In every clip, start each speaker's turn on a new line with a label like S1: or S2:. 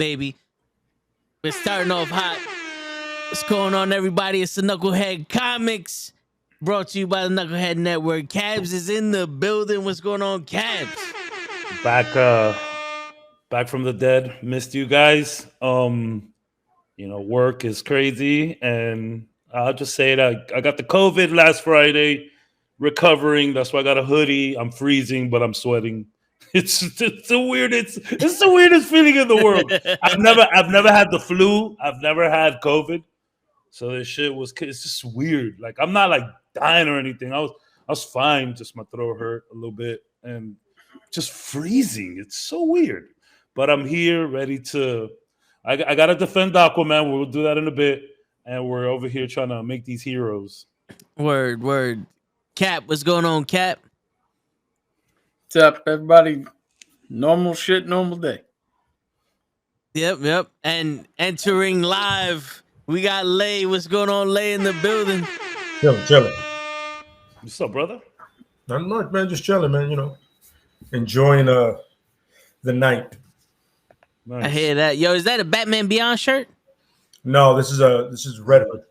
S1: baby. We're starting off hot. What's going on, everybody? It's the Knucklehead Comics, brought to you by the Knucklehead Network. Cabs is in the building. What's going on, Cabs?
S2: Back from the dead. Missed you guys. Work is crazy, and I'll just say it. I got the COVID last Friday, recovering. That's why I got a hoodie. I'm freezing, but I'm sweating. It's the weirdest feeling in the world. I've never had the flu. I've never had COVID. So this shit it's just weird. Like, I'm not like dying or anything. I was fine. Just my throat hurt a little bit and just freezing. It's so weird. But I'm here ready to. I gotta defend Aquaman. We'll do that in a bit. And we're over here trying to make these heroes.
S1: Word. Cap, what's going on, Cap?
S3: What's up, everybody? Normal shit, normal day.
S1: Yep. And entering live, we got Lay. What's going on, Lay, in the building?
S4: Chilling.
S2: What's up, brother?
S4: Not much, man. Just chilling, man. Enjoying the night.
S1: Nice. I hear that. Yo, is that a Batman Beyond shirt?
S4: No, this is Red Hood.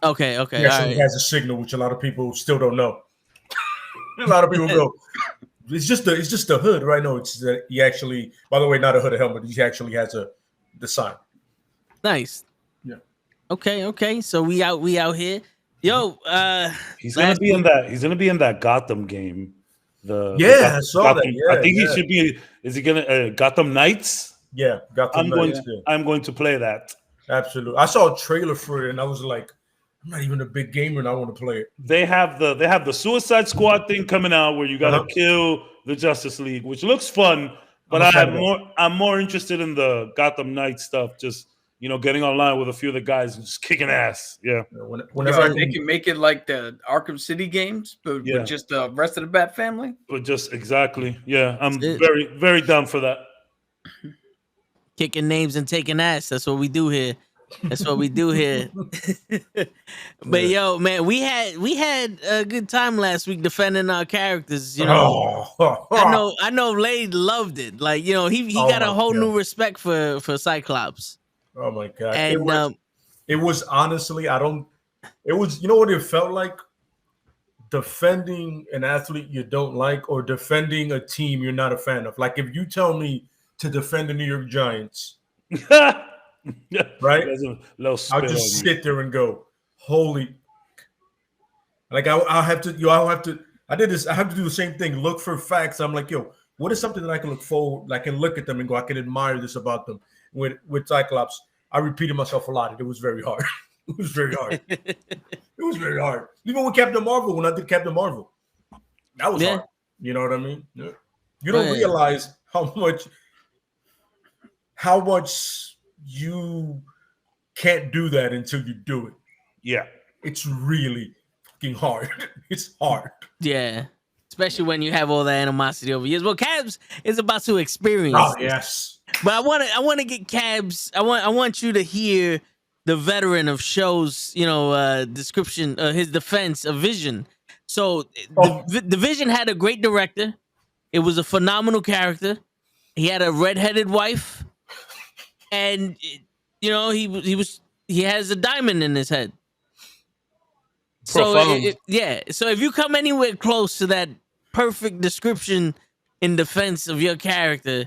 S1: Okay.
S4: He actually has a signal, which a lot of people still don't know. A lot of people go, it's just the hood, right? No, it's that he actually. By the way, not a hood, a helmet. He actually has the sign.
S1: Nice.
S4: Yeah.
S1: Okay. So we out here. Yo,
S2: he's gonna be in that. He's gonna be in that Gotham game.
S4: I saw that. Yeah,
S2: I think he should be. Is he gonna Gotham Knights?
S4: Yeah, Gotham Knights.
S2: I'm going to play that.
S4: Absolutely. I saw a trailer for it, and I was like, I'm not even a big gamer, and I want to play it.
S2: They have the Suicide Squad thing coming out where you got to kill the Justice League, which looks fun. But I'm more interested in the Gotham Knights stuff. Just getting online with a few of the guys and just kicking ass. Yeah.
S3: Whenever they can make it like the Arkham City games, but with just the rest of the Bat family.
S2: But just exactly, yeah. I'm very, very down for that.
S1: Kicking names and taking ass. That's what we do here. But yo, man, we had a good time last week defending our characters. I know Lade loved it. Like, he got a whole new respect for Cyclops.
S4: Oh my god.
S1: And
S4: it was honestly, it was what it felt like? Defending an athlete you don't like, or defending a team you're not a fan of. Like, if you tell me to defend the New York Giants, right? I'll just sit there and go, holy. Like, I'll have to. I did this. I have to do the same thing. Look for facts. I'm like, yo, what is something that I can look forward? I can look at them and go, I can admire this about them. With Cyclops, I repeated myself a lot. It was very hard. It was very hard. Even with Captain Marvel, when I did Captain Marvel, that was hard. You know what I mean? Yeah. You don't realize how much you can't do that until you do it.
S2: Yeah.
S4: It's really fucking hard. It's hard.
S1: Yeah. Especially when you have all that animosity over years. Well, Cabs is about to experience.
S4: Oh, yes.
S1: But I want to get Cabs. I want you to hear the veteran of shows, description, his defense of Vision. So the Vision had a great director. It was a phenomenal character. He had a redheaded wife, and he has a diamond in his head. So so if you come anywhere close to that perfect description in defense of your character,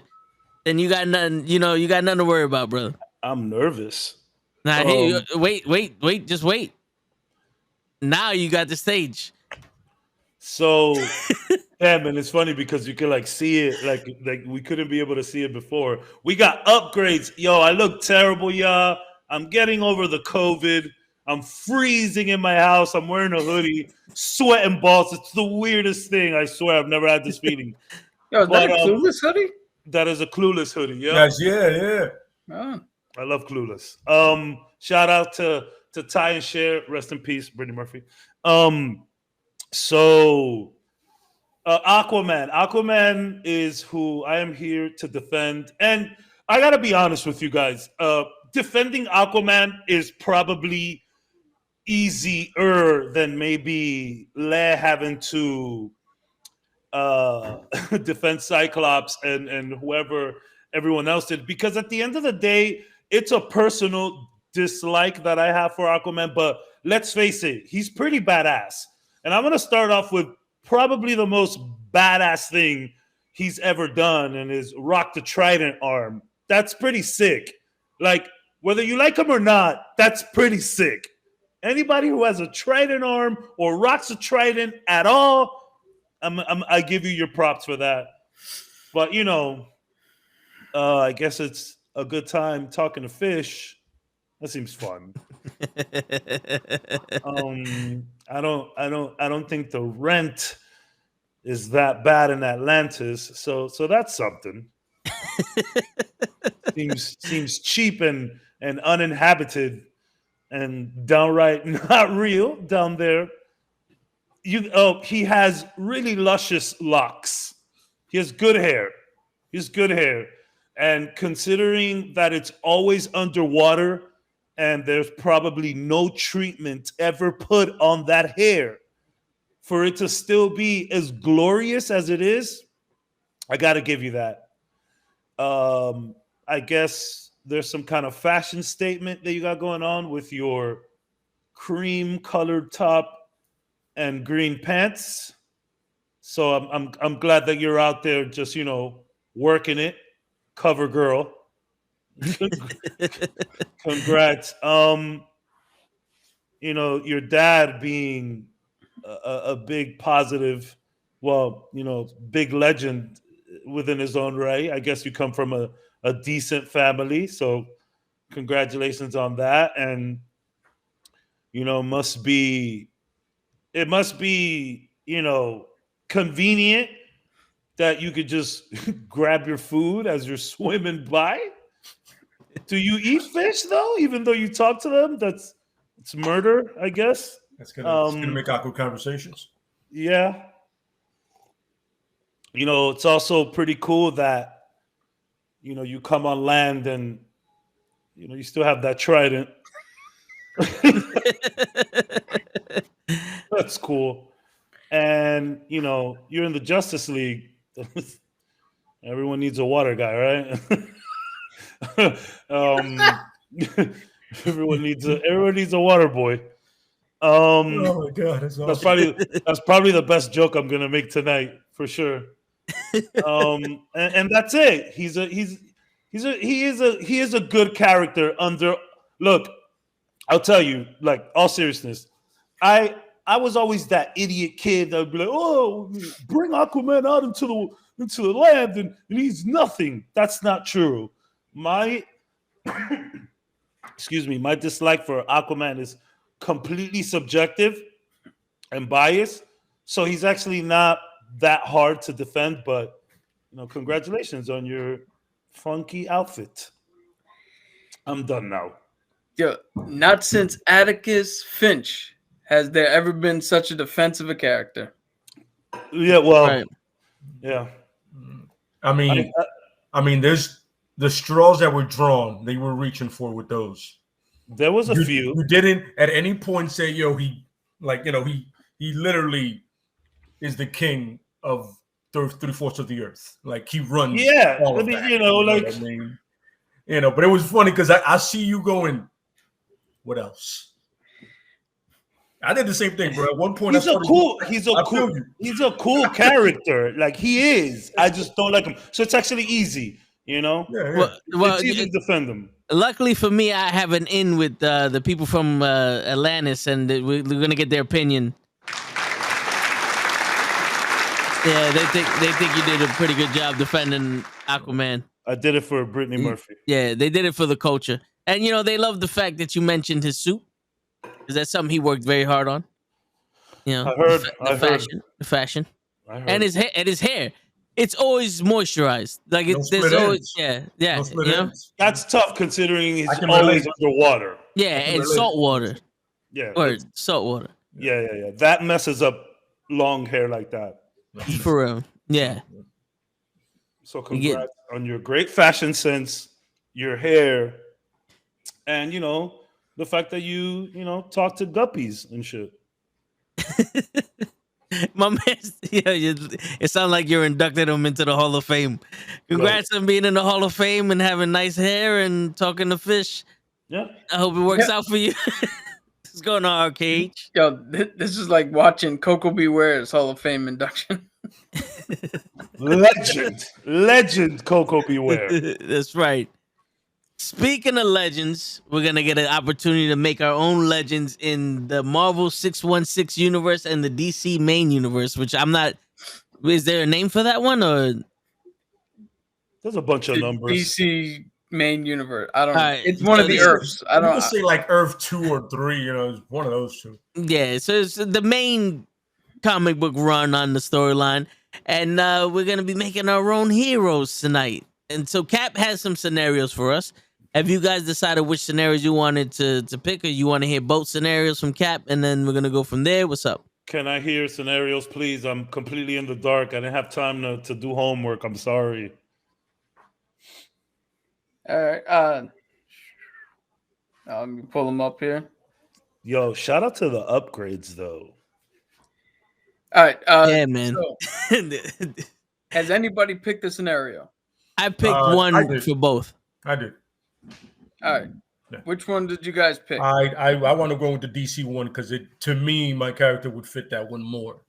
S1: then you got nothing. You got nothing to worry about, brother.
S2: I'm nervous.
S1: Now, wait, just wait. Now you got the stage.
S2: So, man, it's funny because you can see it like we couldn't be able to see it before. We got upgrades. Yo, I look terrible, y'all. I'm getting over the COVID. I'm freezing in my house. I'm wearing a hoodie, sweating balls. It's the weirdest thing. I swear, I've never had this feeling.
S3: Yo, is that a Clueless hoodie?
S2: That is a Clueless hoodie. Yeah.
S4: Yes, yeah.
S3: Oh.
S2: I love Clueless. Shout out to Ty and Cher. Rest in peace, Brittany Murphy. So Aquaman. Aquaman is who I am here to defend. And I gotta be honest with you guys. Defending Aquaman is probably easier than maybe having to defend Cyclops and whoever everyone else did, because at the end of the day, it's a personal dislike that I have for Aquaman. But let's face it, he's pretty badass. And I'm going to start off with probably the most badass thing he's ever done, and is rock the trident arm. That's pretty sick. Like, whether you like him or not, that's pretty sick. Anybody who has a trident arm or rocks a trident at all, I give you your props for that. But, you know, I guess it's a good time talking to fish. That seems fun. I don't think the rent is that bad in Atlantis, so that's something. seems cheap and uninhabited and downright not real down there. He has really luscious locks. He has good hair. And considering that it's always underwater and there's probably no treatment ever put on that hair, for it to still be as glorious as it is, I got to give you that. I guess there's some kind of fashion statement that you got going on with your cream-colored top and green pants. So I'm glad that you're out there just, you know, working it. Cover girl. Congrats. You know, your dad being a big positive, well, you know, big legend within his own right. I guess you come from a decent family, so congratulations on that. And you know, it must be, you know, convenient that you could just grab your food as you're swimming by. Do you eat fish though? Even though you talk to them, it's murder, I guess.
S4: It's gonna make awkward conversations.
S2: Yeah. You know, it's also pretty cool that, you know, you come on land and, you know, you still have that trident. That's cool. And, you know, you're in the Justice League. Everyone needs a water guy, right? Everyone needs a water boy.
S4: Oh my god, that's awesome.
S2: That's probably the best joke I'm gonna make tonight for sure. And that's it. He is a good character under. Look, I'll tell you, like, all seriousness, I was always that idiot kid that would be like, oh, bring Aquaman out into the land and he's nothing. That's not true. My my dislike for Aquaman is completely subjective and biased. So he's actually not that hard to defend, but you know, congratulations on your funky outfit. I'm done now.
S3: Yeah, not since Atticus Finch has there ever been such a defense of a character.
S2: Yeah, well,
S1: right.
S2: Yeah.
S4: I mean, there's the straws that were drawn. They were reaching for with those.
S2: There was a few.
S4: You didn't at any point say, "Yo, he literally is the king of 3/4 of the earth. Like he runs."
S2: Yeah,
S4: all of that, you know what I mean? You know, but it was funny because I see you going. What else? I did the same thing, bro. At one point,
S2: he's a cool character. Like he is. I just don't like him. So it's actually easy, you know.
S4: Yeah.
S1: Well,
S2: it's easy to defend him.
S1: Luckily for me, I have an in with the people from Atlantis, and we're gonna get their opinion. Yeah, they think you did a pretty good job defending Aquaman.
S2: I did it for Brittany Murphy.
S1: Yeah, they did it for the culture. And, you know, they love the fact that you mentioned his suit. Because that's something he worked very hard on. You know, the fashion. And his hair. It's always moisturized. Like, there's always, yeah. No, you know?
S2: That's tough considering he's always underwater.
S1: Yeah, and salt water.
S2: Yeah.
S1: Or salt water.
S2: Yeah. That messes up long hair like that.
S1: For real. Yeah.
S2: So congrats on your great fashion sense, your hair, and, you know, the fact that you know, talk to guppies and shit.
S1: My man, it sounds like you're inducted him into the Hall of Fame. Congrats on being in the Hall of Fame and having nice hair and talking to fish.
S2: Yeah.
S1: I hope it works out for you. What's going on, RKH?
S3: Yo, this is like watching Coco Beware's Hall of Fame induction.
S2: Legend Coco Beware.
S1: That's right. Speaking of legends, we're gonna get an opportunity to make our own legends in the Marvel 616 universe and the DC main universe, which I'm not. Is there a name for that one, or
S2: There's a bunch of numbers.
S3: DC main universe. I don't know.
S1: Right.
S3: It's one of the Earths. I don't
S4: say like Earth 2 or 3, you know, it's one of those two.
S1: yeah? So it's the main comic book run on the storyline, and we're gonna be making our own heroes tonight. And so Cap has some scenarios for us. Have you guys decided which scenarios you wanted to pick, or you want to hear both scenarios from Cap, and then we're gonna go from there? What's up?
S2: Can I hear scenarios, please? I'm completely in the dark. I didn't have time to do homework. I'm sorry.
S3: All right. Let me pull them up here.
S2: Yo, shout out to the upgrades, though.
S3: All right.
S1: Yeah, man.
S3: So, has anybody picked a scenario?
S1: I picked one for both.
S4: I did.
S3: All right.
S4: Yeah.
S3: Which one did you guys pick?
S4: I want to go with the DC one because to me, my character would fit that one more.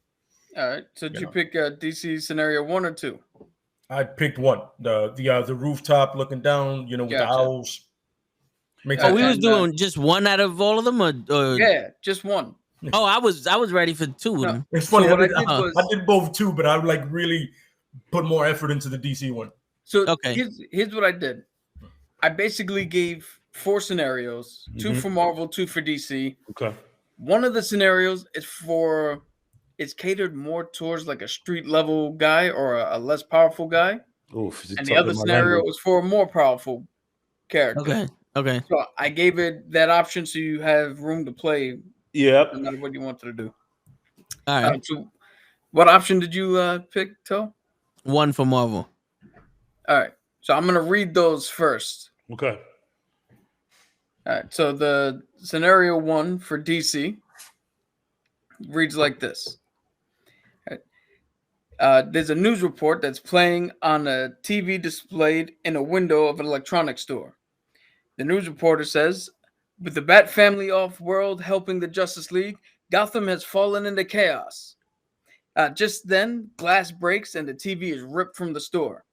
S3: All right. So did you pick DC scenario 1 or 2?
S4: I picked one. The rooftop looking down, you know, with the owls.
S1: Oh, we was doing just one out of all of them, or
S3: yeah, just one.
S1: Oh, I was ready for two of them.
S4: It's funny.
S3: So
S4: I did both too, but I would like really put more effort into the DC one.
S3: So here's what I did. I basically gave 4 scenarios, 2 for Marvel, 2 for DC.
S2: Okay.
S3: One of the scenarios it's catered more towards like a street level guy or a less powerful guy.
S2: Oof,
S3: and the other scenario was for a more powerful character.
S1: Okay.
S3: So I gave it that option so you have room to play.
S2: Yep.
S3: No matter what you wanted to do.
S1: All right.
S3: So what option did you pick, Toe?
S1: One for Marvel.
S3: All right. So I'm gonna read those first.
S2: Okay.
S3: All right. So the scenario 1 for DC reads like this. There's a news report that's playing on a TV displayed in a window of an electronics store. The news reporter says, with the Bat family off-world helping the Justice League, Gotham has fallen into chaos. Just then, glass breaks and the TV is ripped from the store.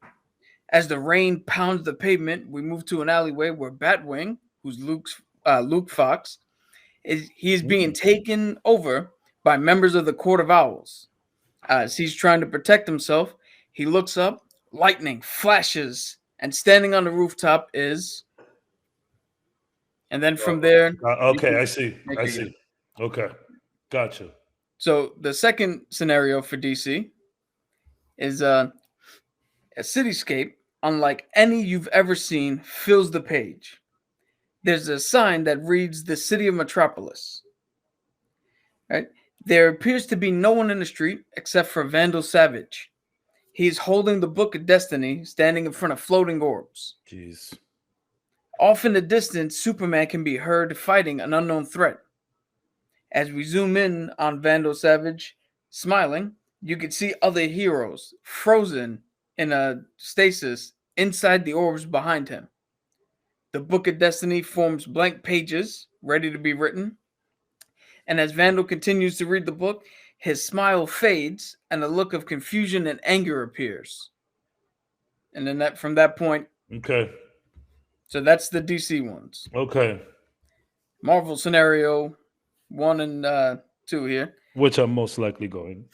S3: As the rain pounds the pavement, we move to an alleyway where Batwing, who's Luke Fox, is being taken over by members of the Court of Owls. As he's trying to protect himself, he looks up, lightning flashes, and standing on the rooftop is... And then from there...
S2: okay, I see. Okay, gotcha.
S3: So the second scenario for DC is a cityscape unlike any you've ever seen fills the page. There's a sign that reads the city of Metropolis. Right? There appears to be no one in the street except for Vandal Savage. He's holding the Book of Destiny, standing in front of floating orbs.
S2: Jeez.
S3: Off in the distance, Superman can be heard fighting an unknown threat. As we zoom in on Vandal Savage smiling, you can see other heroes frozen in a stasis inside the orbs behind him. The Book of Destiny forms blank pages ready to be written. And as Vandal continues to read the book, his smile fades and a look of confusion and anger appears. And then from that point...
S2: Okay.
S3: So that's the DC ones.
S2: Okay.
S3: Marvel scenario 1 and 2 here.
S2: Which I'm most likely going.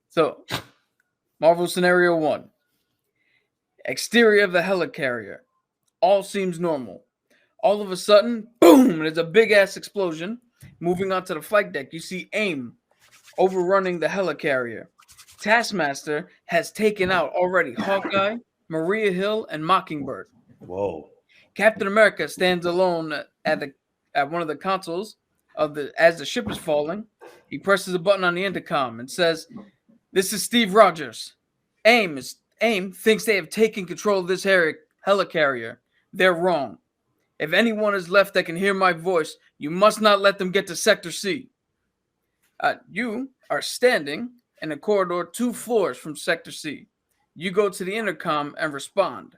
S3: So, Marvel scenario 1. Exterior of the helicarrier. All seems normal. All of a sudden, boom, there's a big-ass explosion. Moving onto the flight deck, you see AIM overrunning the helicarrier. Taskmaster has taken out already Hawkeye, Maria Hill, and Mockingbird.
S2: Whoa.
S3: Captain America stands alone at one of the consoles as the ship is falling. He presses a button on the intercom and says, "This is Steve Rogers. AIM thinks they have taken control of this helicarrier. They're wrong. If anyone is left that can hear my voice, you must not let them get to Sector C." You are standing in a corridor 2 floors from Sector C. You go to the intercom and respond.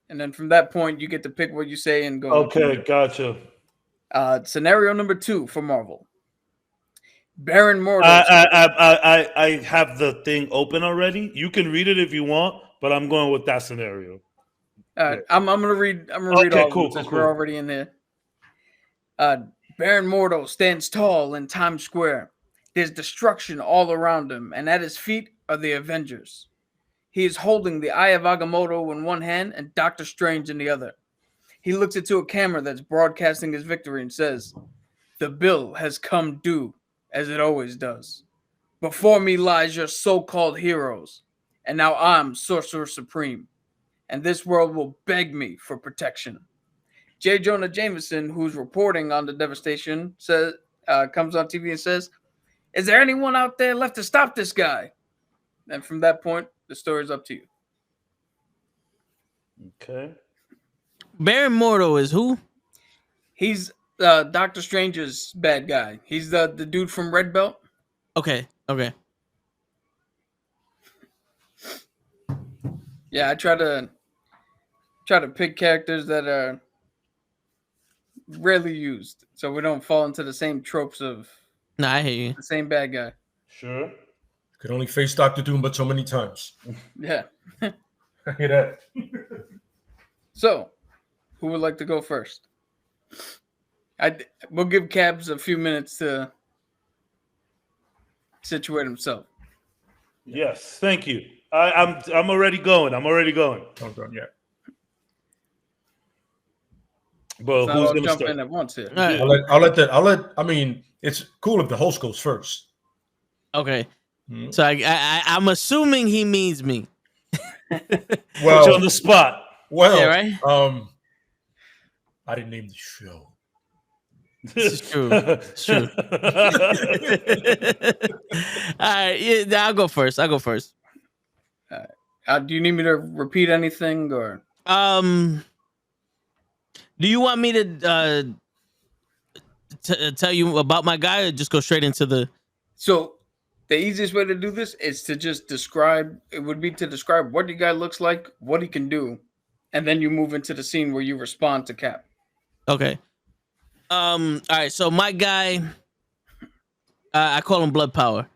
S3: And then from that point, you get to pick what you say and go.
S2: Okay, gotcha.
S3: Scenario number 2 for Marvel. Baron Mordo.
S2: I have the thing open already. You can read it if you want, but I'm going with that scenario.
S3: I'm gonna read. I'm gonna read all of them since we're already in there. Baron Mordo stands tall in Times Square. There's destruction all around him, and at his feet are the Avengers. He is holding the Eye of Agamotto in one hand and Doctor Strange in the other. He looks into a camera that's broadcasting his victory and says, "The bill has come due, as it always does. Before me lies your so-called heroes, and now I'm Sorcerer Supreme, and this world will beg me for protection." J. Jonah Jameson, who's reporting on the devastation, says, comes on TV and says, "Is there anyone out there left to stop this guy?" And from that point, the story's up to you.
S2: Okay.
S1: Baron Mordo is who?
S3: He's Doctor Strange's bad guy. He's the dude from Red Belt.
S1: Okay.
S3: Yeah, I try to pick characters that are rarely used, so we don't fall into the same tropes of
S1: I hear you.
S3: The same bad guy.
S2: Sure.
S4: Could only face Doctor Doom, but so many times.
S3: Yeah.
S4: I hear that.
S3: So, who would like to go first? We'll give Cabs a few minutes to situate himself.
S2: Yes, thank you. I'm already going.
S4: Oh, God, yeah.
S2: But who's gonna
S3: jump
S2: start?
S3: in at once here?
S1: Right.
S4: I mean, it's cool if the host goes first.
S1: Okay.
S4: Hmm.
S1: So I'm assuming he means me.
S2: Well, put you on the spot.
S4: Well,
S1: Yeah, right?
S4: I didn't name the show.
S1: This is true. It's true. All right. Yeah, I'll go first.
S3: Do you need me to repeat anything or?
S1: Do you want me to tell you about my guy or just go straight into the?
S3: So the easiest way to do this is to just describe. It would be to describe what the guy looks like, what he can do, and then you move into the scene where you respond to Cap.
S1: Okay. All right. So my guy, I call him Blood Power.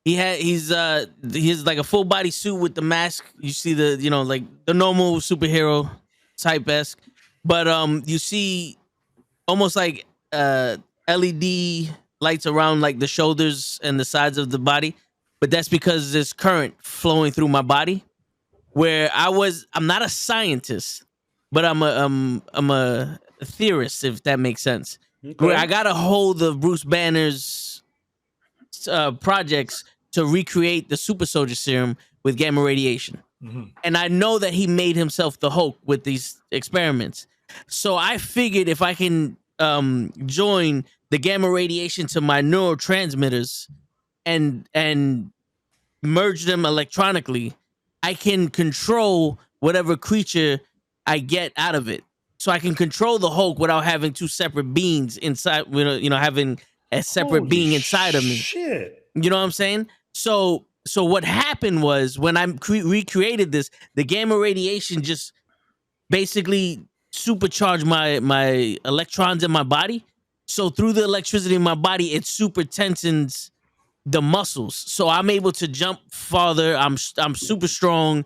S1: He's like a full body suit with the mask. You see like the normal superhero type esque, but you see almost like LED lights around like the shoulders and the sides of the body, but that's because there's current flowing through my body. Where I'm not a scientist, but I'm a theorist, if that makes sense.
S2: Okay.
S1: Where I got a hold of Bruce Banner's projects to recreate the super soldier serum with gamma radiation.
S4: Mm-hmm.
S1: And I know that he made himself the Hulk with these experiments. So I figured if I can join the gamma radiation to my neurotransmitters and merge them electronically, I can control whatever creature I get out of it. So I can control the Hulk without having two separate beings inside, having a separate being inside of me.
S2: Shit.
S1: You know what I'm saying? So what happened was when I recreated this, the gamma radiation just basically supercharged my electrons in my body. So through the electricity in my body, it super tensins the muscles. So I'm able to jump farther. I'm super strong.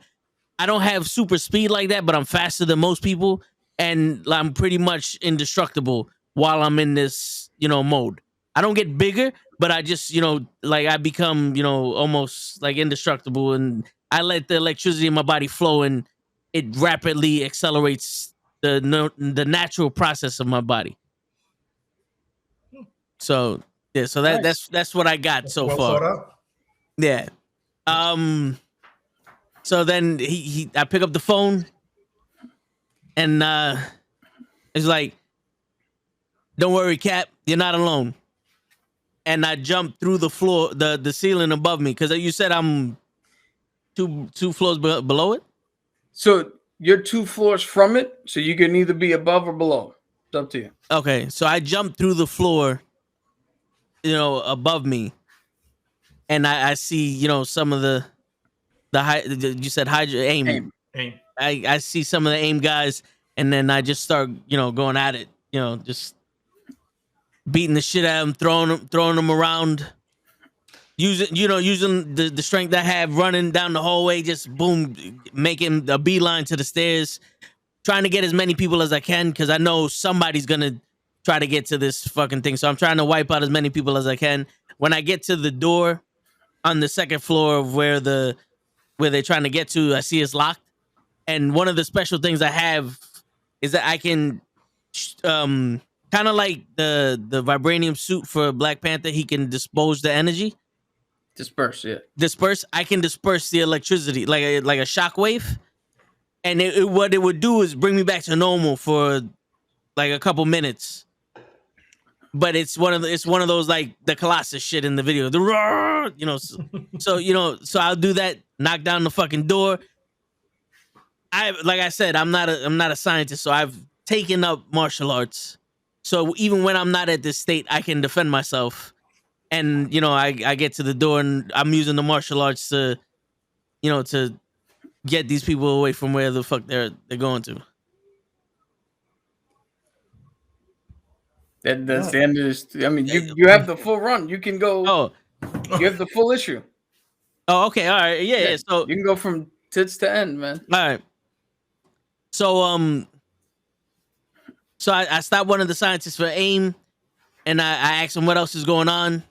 S1: I don't have super speed like that, but I'm faster than most people. And I'm pretty much indestructible while I'm in this, mode. I don't get bigger, but I just, I become, almost like indestructible. And I let the electricity in my body flow and it rapidly accelerates the natural process of my body. So, yeah, so
S3: Nice.
S1: that's what I got so
S4: well
S1: far.
S4: Thought out.
S1: Yeah. So then I pick up the phone and it's like, "Don't worry, Cap, you're not alone." And I jump through the floor, the ceiling above me, because you said I'm two floors below it.
S3: So you're 2 floors from it, so you can either be above or below. It's up to you.
S1: Okay, so I jump through the floor, above me, and I see, you know, some of the you said Hydra aim.
S4: Aim.
S1: I see some of the aim guys, and then I just start, you know, going at it, you know, just beating the shit out of them, throwing them around, using the strength I have, running down the hallway, just boom, making a beeline to the stairs, trying to get as many people as I can, because I know somebody's gonna try to get to this fucking thing. So I'm trying to wipe out as many people as I can. When I get to the door on the second floor of where they're trying to get to, I see it's locked. And one of the special things I have is that I can, kind of like the vibranium suit for Black Panther, he can disperse the energy.
S3: Disperse.
S1: I can disperse the electricity like a shockwave, and what it would do is bring me back to normal for like a couple minutes. But it's one of those like the Colossus shit in the video, the roar, you know. So I'll do that, knock down the fucking door. Like I said, I'm not a scientist, so I've taken up martial arts. So even when I'm not at this state, I can defend myself. And, you know, I get to the door and I'm using the martial arts to, you know, to get these people away from where the fuck they're going to.
S3: That's the end of this. I mean, you have the full run. You can go.
S1: Oh,
S3: you have the full issue.
S1: Oh, okay, all right, yeah. So
S3: you can go from tits to end, man.
S1: All right. So so I stopped one of the scientists for AIM, and I asked him what else is going on,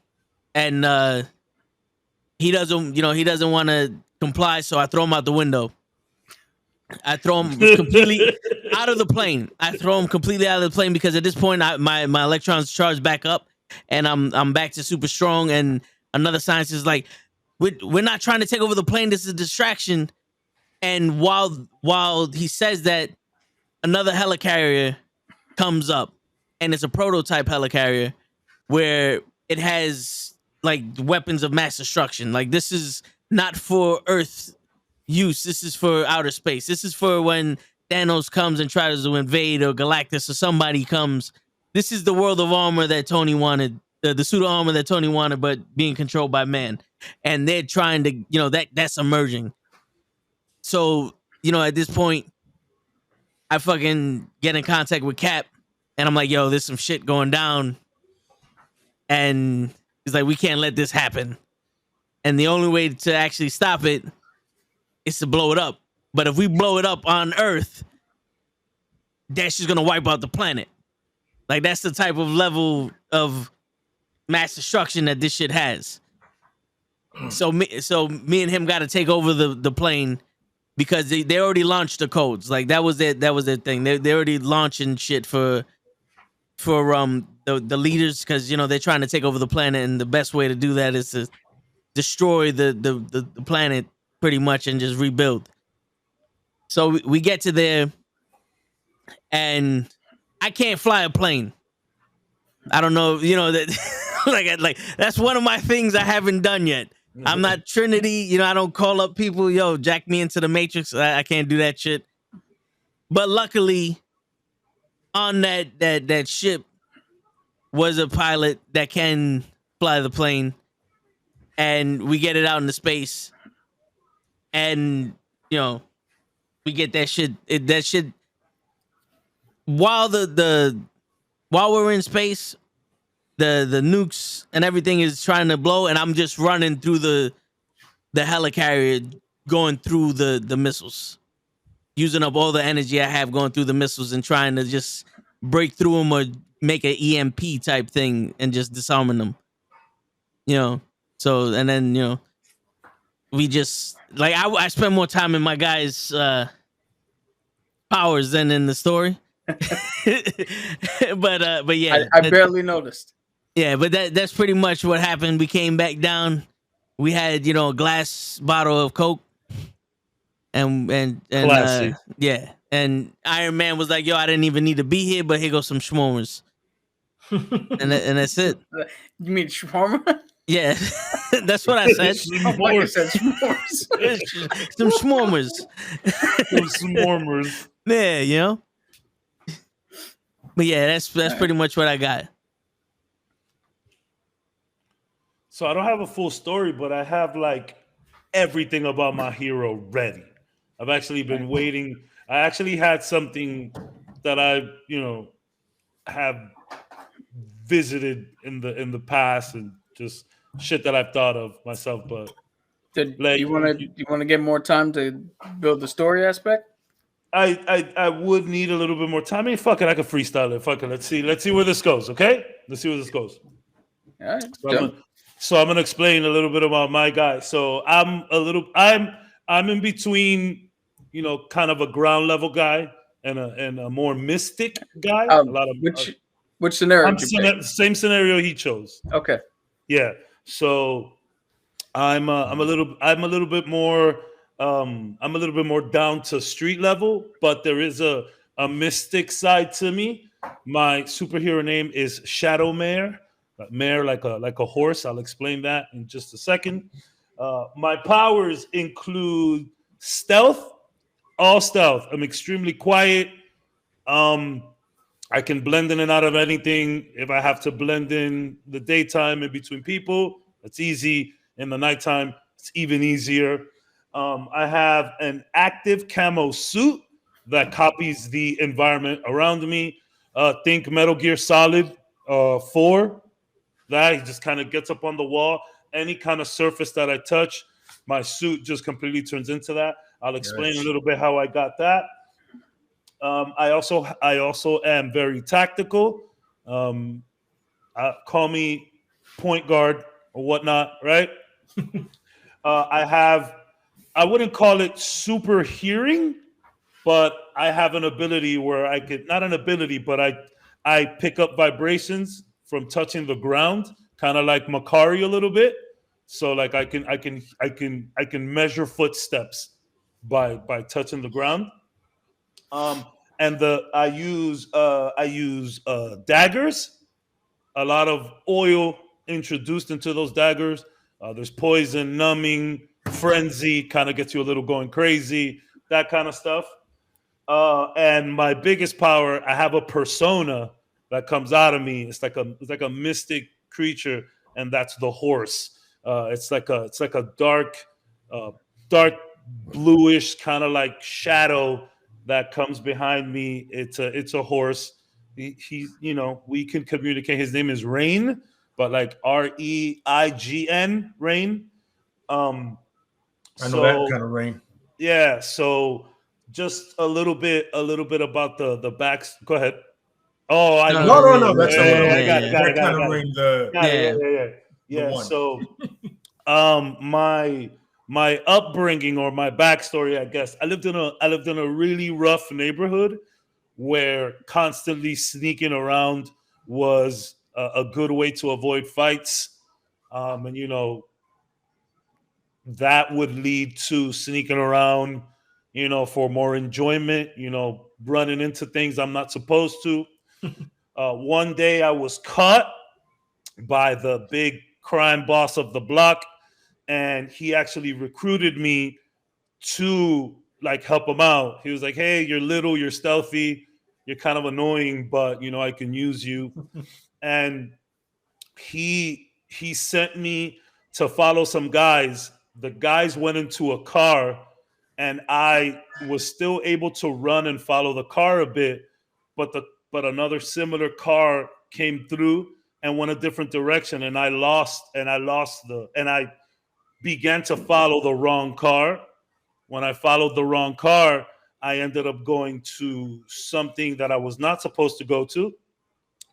S1: and he doesn't want to comply, so I throw him out the window. I throw him completely out of the plane. Because at this point, my electrons charge back up, and I'm back to super strong. And another scientist is like, we're not trying to take over the plane. This is a distraction. And while he says that, another helicarrier comes up, and it's a prototype helicarrier where it has like weapons of mass destruction. Like, this is not for Earth use. This is for outer space. This is for when Thanos comes and tries to invade, or Galactus or somebody comes. This is the world of armor that Tony wanted, the suit of armor that Tony wanted, but being controlled by man. And they're trying to, you know, that's emerging. So, you know, at this point, I fucking get in contact with Cap, and I'm like, yo, there's some shit going down. And he's like, we can't let this happen. And the only way to actually stop it is to blow it up. But if we blow it up on Earth, that's just gonna wipe out the planet. Like, that's the type of level of mass destruction that this shit has. So me and him got to take over the plane, because they already launched the codes. Like, that was their thing. They already launching shit for the leaders, because, you know, they're trying to take over the planet, and the best way to do that is to destroy the planet pretty much and just rebuild. So we get to there, and I can't fly a plane. I don't know, you know, that like that's one of my things I haven't done yet. I'm not Trinity, you know, I don't call up people, yo, jack me into the Matrix. I can't do that shit. But luckily, on that ship was a pilot that can fly the plane, and we get it out into space, and, you know, we get that shit. While while we're in space, the nukes and everything is trying to blow, and I'm just running through the helicarrier, going through the missiles, using up all the energy I have going through the missiles and trying to just break through them or make an EMP type thing and just disarming them. You know, so, and then, you know, we just, like, I spend more time in my guys' powers than in the story. but yeah,
S3: I barely noticed.
S1: Yeah, but that's pretty much what happened. We came back down. We had, you know, a glass bottle of Coke, and yeah, and Iron Man was like, "Yo, I didn't even need to be here, but here goes some schmormers," and that's it.
S3: You mean shawarma?
S1: Yeah, that's what I said.
S3: I said s'mores.
S1: Some schmormers.
S2: Some s'mormers.
S1: Yeah, you know. But yeah, that's pretty much what I got.
S2: So I don't have a full story, but I have like everything about my hero ready. I've actually been waiting. I actually had something that I, have visited in the past and just shit that I've thought of myself. But
S3: Did
S2: like,
S3: you want to get more time to build the story aspect?
S2: I would need a little bit more time. I mean, fuck it, I could freestyle it. Fuck it. Let's see where this goes. Okay, let's see where this goes.
S3: All right.
S2: So I'm gonna explain a little bit about my guy. So I'm in between, kind of a ground level guy and a more mystic guy. A lot of
S3: which scenario?
S2: Same scenario he chose.
S3: Okay.
S2: Yeah. So I'm a little bit more down to street level, but there is a mystic side to me. My superhero name is Shadow Mare. Mare like a horse. I'll explain that in just a second. My powers include stealth, all stealth. I'm extremely quiet. I can blend in and out of anything. If I have to blend in the daytime in between people, that's easy. In the nighttime, it's even easier. I have an active camo suit that copies the environment around me. Think Metal Gear Solid 4. That he just kind of gets up on the wall. Any kind of surface that I touch, my suit just completely turns into that. I'll explain a little bit how I got that. I also am very tactical. Call me point guard or whatnot, right? I wouldn't call it super hearing, but I have an ability where I could, not an ability, but I pick up vibrations from touching the ground, kind of like Makari a little bit. So like I can measure footsteps by touching the ground. And I use daggers. A lot of oil introduced into those daggers. There's poison, numbing, frenzy, kind of gets you a little going crazy, that kind of stuff. And my biggest power, I have a persona that comes out of me. It's like a mystic creature, and that's the horse. It's like a dark bluish kind of like shadow that comes behind me. It's a horse. He's we can communicate. His name is Rain, but like Reign, Rain.
S4: I know that kind of Rain.
S2: Yeah. So just a little bit about the backs. Go ahead. Oh, I know.
S4: No. That's
S2: I got it.
S4: Kind of Rain.
S2: Yeah. So, my upbringing or my backstory, I guess, I lived in a really rough neighborhood where constantly sneaking around was a good way to avoid fights, and that would lead to sneaking around, for more enjoyment, running into things I'm not supposed to. One day I was caught by the big crime boss of the block, and he actually recruited me to like help him out. He was like, "Hey, you're little, you're stealthy, you're kind of annoying, but I can use you." And he sent me to follow some guys. The guys went into a car, and I was still able to run and follow the car a bit, but another similar car came through and went a different direction, and I began to follow the wrong car. When I followed the wrong car, I ended up going to something that I was not supposed to go to.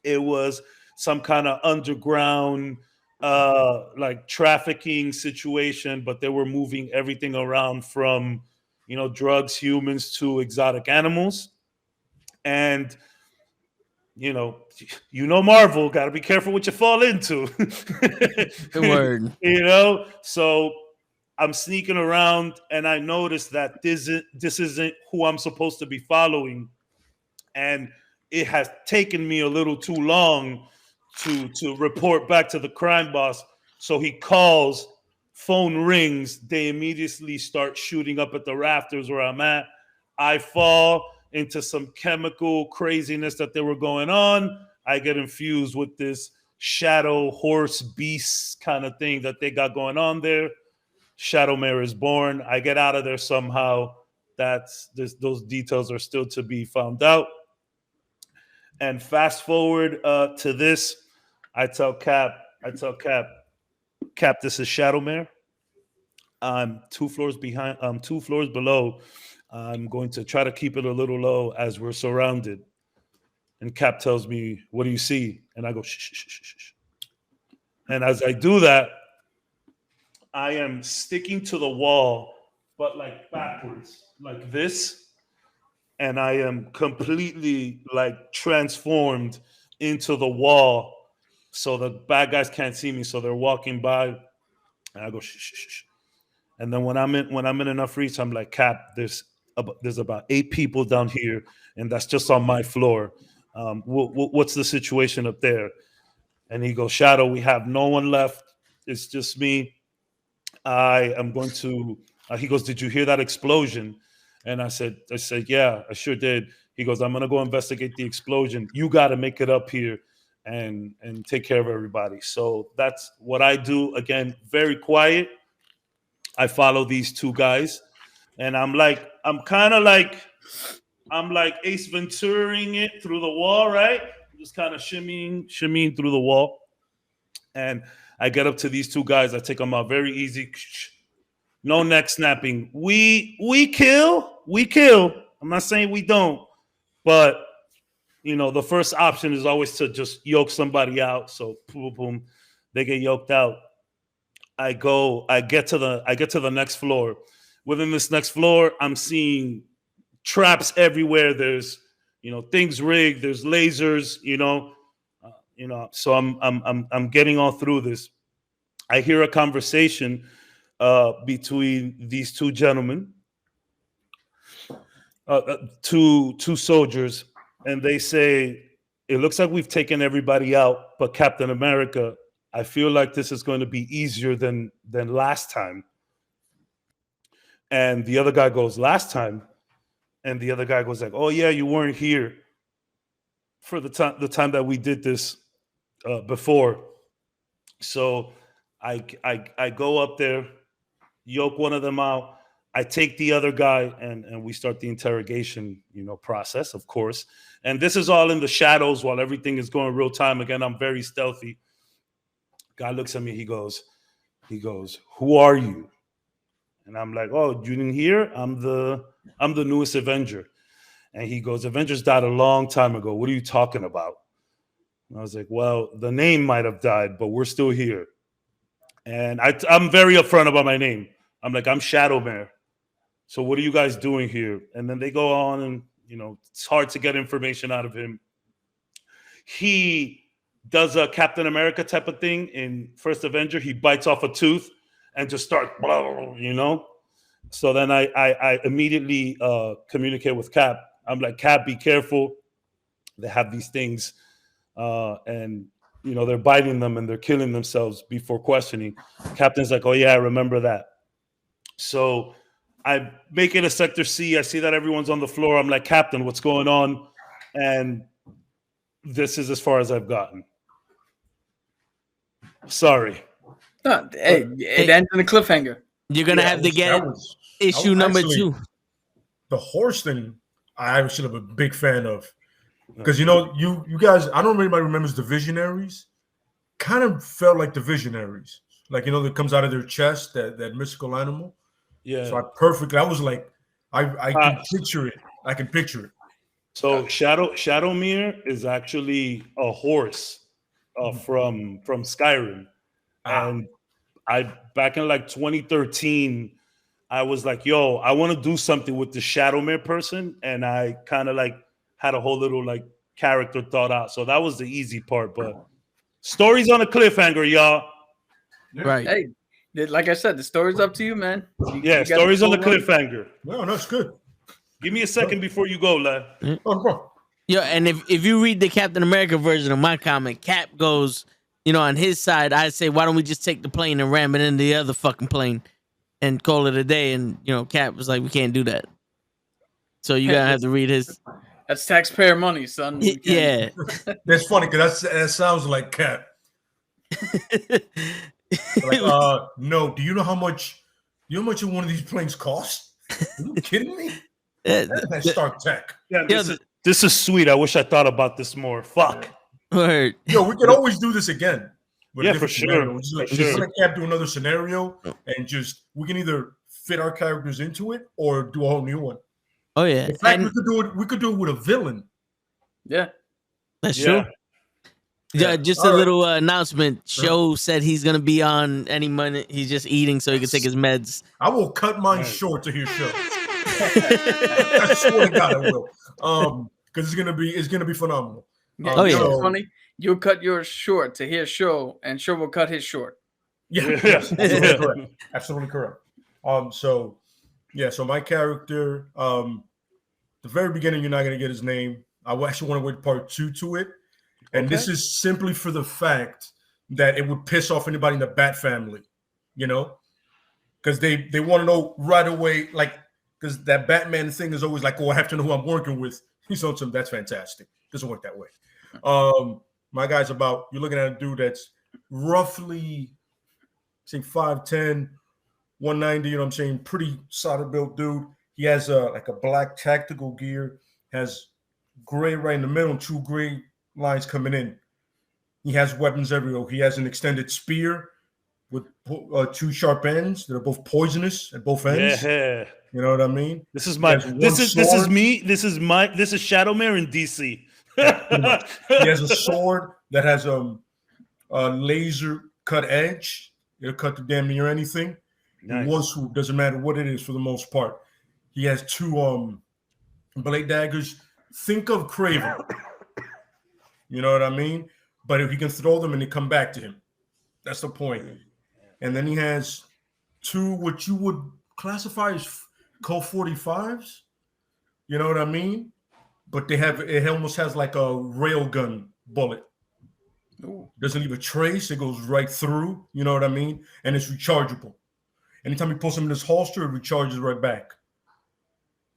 S2: It was some kind of underground like trafficking situation, but they were moving everything around from drugs, humans to exotic animals. And Marvel, got to be careful what you fall into.
S1: Good word.
S2: So I'm sneaking around, and I noticed that this isn't who I'm supposed to be following, and it has taken me a little too long to report back to the crime boss. So he calls, phone rings, they immediately start shooting up at the rafters where I'm at. I fall into some chemical craziness that they were going on. I get infused with this shadow horse beast kind of thing that they got going on there. Shadowmare is born. I get out of there somehow. Those details are still to be found out. And fast forward to this, I tell Cap, Cap, this is Shadowmare. I'm 2 floors behind. I'm 2 floors below. I'm going to try to keep it a little low as we're surrounded. And Cap tells me, "What do you see?" And I go, "Shh, shh, shh, shh, shh." And as I do that, I am sticking to the wall, but like backwards, like this. And I am completely like transformed into the wall, so the bad guys can't see me. So they're walking by, and I go, "Shh, shh, shh." And then when I'm in enough reach, I'm like, "Cap, there's about 8 people down here, and that's just on my floor. What's the situation up there?" And he goes, "Shadow, we have no one left. It's just me. I am going to." He goes, "Did you hear that explosion?" And I said, "Yeah, I sure did." He goes, "I'm gonna go investigate the explosion. You got to make it up here and take care of everybody." So that's what I do. Again, very quiet. I follow these 2 guys, and I'm like Ace Venturing it through the wall, right? Just kind of shimmying through the wall. And I get up to these 2 guys. I take them out very easy. No neck snapping. We kill. I'm not saying we don't, but the first option is always to just yoke somebody out. So boom, boom, they get yoked out. I get to the next floor. Within this next floor, I'm seeing traps everywhere. There's things rigged. There's lasers. So I'm getting all through this. I hear a conversation between these 2 gentlemen, 2 soldiers, and they say, "It looks like we've taken everybody out, but Captain America, I feel like this is going to be easier than last time." And the other guy goes, "Last time?" And the other guy goes like, "Oh yeah, you weren't here for the time that we did this before." So I go up there, yoke one of them out. I take the other guy, and we start the interrogation, process, of course. And this is all in the shadows while everything is going real time. Again, I'm very stealthy. Guy looks at me. He goes, "Who are you?" And I'm like, "Oh, you didn't hear? I'm the newest Avenger." And he goes, "Avengers died a long time ago. What are you talking about?" And I was like, "Well, the name might have died, but we're still here." And I'm very upfront about my name. I'm like, "I'm Shadowmare. So what are you guys doing here?" And then they go on, and it's hard to get information out of him. He does a Captain America type of thing in First Avenger. He bites off a tooth and just starts, So then I immediately communicate with Cap. I'm like, "Cap, be careful. They have these things, and they're biting them and they're killing themselves before questioning." Captain's like, "Oh yeah, I remember that." So I make it a Sector C. I see that everyone's on the floor. I'm like, "Captain, what's going on?" And this is as far as I've gotten. Sorry.
S3: Hey, it ends in a cliffhanger.
S1: You're gonna have to get issue number 2.
S4: The horse thing, I should have been a big fan of, because you guys, I don't know if anybody remembers the Visionaries. Kind of felt like the Visionaries, like that comes out of their chest, that mystical animal.
S2: Yeah.
S4: So I was like, I can picture it. I can picture it.
S2: So Shadowmere is actually a horse from Skyrim. And I back in like 2013, I was like, "Yo, I want to do something with the Shadowmere person," and I kind of like had a whole little like character thought out. So that was the easy part. But story's on a cliffhanger, y'all.
S1: Right.
S3: Hey, like I said, the story's up to you, man.
S2: You story's on the cliffhanger.
S4: No, that's good.
S2: Give me a second before you go, lad.
S1: Yeah, and if you read the Captain America version of my comic, Cap goes, on his side, I say, "Why don't we just take the plane and ram it into the other fucking plane and call it a day?" And Cap was like, "We can't do that." So you gotta have to read his.
S3: That's taxpayer money, son.
S1: Yeah,
S4: That's funny because that sounds like Cap. Like, no. Do you know how much? One of these planes cost? Are you kidding me? That's Stark Tech.
S2: Yeah, this is sweet. I wish I thought about this more. Fuck.
S1: Word.
S4: Yo, we could always do this again.
S2: Yeah, for sure.
S4: Just like do another scenario, and we can either fit our characters into it or do a whole new one.
S1: Oh yeah.
S4: In fact, we could do it with a villain.
S3: Yeah.
S1: That's true. Yeah, just a little announcement. Show said he's gonna be on any minute. He's just eating so he can take his meds.
S4: I will cut mine short to hear show. I swear to God, I will. Because it's gonna be phenomenal.
S3: So funny. You'll cut yours short to hear show, and show will cut his short.
S4: Yeah, absolutely correct. Absolutely correct. So my character, the very beginning, you're not gonna get his name. I actually want to wait part 2 to it. And this is simply for the fact that it would piss off anybody in the Bat family, because they want to know right away, like, because that Batman thing is always like, oh, I have to know who I'm working with. He's on some, that's fantastic. Doesn't work that way. My guy's you're looking at a dude that's roughly, say, 5'10", 190, you know what I'm saying? Pretty solid built dude. He has like a black tactical gear, has gray right in the middle, 2 gray lines coming in. He has weapons everywhere. He has an extended spear with 2 sharp ends that are both poisonous at both ends.
S2: Yeah.
S4: You know what I mean?
S2: This is me. This is Shadowmare in DC.
S4: He has a sword that has a laser cut edge. It'll cut to damn near anything.
S2: Nice.
S4: One swoop, doesn't matter what it is for the most part. He has 2 blade daggers. Think of Craven. You know what I mean? But if he can throw them and they come back to him, that's the point. And then he has 2 what you would classify as Colt 45s. You know what I mean? But it almost has like a railgun bullet. Ooh. Doesn't leave a trace. It goes right through. You know what I mean? And it's rechargeable. Anytime he pulls them in his holster, it recharges right back.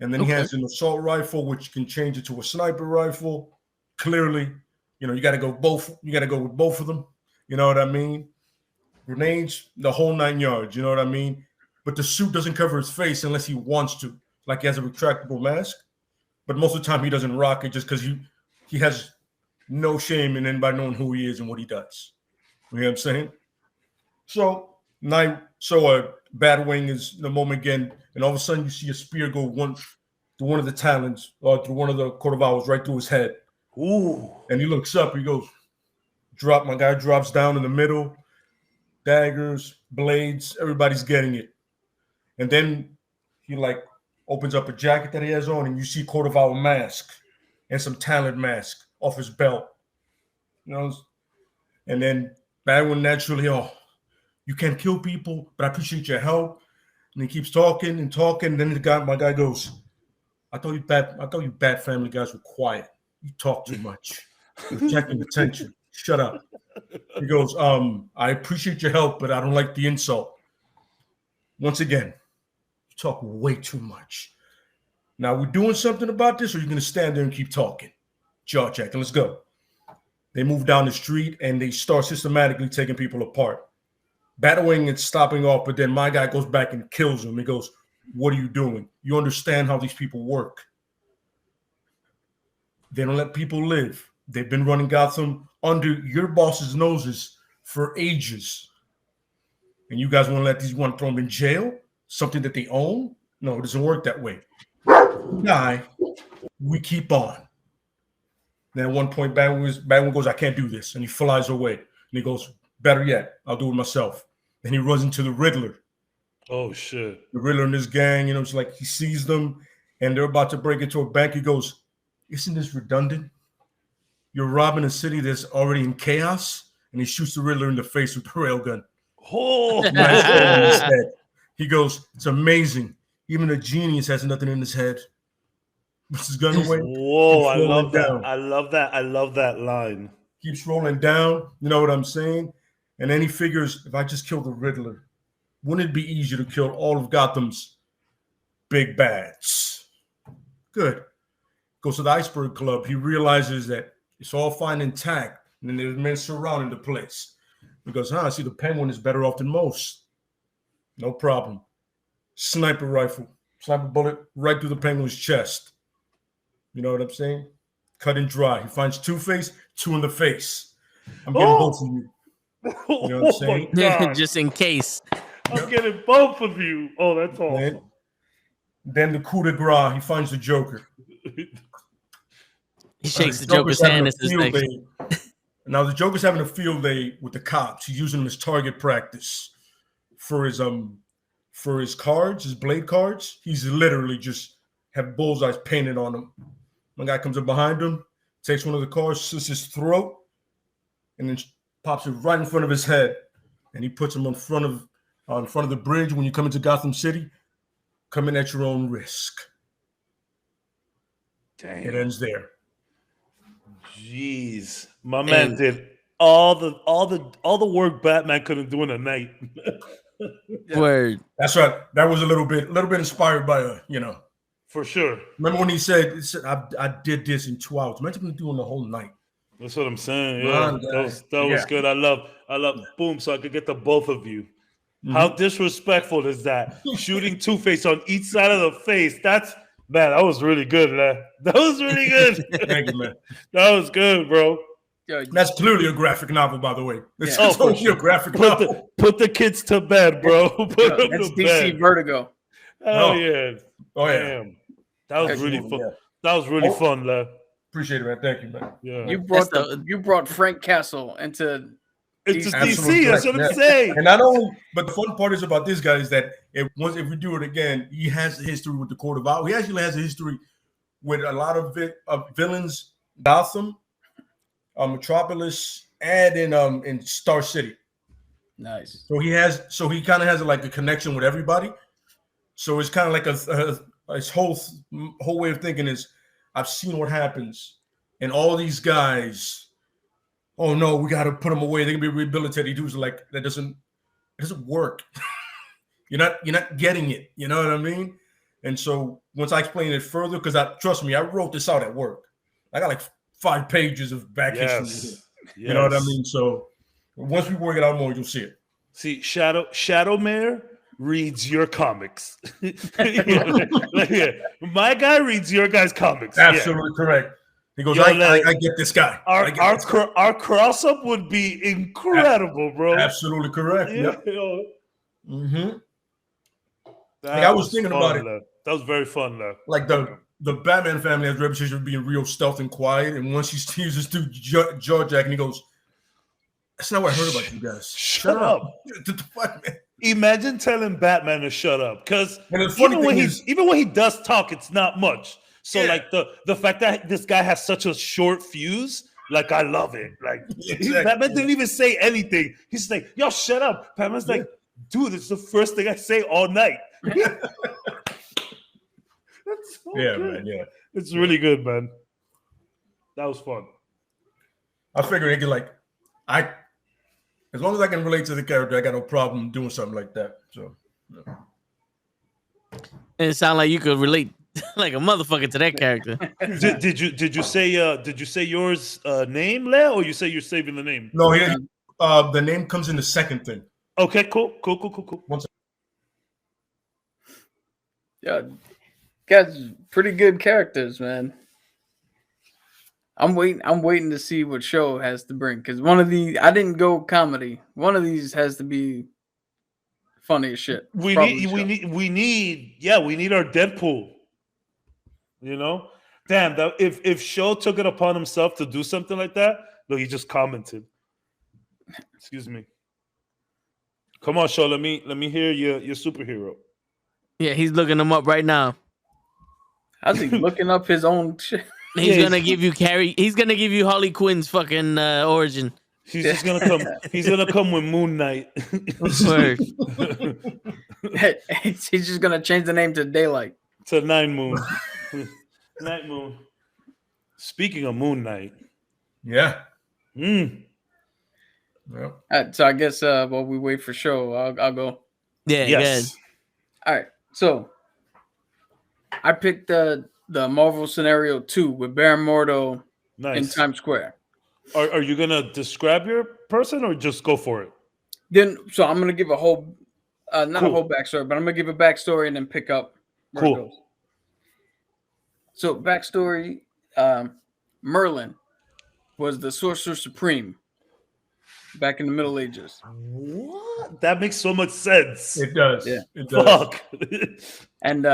S4: And then he has an assault rifle, which can change it to a sniper rifle. Clearly, you got to go both. You got to go with both of them. You know what I mean? Grenades, the whole 9 yards. You know what I mean? But the suit doesn't cover his face unless he wants to. Like he has a retractable mask. But most of the time he doesn't rock it just because he has no shame in anybody knowing who he is and what he does. You know what I'm saying? So Batwing is the moment again, and all of a sudden you see a spear go through one of the talons or through one of the coat of owls right through his head.
S2: Ooh.
S4: And he looks up, he goes, my guy drops down in the middle, daggers, blades, everybody's getting it. And then he opens up a jacket that he has on, and you see coat of owl mask and some talent mask off his belt. And then Batwing naturally, you can't kill people, but I appreciate your help. And he keeps talking and talking. And then my guy goes, I thought you Bat family guys were quiet. You talk too much. You're checking attention. Shut up. He goes, I appreciate your help, but I don't like the insult. Once again, you talk way too much. Now, we're doing something about this, or you're going to stand there and keep talking? Jaw checking. Let's go. They move down the street, and they start systematically taking people apart. Batwing and stopping off, but then my guy goes back and kills him. He goes, what are you doing? You understand how these people work. They don't let people live. They've been running Gotham under your boss's noses for ages. And you guys want to throw them in jail? Something that they own? No, it doesn't work that way. Die, we keep on. Then at one point, Batman goes, I can't do this. And he flies away. And he goes, better yet, I'll do it myself. Then he runs into the Riddler.
S2: Oh, shit.
S4: The Riddler and his gang, it's like he sees them and they're about to break into a bank. He goes, isn't this redundant? You're robbing a city that's already in chaos. And he shoots the Riddler in the face with the railgun.
S2: Oh,
S4: he goes, it's amazing. Even a genius has nothing in his head. Puts his gun away.
S2: Whoa, I love that. I love that line.
S4: Keeps rolling down. You know what I'm saying? And then he figures, if I just kill the Riddler, wouldn't it be easier to kill all of Gotham's big bads? Good. Goes to the Iceberg Club. He realizes that it's all fine and intact. And then there's men surrounding the place. He goes, I see the Penguin is better off than most. No problem. Sniper rifle, sniper bullet right through the Penguin's chest. You know what I'm saying? Cut and dry. He finds Two-Face, 2 in the face. I'm getting both of you. You know what I'm saying?
S1: Just in case.
S2: I'm getting both of you. Oh, that's awesome.
S4: Then the coup de grace, he finds the Joker.
S1: He shakes the Joker's hand and says,
S4: now the Joker's having a field day with the cops. He's using them as target practice for his cards, his blade cards. He's literally just have bullseyes painted on him. One guy comes up behind him, takes one of the cards, slits his throat, and then pops it right in front of his head. And he puts him in front of the bridge when you come into Gotham City. Come in at your own risk.
S2: Damn.
S4: It ends there.
S2: Jeez, my man did all the work Batman couldn't do in a night.
S1: Word.
S4: That's right. That was a little bit inspired by
S2: for sure.
S4: Remember when he said I did this in 2 hours? Imagine doing the whole night.
S2: That's what I'm saying. Yeah, that was good. I love. Boom. So I could get to both of you. Mm-hmm. How disrespectful is that? Shooting Two-Face on each side of the face. Man, that was really good, man. That was really good.
S4: Thank you, man.
S2: That was good, bro.
S4: That's clearly a graphic novel, by the way. It's totally a graphic novel.
S2: Put the kids to bed, bro.
S3: That's DC Vertigo.
S2: Oh yeah.
S4: Oh yeah.
S2: Damn. That was really fun. Yeah. That was really fun, man.
S4: Appreciate it, man. Thank you, man.
S2: Yeah.
S3: You brought Frank Castle into
S2: DC. That's what I'm saying.
S4: And not only, but the fun part is about this guy is that if we do it again, he has a history with the Court of Owls. He actually has a history with a lot of villains, Gotham, Metropolis, and in Star City.
S3: Nice.
S4: So he kind of has like a connection with everybody. So it's kind of like his whole way of thinking is, I've seen what happens, and all these guys. Oh no, we got to put them away. They can be rehabilitated. Dudes like that doesn't work. You're not getting it. You know what I mean? And so once I explain it further, because trust me, I wrote this out at work. I got like 5 pages of back history. Yes. You know what I mean? So once we work it out more, you'll see it.
S2: See, Shadow Mare reads your comics. My guy reads your guy's comics.
S4: Absolutely correct. He goes, I get this guy.
S2: Our cross up would be incredible, bro.
S4: Absolutely correct.
S2: Yeah.
S4: Mm-hmm. I was thinking about it.
S2: That was very fun, though.
S4: Like the Batman family has a reputation of being real stealth and quiet. And once he sees this dude jaw jack, and he goes, "That's not what I heard about you guys.
S2: Shut up." Imagine telling Batman to shut up, because even when he does talk, it's not much. So like the fact that this guy has such a short fuse, like I love it. Like Batman didn't even say anything. He's like, "Yo, shut up." Batman's like, "Dude, it's the first thing I say all night." That's so good.
S4: Man. Yeah,
S2: it's really good, man. That was fun.
S4: I figured as long as I can relate to the character, I got no problem doing something like that. So,
S1: And it sounded like you could relate like a motherfucker to that character.
S2: Did you say yours name, Leo, or you say you're saving the name?
S4: No, the name comes in the second thing.
S2: Okay, cool.
S3: Yeah, guys, pretty good characters, man. I'm waiting to see what show has to bring, because I didn't go comedy. One of these has to be funny as shit.
S2: We need our Deadpool. You know, damn. If Show took it upon himself to do something like that, look, he just commented. Excuse me. Come on, Show. Let me hear your superhero.
S1: Yeah, he's looking him up right now.
S3: How's he looking up his own shit?
S1: He's gonna give you He's gonna give you Harley Quinn's fucking origin.
S2: He's just gonna come. He's gonna come with Moon Knight.
S3: He's just gonna change the name to Daylight.
S2: To Nine Moon. Night Moon. Speaking of Moon Knight.
S4: Yeah.
S3: Well. So I guess while we wait for Show, I'll go.
S1: Yeah.
S2: Yes.
S3: All right. So I picked the Marvel Scenario 2 with Baron Mordo in Times Square.
S2: Are you gonna describe your person or just go for it?
S3: Then, so I'm gonna give a whole, not a
S2: Cool.
S3: whole backstory, but I'm gonna give a backstory and then pick up where it
S2: Cool.
S3: goes. So backstory: Merlin was the Sorcerer Supreme back in the Middle Ages.
S2: What? That makes so much sense.
S4: It does.
S3: Yeah.
S4: It does.
S2: Fuck.
S3: And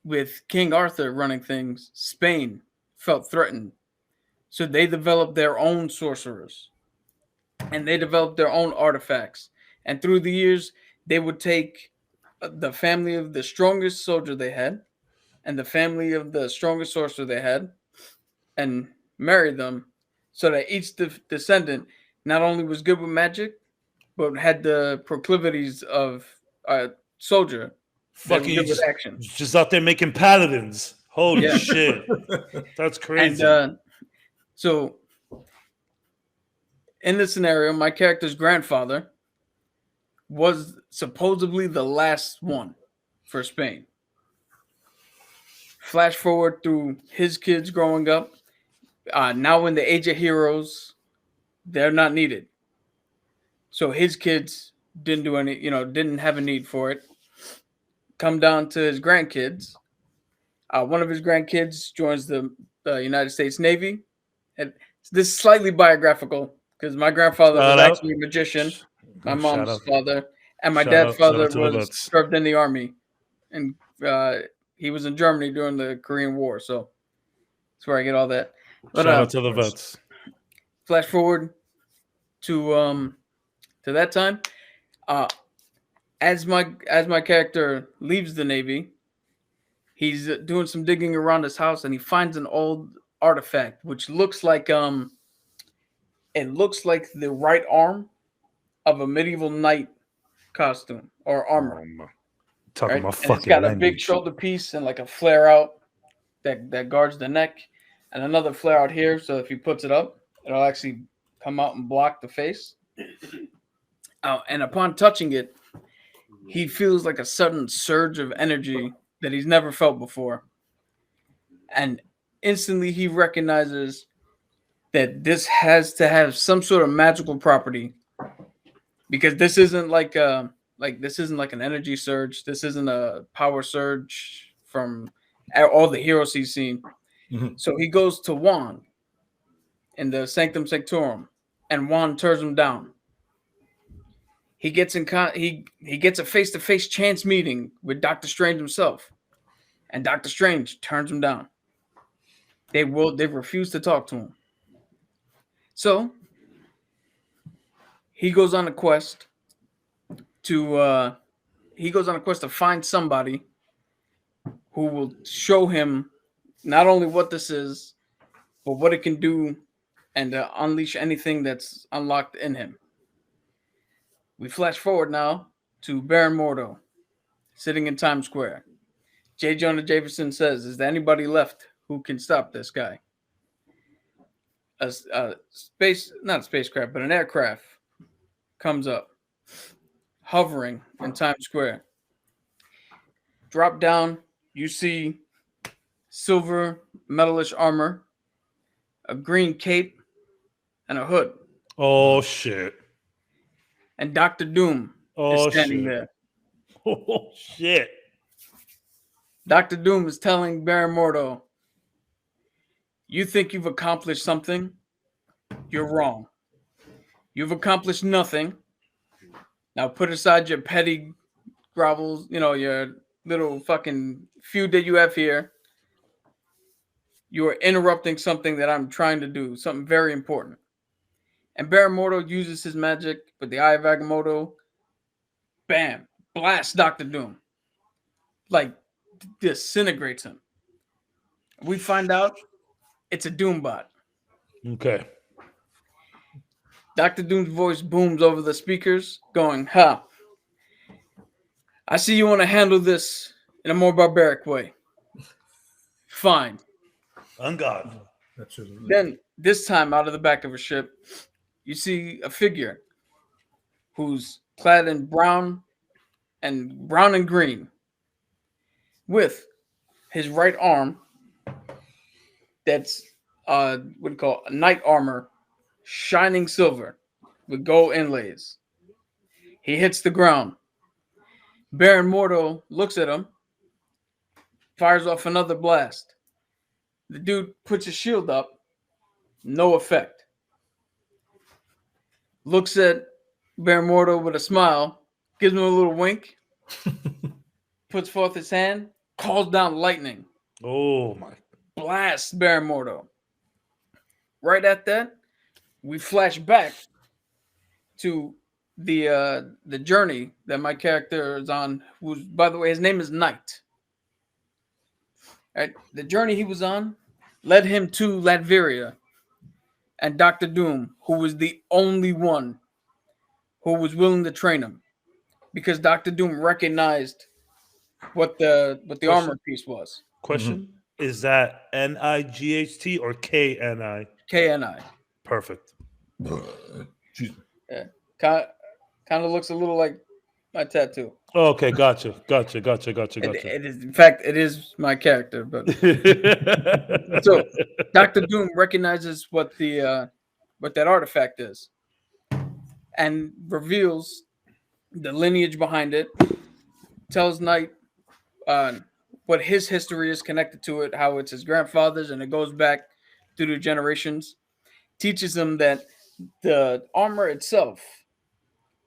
S3: with King Arthur running things, Spain felt threatened. So they developed their own sorcerers. And they developed their own artifacts. And through the years, they would take the family of the strongest soldier they had and the family of the strongest sorcerer they had and marry them so that each descendant not only was good with magic, but had the proclivities of a soldier.
S2: Fucking
S3: Good with action.
S2: just out there making paladins. Holy
S3: Yeah.
S2: shit. That's crazy.
S3: And so in this scenario, my character's grandfather was supposedly the last one for Spain. Flash forward through his kids growing up. Now in the age of heroes, they're not needed. So his kids didn't do any, didn't have a need for it. Come down to his grandkids. One of his grandkids joins the United States Navy. And this is slightly biographical because my grandfather was actually a magician, my mom's father, and my dad's father was served in the army, and he was in Germany during the Korean War. So that's where I get all that. But,
S2: shout out to the vets.
S3: Flash forward to that time. As my character leaves the Navy, he's doing some digging around his house and he finds an old artifact which looks like the right arm of a medieval knight costume or armor.
S2: Talking about fucking.
S3: It's got a big shoulder piece and like a flare out that guards the neck, and another flare out here. So if he puts it up, it'll actually come out and block the face. And upon touching it, he feels like a sudden surge of energy that he's never felt before. And instantly he recognizes that this has to have some sort of magical property, because this isn't like an energy surge. This isn't a power surge from all the heroes he's seen. Mm-hmm. So he goes to Juan in the Sanctum Sanctorum, and Juan turns him down. He gets he gets a face-to-face chance meeting with Doctor Strange himself, and Doctor Strange turns him down. They refuse to talk to him. So he goes on a quest to find somebody who will show him not only what this is, but what it can do, and unleash anything that's unlocked in him. We flash forward now to Baron Mordo sitting in Times Square. J. Jonah Jameson says, "Is there anybody left who can stop this guy?" Not a spacecraft, but an aircraft comes up, hovering in Times Square. Drop down, you see silver metalish armor, a green cape, and a hood.
S2: Oh shit!
S3: And Dr. Doom is standing there.
S2: Oh shit!
S3: Dr. Doom is telling Baron Mordo, "You think you've accomplished something? You're wrong. You've accomplished nothing. Now put aside your petty grovels, your little fucking feud that you have here. You are interrupting something that I'm trying to do, something very important." And Baron Mordo uses his magic with the Eye of Agamotto. Bam! Blasts Dr. Doom. Like, disintegrates him. We find out it's a Doombot.
S2: Okay.
S3: Dr. Doom's voice booms over the speakers, going, "Ha! I see you want to handle this in a more barbaric way. Fine."
S2: On God.
S4: Absolutely.
S3: Then, this time out of the back of a ship, you see a figure who's clad in brown and green, with his right arm that's what do you call knight armor shining silver with gold inlays. He hits the ground. Baron Mordo looks at him, fires off another blast. The dude puts his shield up, no effect. Looks at Baron Mordo with a smile, gives him a little wink, puts forth his hand, calls down lightning.
S2: Oh my!
S3: Blasts Baron Mordo. Right at that, we flash back to the journey that my character is on. Who's, by the way, his name is Knight. Right, the journey he was on led him to Latveria and Doctor Doom, who was the only one who was willing to train him, because Doctor Doom recognized what the armor piece was.
S2: Question: Is that NIGHT or KNI?
S3: KNI.
S2: Perfect.
S3: Yeah, kind of looks a little like my tattoo.
S2: Oh, okay, gotcha.
S3: It is, in fact, it is my character. But so Doctor Doom recognizes what that artifact is, and reveals the lineage behind it. Tells Knight what his history is connected to it, how it's his grandfather's, and it goes back through the generations. Teaches him that the armor itself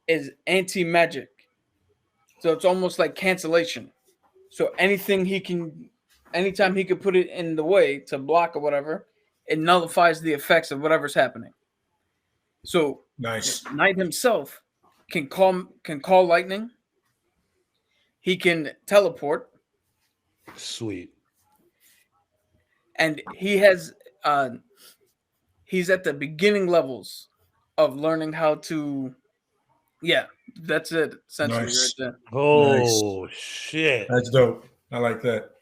S3: is anti-magic. So it's almost like cancellation. So anytime he can put it in the way to block or whatever, it nullifies the effects of whatever's happening. So
S4: nice.
S3: Knight himself can call lightning. He can teleport.
S2: Sweet.
S3: And he has he's at the beginning levels of learning how to. Yeah, that's it. Essentially,
S4: Nice.
S3: right there.
S2: Oh shit!
S4: That's dope. I like that.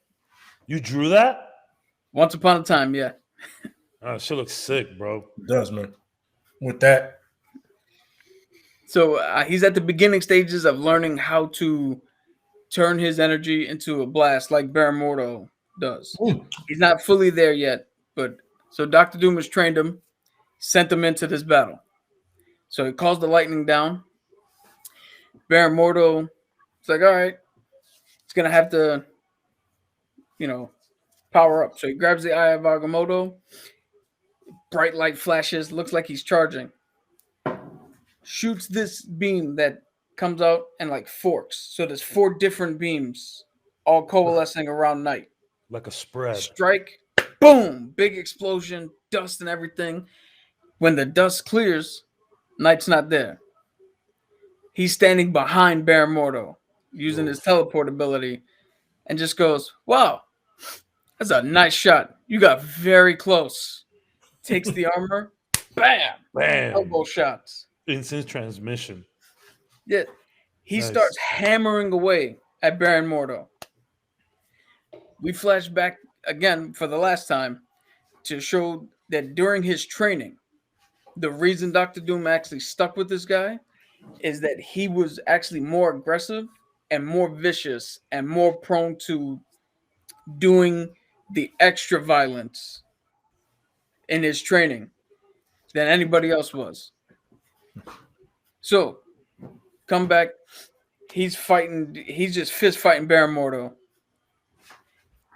S2: You drew that?
S3: Once upon a time, yeah.
S2: Oh, shit looks sick, bro.
S4: It does, man. With that.
S3: So he's at the beginning stages of learning how to turn his energy into a blast like Baron Mordo does.
S4: Ooh.
S3: He's not fully there yet, but so Dr. Doom has trained him, sent him into this battle. So he calls the lightning down. Baron Mordo is like, all right, it's going to have to, power up. So he grabs the Eye of Agamotto. Bright light flashes. Looks like he's charging. Shoots this beam that comes out and like forks. So there's 4 different beams all coalescing around Knight.
S2: Like a spread.
S3: Strike. Boom. Big explosion. Dust and everything. When the dust clears, Knight's not there. He's standing behind Baron Mordo, using his teleport ability, and just goes, wow, that's a nice shot. You got very close. Takes the armor, bam, elbow shots.
S2: Instant transmission.
S3: Yeah. He starts hammering away at Baron Mordo. We flash back again for the last time to show that during his training, the reason Dr. Doom actually stuck with this guy is that he was actually more aggressive and more vicious and more prone to doing the extra violence in his training than anybody else was. So, come back. He's just fist fighting Baron Mordo.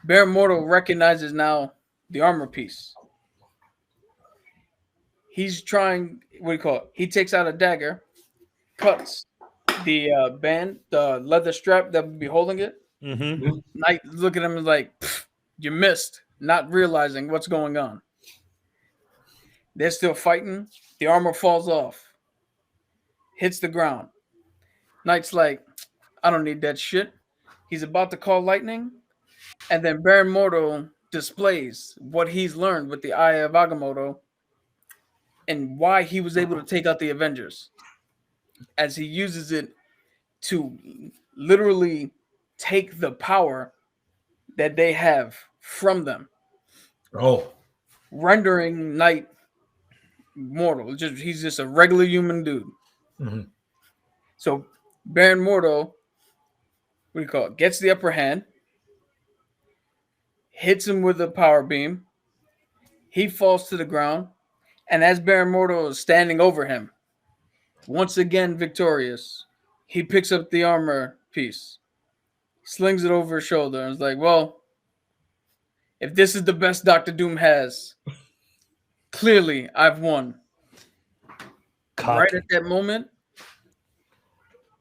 S3: Baron Mordo recognizes now the armor piece. He's trying, he takes out a dagger, cuts the band, the leather strap that would be holding it.
S2: Mm-hmm.
S3: Knight look at him and like, you missed, not realizing what's going on. They're still fighting. The armor falls off. Hits the ground. Knight's like, I don't need that shit. He's about to call lightning. And then Baron Mordo displays what he's learned with the Eye of Agamotto and why he was able to take out the Avengers, as he uses it to literally take the power that they have from them.
S4: Oh.
S3: Rendering Knight mortal. He's just a regular human dude.
S4: Mm-hmm.
S3: So Baron Mordo, gets the upper hand, hits him with a power beam. He falls to the ground, And as Baron Mordo is standing over him, once again victorious, he picks up the armor piece, slings it over his shoulder, and is like, well, if this is the best Doctor Doom has, clearly I've won. Right at that moment,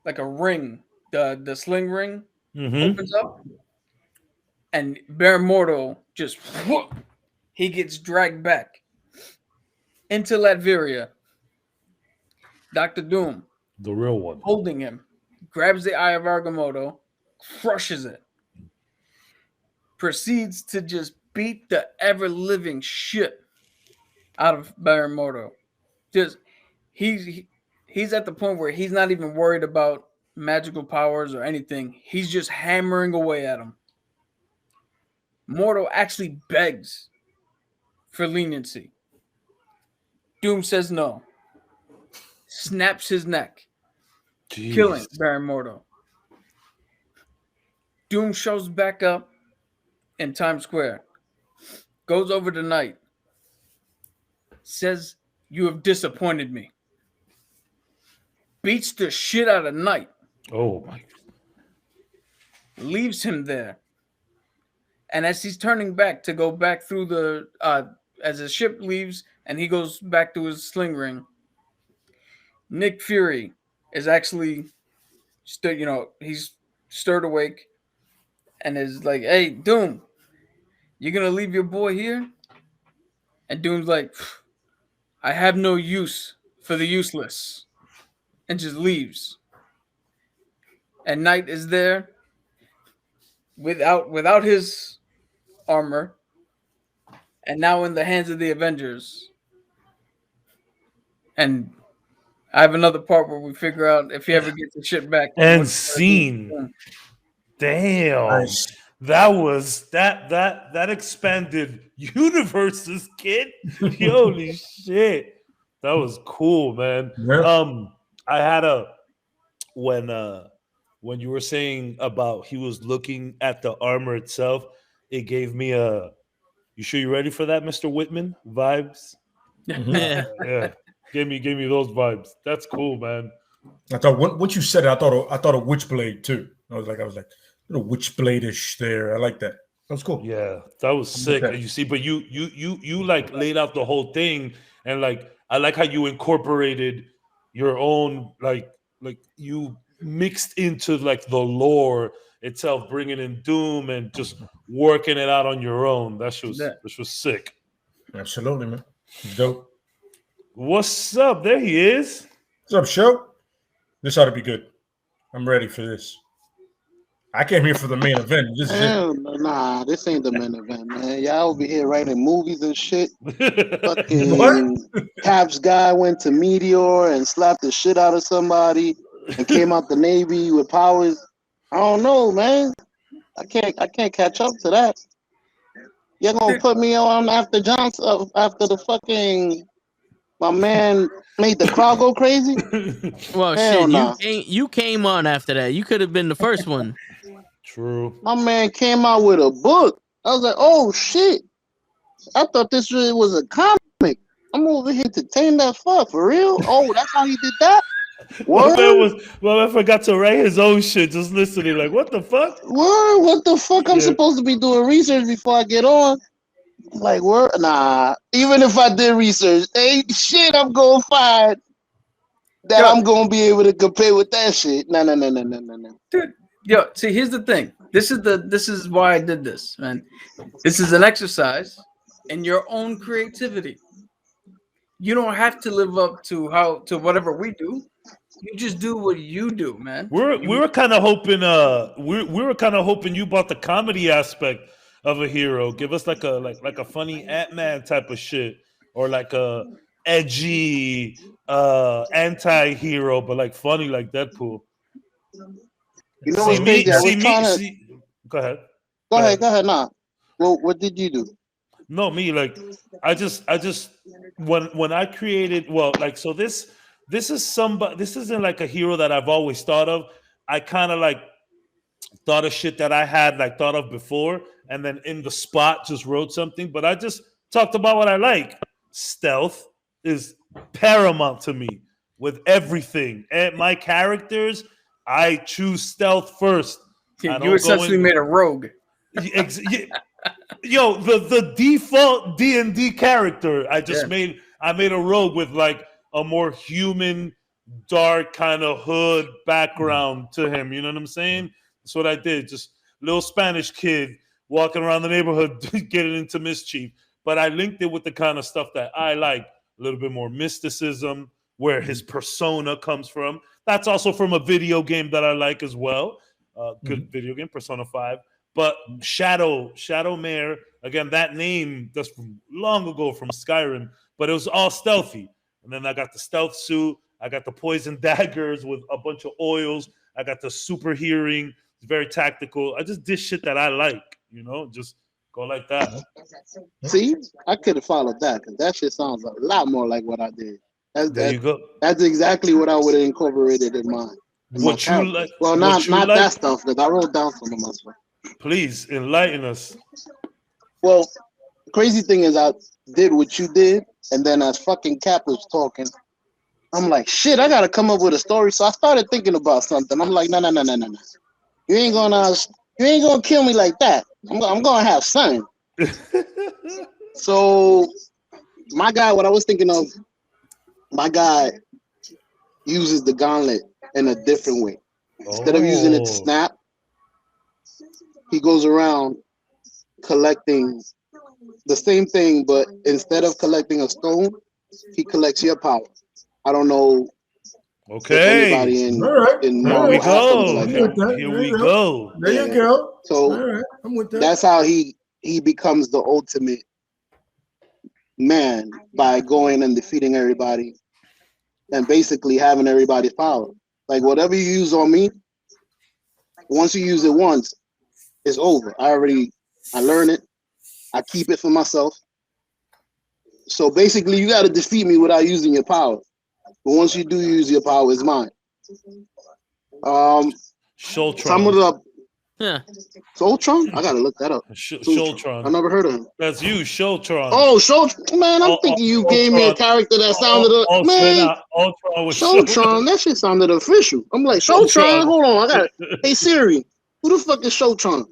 S3: like a ring, the sling ring opens up, and Baron Mordo just he gets dragged back into Latveria. Dr. Doom,
S2: the real one,
S3: holding him, grabs the Eye of Agamotto, crushes it, proceeds to just beat the ever-living shit out of Baron Mordo. Just he's at the point where he's not even worried about magical powers or anything. He's just hammering away at him. Mordo actually begs for leniency. Doom says no. Snaps his neck, killing Baron Mordo. Doom shows back up in Times Square, goes over to Knight, says, "You have disappointed me." Beats the shit out of Knight.
S2: Oh my!
S3: Leaves him there. And as he's turning back to go back through the, as his ship leaves and he goes back to his sling ring, Nick Fury is actually, he's stirred awake and is like, "Hey, Doom, you gonna leave your boy here?" And Doom's like, "I have no use for the useless," and just leaves. And Knight is there without his armor, and now in the hands of the Avengers. And I have another part where we figure out if he ever gets the shit back.
S2: And scene. Damn.
S4: Nice.
S2: That was that expanded universes, kid. Holy shit. That was cool, man.
S4: Yeah.
S2: I had when you were saying about he was looking at the armor itself, it gave me you sure you ready for that, Mr. Whitman vibes? Yeah. Gave me those vibes. That's cool, man.
S4: I thought once you said it, I thought of Witchblade too. I was like, little Witchblade-ish there. I like that. That was cool.
S2: Yeah, that was sick.
S4: Okay.
S2: And you see, but you like laid out the whole thing, and like I like how you incorporated your own like you mixed into like the lore itself, bringing in Doom and just working it out on your own. That was sick.
S4: Absolutely, man. Dope.
S2: What's up? There he is.
S4: What's up, show? This ought to be good. I'm ready for this. I came here for the main event. This is it.
S5: Nah, this ain't the main event, man. Y'all over here writing movies and shit.
S4: What?
S5: Fucking Caps guy went to Meteor and slapped the shit out of somebody and came out the Navy with powers. I don't know, man. I can't catch up to that. You're gonna put me on after Johnson after the fucking my man made the crowd go crazy?
S1: Well,
S5: Hell
S1: shit,
S5: nah.
S1: you came on after that. You could have been the first one.
S2: True.
S5: My man came out with a book. I was like, oh shit. I thought this really was a comic. I'm over here to tame that fuck for real. Oh, that's how he did that? What?
S2: My man forgot to write his own shit just listening. Like, what the fuck?
S5: What the fuck? I'm supposed to be doing research before I get on. Like, word? Nah. Even if I did research, ain't shit I'm gonna find that I'm gonna be able to compare with that shit. No.
S3: Dude, see, here's the thing. This is why I did this, man. This is an exercise in your own creativity. You don't have to live up to whatever we do. You just do what you do, man.
S2: We were kind of hoping we were kind of hoping you bought the comedy aspect of a hero. Give us like a funny Ant-Man type of shit, or like a edgy anti-hero, but like funny like Deadpool.
S5: You know what's crazy?
S2: Go ahead.
S5: Go ahead. Nah. Well, what did you do?
S2: No, me. Like, I just when I created, so this is somebody. This isn't like a hero that I've always thought of. I kind of like thought of shit that I had like thought of before, and then in the spot just wrote something. But I just talked about what I like. Stealth is paramount to me with everything. And my characters, I choose stealth first.
S3: Yeah, you essentially made a rogue.
S2: Yo, the default D&D character, I made a rogue with like a more human, dark kind of hood background to him. You know what I'm saying? That's what I did. Just little Spanish kid walking around the neighborhood getting into mischief. But I linked it with the kind of stuff that I like. A little bit more mysticism, where his persona comes from. That's also from a video game that I like as well. Good video game, Persona 5. But Shadow Mare, again, that name that's from long ago from Skyrim, but it was all stealthy. And then I got the stealth suit. I got the poison daggers with a bunch of oils. I got the super hearing. It's very tactical. I just did shit that I like, just go like that.
S5: See, I could have followed that because that shit sounds a lot more like what I did.
S2: There you go.
S5: That's exactly what I would have incorporated in mine.
S2: What you like?
S5: Well, not that stuff because I wrote down some of my stuff.
S2: Please enlighten us.
S5: Well, the crazy thing is I did what you did, and then as fucking Cap was talking, I'm like, shit, I gotta come up with a story. So I started thinking about something. I'm like, no. You ain't gonna kill me like that. I'm gonna have son. So my guy, what I was thinking of, my guy uses the gauntlet in a different way. Instead of using it to snap, he goes around collecting the same thing, but instead of collecting a stone, he collects your power. I don't know.
S2: Okay.
S5: Anybody in
S2: Here we go.
S5: Like
S2: Here we go.
S4: There you go.
S5: So
S4: right, I'm with that.
S5: That's how he becomes the ultimate man, by going and defeating everybody and basically having everybody's power. Like whatever you use on me, once you use it once, it's over. I learn it. I keep it for myself. So basically, you got to defeat me without using your power. But once you do use your power, it's mine.
S2: Shultron.
S5: Some of the Shultron? I gotta look that up.
S2: Shultron.
S5: I never heard of him.
S2: That's you, Shultron.
S5: Oh, Shultron. Man, I'm thinking you gave me a character that sounded Shultron. That shit sounded official. I'm like, Shultron. Hold on, Hey Siri, who the fuck is Shultron?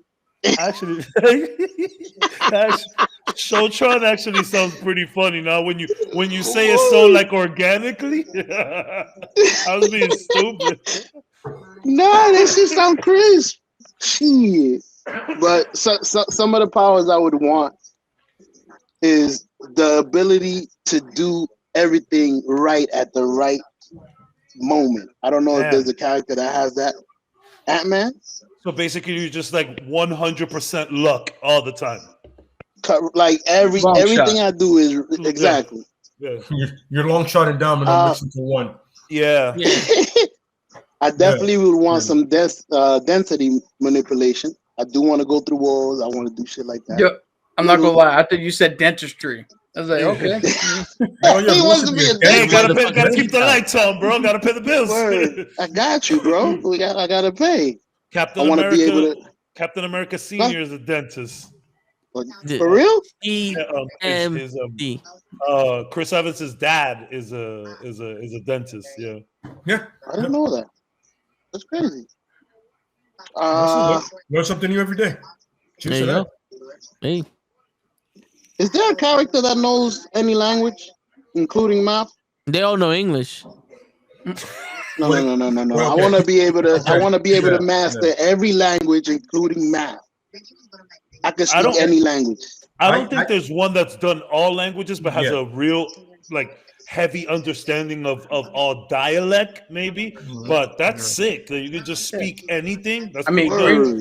S2: Actually, Shultron actually sounds pretty funny now when you say it so like organically. I was being stupid.
S5: Nah, that shit sound crazy. Shit. But some of the powers I would want is the ability to do everything right at the right moment. I don't know if there's a character that has that. Ant-Man?
S2: So basically, you're just like 100% luck all the time.
S5: Like everything I do is exactly.
S2: Yeah.
S4: Your long shot and dominant mixed into one.
S2: Yeah.
S5: I definitely would want some density manipulation. I do want to go through walls. I want to do shit like that.
S3: Yeah, I'm not gonna lie. I thought you said dentistry. I was like, okay.
S5: He wants to be a dentist.
S2: Gotta keep the lights on, bro. Gotta pay the bills.
S5: I got you, bro. I gotta pay.
S2: Captain America Senior is a dentist.
S5: For real?
S2: Chris Evans' dad is a dentist. Yeah.
S5: I didn't know that. That's crazy.
S4: Learn something new every day.
S1: There you go. Hey.
S5: Is there a character that knows any language, including math?
S1: They all know English.
S5: No. I want to be able to. I want to be able to master every language, including math. I can speak any language.
S2: I don't think there's one that's done all languages, but has a real heavy understanding of all dialect, maybe. But that's sick. You can just speak anything. That's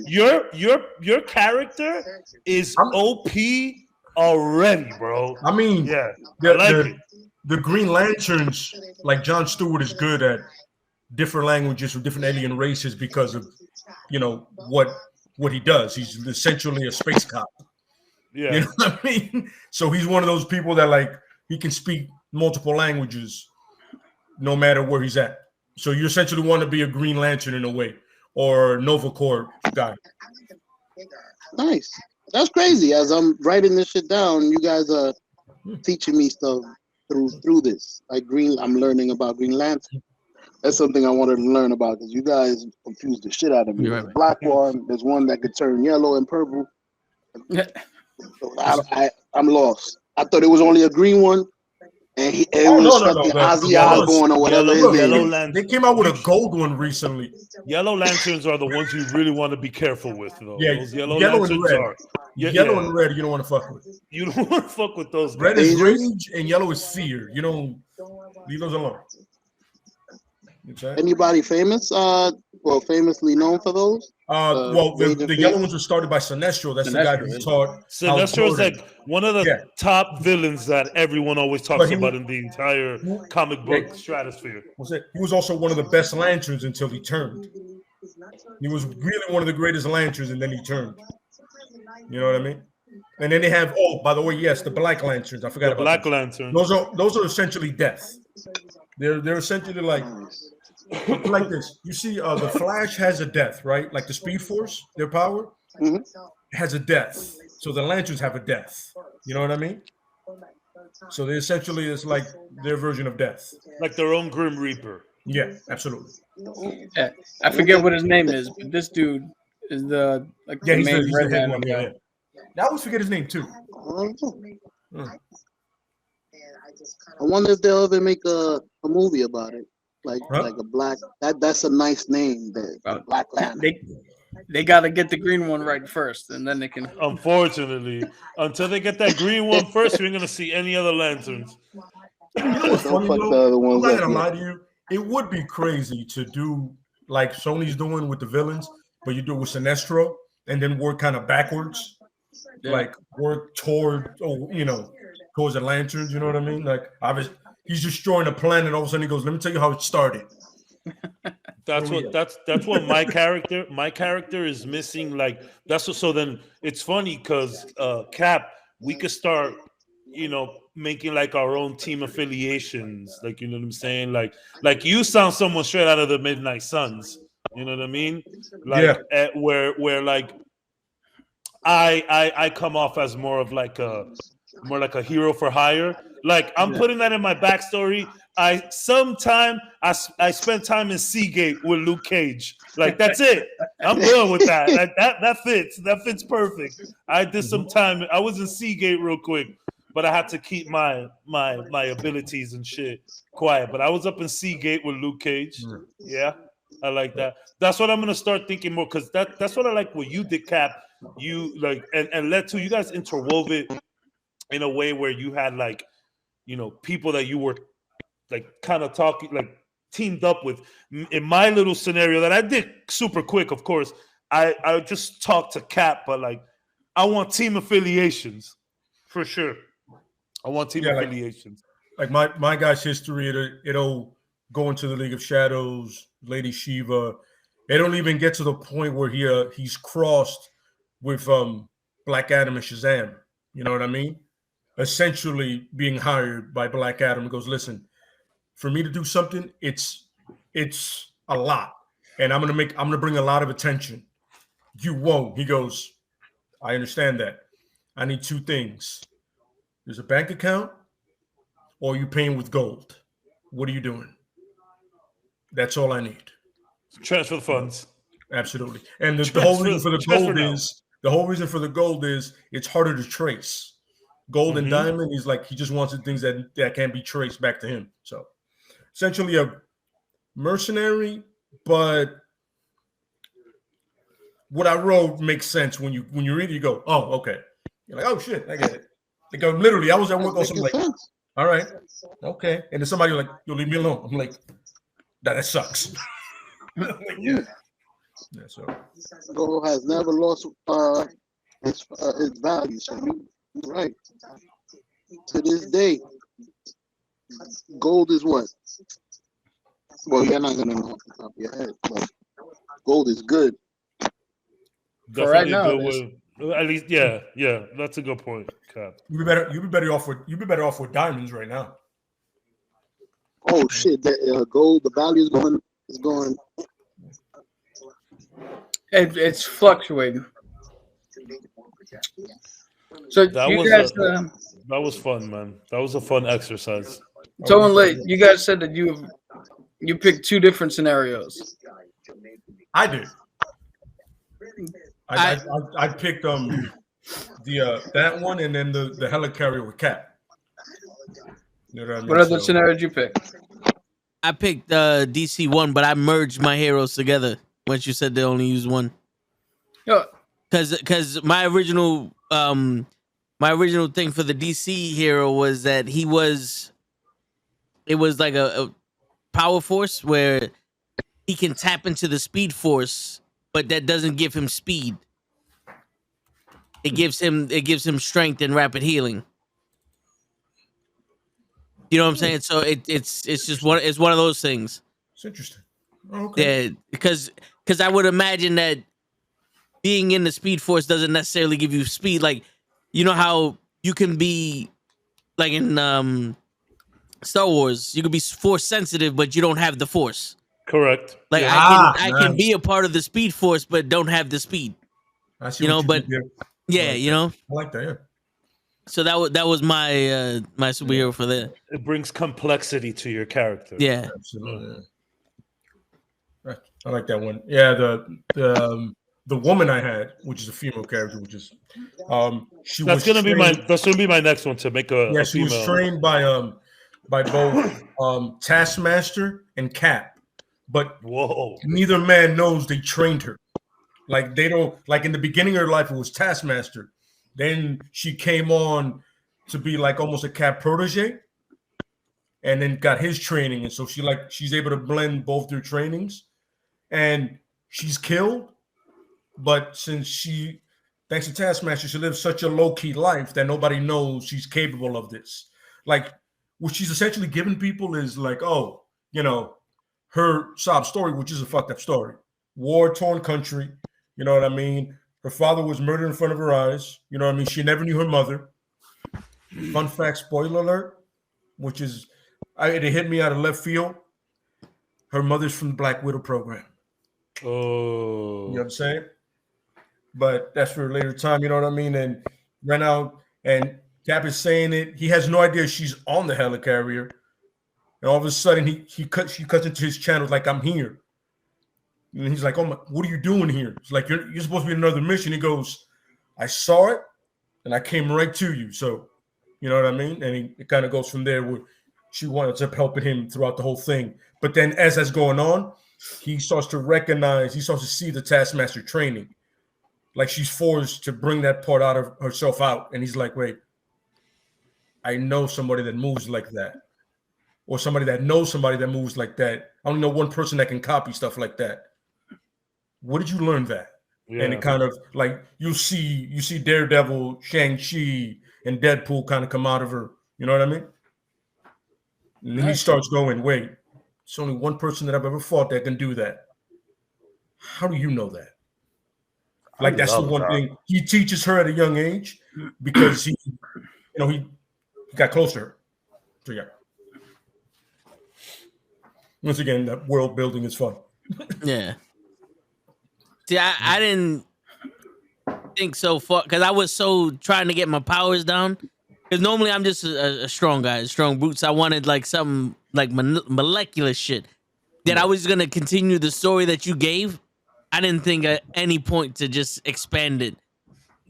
S2: your character is OP already, bro.
S4: I mean, the Green Lanterns, like Jon Stewart, is good at different languages or different alien races because of what he does. He's essentially a space cop.
S2: Yeah,
S4: you know what I mean. So he's one of those people that he can speak multiple languages, no matter where he's at. So you essentially want to be a Green Lantern in a way, or Nova Corps guy.
S5: Nice. That's crazy. As I'm writing this shit down, you guys are teaching me stuff. through this. Like I'm learning about Green Lantern. That's something I wanted to learn about because you guys confused the shit out of me. There's a black one. There's one that could turn yellow and purple. I'm lost. I thought it was only a green one, and it was fucking Ozzy Osbourne or whatever his name is.
S4: They came out with a gold one recently.
S2: Yellow lanterns are the ones you really want to be careful with, though.
S4: Yeah,
S2: those yellow
S4: lanterns
S2: and red.
S4: Yellow and red, you don't want to fuck with.
S2: You don't want to fuck with those.
S4: Red is rage and yellow is fear. You don't leave those alone.
S5: Anybody famous? Famously known for those?
S4: The yellow ones were started by Sinestro. That's the guy who taught.
S2: Sinestro is like one of the top villains that everyone always talks about in the entire comic book stratosphere.
S4: He was also one of the best lanterns until he turned. He was really one of the greatest lanterns, and then he turned. You know what I mean? And then they have by the way, yes, the black lanterns. I forgot about
S2: Black Lantern.
S4: Those are essentially death. They're essentially like this. You see, the Flash has a death, right? Like the Speed Force, their power has a death. So the lanterns have a death. You know what I mean? So they essentially it's like their version of death,
S2: like their own Grim Reaper.
S4: Yeah, absolutely.
S3: Yeah, I forget what his name is, but this dude is the main red man.
S4: Yeah. I always forget his name too.
S5: I wonder if they'll ever make a movie about it, like a black. That's a nice name, the Black Lantern.
S3: They got to get the green one right first, and then they can.
S2: Unfortunately, until they get that green one first, we ain't gonna see any other lanterns.
S4: You know what's funny though? I'm not gonna lie to you. It would be crazy to do like Sony's doing with the villains, but you do it with Sinestro and then work kind of backwards, like work toward towards the lanterns. You know what I mean? Like he's destroying a planet. All of a sudden he goes, "Let me tell you how it started."
S2: That's what my character is missing. Like so then it's funny because Cap, we could start, making like our own team affiliations. Like, you know what I'm saying? Like you sound someone straight out of the Midnight Suns. You know what I mean? Like where like I come off as more like a hero for hire. Like I'm putting that in my backstory. I spent time in Seagate with Luke Cage. Like that's it. I'm good with that. That fits. That fits perfect. I did some time. I was in Seagate real quick, but I had to keep my abilities and shit quiet. But I was up in Seagate with Luke Cage. Yeah, I like that. That's what I'm gonna start thinking more because that's what I like. What you did, Cap. You like and led to you guys interwove it in a way where you had like, people that you were like kind of talking, like teamed up with. In my little scenario that I did super quick, of course, I just talked to Cap, but like I want team affiliations for sure. I want team affiliations.
S4: Like my guy's history, it'll go into the League of Shadows, Lady Shiva. They don't even get to the point where he's crossed with Black Adam and Shazam. You know what I mean? Essentially being hired by Black Adam goes, listen, for me to do something, it's a lot. And I'm gonna bring a lot of attention. You won't. He goes, I understand that. I need two things. There's a bank account or you paying with gold. What are you doing? That's all I need.
S2: Transfer the funds.
S4: Absolutely. And the whole reason for the gold is it's harder to trace. Gold and diamond, he just wants the things that can't be traced back to him. So essentially a mercenary, but what I wrote makes sense when you read it, you go, oh, okay. You're like, oh shit, I get it. Like literally, I was at work on something like, all right, okay. And then somebody like, you'll leave me alone. I'm like, that sucks. Yeah. So
S5: gold has never lost its value. So you're right. To this day, gold is what? Well, you're not gonna know off the top of your head, but gold is good.
S2: Definitely right now, at least, yeah, that's a good point, Cap.
S4: You'd be better off with diamonds right now.
S5: Oh shit! That gold, the value is going.
S3: It's fluctuating. So
S2: that
S3: you
S2: was
S3: guys,
S2: That was fun, man. That was a fun exercise.
S3: So late, you guys said that you picked two different scenarios.
S4: I did. I picked that one and then the helicarrier with Cap. You know what I mean?
S3: What other scenario did you pick?
S1: I picked DC one, but I merged my heroes together once you said they only use one.
S3: Yeah.
S1: Because my original thing for the DC hero was that it was like a power force where he can tap into the speed force, but that doesn't give him speed. It gives him strength and rapid healing. You know what I'm saying? So it's just one of those things.
S4: It's interesting. Oh, okay.
S1: Yeah, because I would imagine that being in the speed force doesn't necessarily give you speed. Like, you know how you can be like in Star Wars, you can be force sensitive, but you don't have the force.
S2: Correct.
S1: Like
S2: Yeah.
S1: I can be a part of the speed force, but don't have the speed.
S4: I see.
S1: You know, but
S4: did
S1: yeah,
S4: like
S1: you know.
S4: I like that. Yeah.
S1: So that was my my superhero for that.
S2: It brings complexity to your character.
S1: Yeah,
S4: absolutely. Yeah. I like that one. Yeah, the woman I had, which is a female character, which is
S2: that's gonna be my next one to make a.
S4: Yeah,
S2: a
S4: she was
S2: female.
S4: trained by both Taskmaster and Cap, but neither man knows they trained her. Like they don't like in the beginning of her life it was Taskmaster. Then she came on to be like almost a Cap protege, and then got his training, and so she's able to blend both their trainings, and she's killed. But since thanks to Taskmaster, she lives such a low-key life that nobody knows she's capable of this. Like what she's essentially giving people is like, oh, you know, her sob story, which is a fucked up story, war-torn country. You know what I mean? Her father was murdered in front of her eyes. You know what I mean? She never knew her mother. Fun fact, spoiler alert, which is, it hit me out of left field. Her mother's from the Black Widow program.
S2: Oh.
S4: You know what I'm saying? But that's for a later time, you know what I mean? And ran out, and Cap is saying it. He has no idea she's on the helicarrier. And all of a sudden, she cuts into his channel like, I'm here. And he's like, oh my, what are you doing here? It's like, you're supposed to be in another mission. He goes, I saw it, and I came right to you. So, you know what I mean? And it kind of goes from there where she winds up helping him throughout the whole thing. But then as that's going on, he starts to see the Taskmaster training. Like she's forced to bring that part out of herself out. And he's like, wait, I know somebody that moves like that. Or somebody that knows somebody that moves like that. I only know one person that can copy stuff like that. Where did you learn that? Yeah. And it kind of like you see Daredevil, Shang-Chi, and Deadpool kind of come out of her. You know what I mean? And then he starts going, wait, it's only one person that I've ever fought that can do that. How do you know that? Like that's the one thing he teaches her at a young age because he got close to her. So yeah. Once again, that world building is fun.
S1: Yeah. See, I didn't think so far because I was so trying to get my powers down. Because normally I'm just a strong guy, a strong brute. So I wanted like something like molecular shit. That I was gonna continue the story that you gave. I didn't think at any point to just expand it.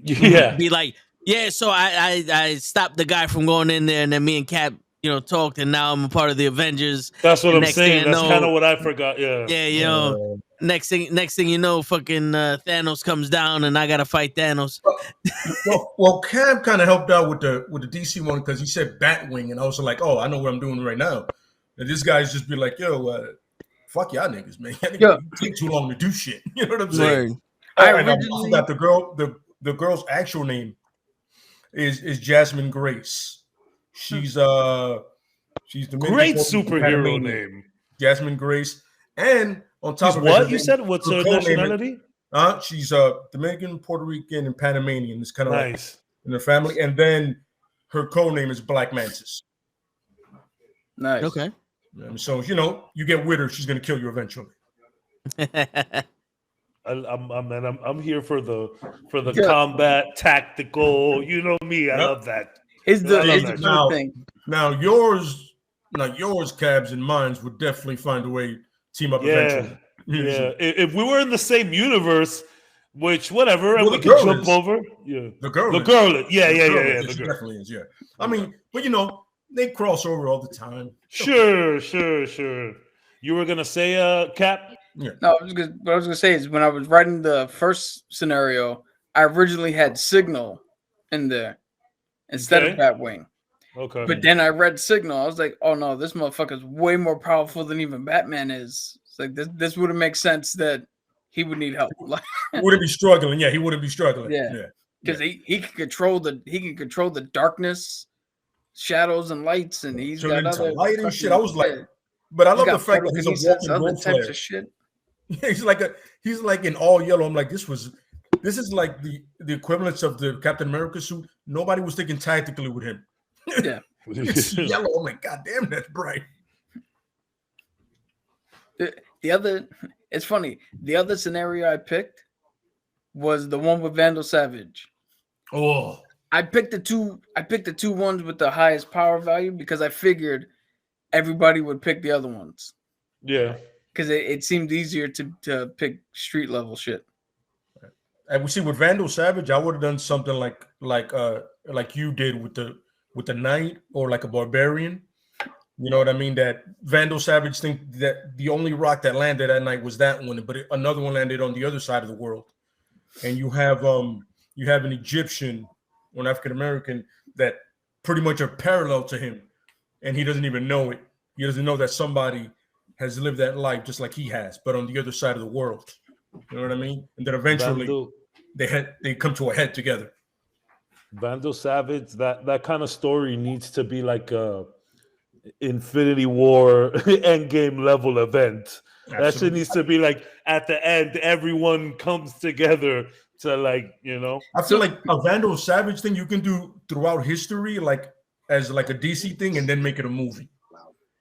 S2: Yeah.
S1: Be like, yeah. So I stopped the guy from going in there, and then me and Cap, talked, and now I'm a part of the Avengers.
S2: That's what I'm saying. That's kind of what I forgot. Yeah.
S1: Yeah. Next thing you know, fucking Thanos comes down, and I gotta fight Thanos.
S4: Well, Cam kind of helped out with the DC one because he said Batwing, and I was like, oh, I know what I'm doing right now. And this guy's just be like, yo, fuck y'all niggas, man. You take too long to do shit. You know what I'm saying? I forgot the girl's actual name is Jasmine Grace. She's the
S2: great superhero name,
S4: Jasmine Grace, and on top of
S2: what you said, what's her nationality?
S4: She's Dominican, Puerto Rican, and Panamanian. It's kind of
S2: nice
S4: in her family, and then her code name is Black Mantis.
S3: Nice.
S1: Okay.
S4: So you get with her, she's gonna kill you eventually.
S2: I'm here for the combat tactical. You know me, I love that.
S3: Here's the
S4: now,
S3: thing.
S4: Now yours, Cabs, and mine would definitely find a way to team up eventually.
S2: Yeah. If we were in the same universe, which whatever, and
S4: Well,
S2: we
S4: the
S2: could
S4: girl
S2: jump
S4: is.
S2: over. Yeah.
S4: The girl.
S2: The
S4: is.
S2: girl. Yeah.
S4: The
S2: The
S4: she
S2: girl.
S4: definitely is. Yeah. I mean, but you know, they cross over all the time.
S2: Sure. You were gonna say, Cap?
S3: Yeah. No, what I was gonna say is when I was writing the first scenario, I originally had Signal in there instead of Batwing.
S2: Okay.
S3: But then I read Signal. I was like, oh no, this motherfucker's way more powerful than even Batman is. It's like this wouldn't make sense that he would need help.
S4: He wouldn't be struggling. Yeah, he wouldn't be struggling.
S3: Yeah. Because he can control the darkness, shadows, and lights, and he's got other
S4: light and shit. I was like, but I love the fact that he's a walking role player.
S3: Of shit.
S4: Yeah, he's like in all yellow. I'm like, this is like the equivalence of the Captain America suit. Nobody was thinking tactically with him.
S3: Yeah.
S4: It's yellow. I'm like, God damn, that's bright.
S3: It's funny. The other scenario I picked was the one with Vandal Savage.
S4: Oh.
S3: I picked the two ones with the highest power value because I figured everybody would pick the other ones.
S2: Yeah.
S3: Because it seemed easier to pick street level shit.
S4: And we see with Vandal Savage, I would have done something like you did with the knight or like a barbarian. You know what I mean? That Vandal Savage think that the only rock that landed that night was that one, but another one landed on the other side of the world. And you have an Egyptian or an African American that pretty much are parallel to him, and he doesn't even know it. He doesn't know that somebody has lived that life just like he has, but on the other side of the world. You know what I mean? And then eventually they come to a head together.
S2: Vandal Savage, that kind of story needs to be like a Infinity War Endgame level event. Absolutely. That shit needs to be like at the end, everyone comes together to like, you know.
S4: I feel like a Vandal Savage thing you can do throughout history, like as like a DC thing, and then make it a movie.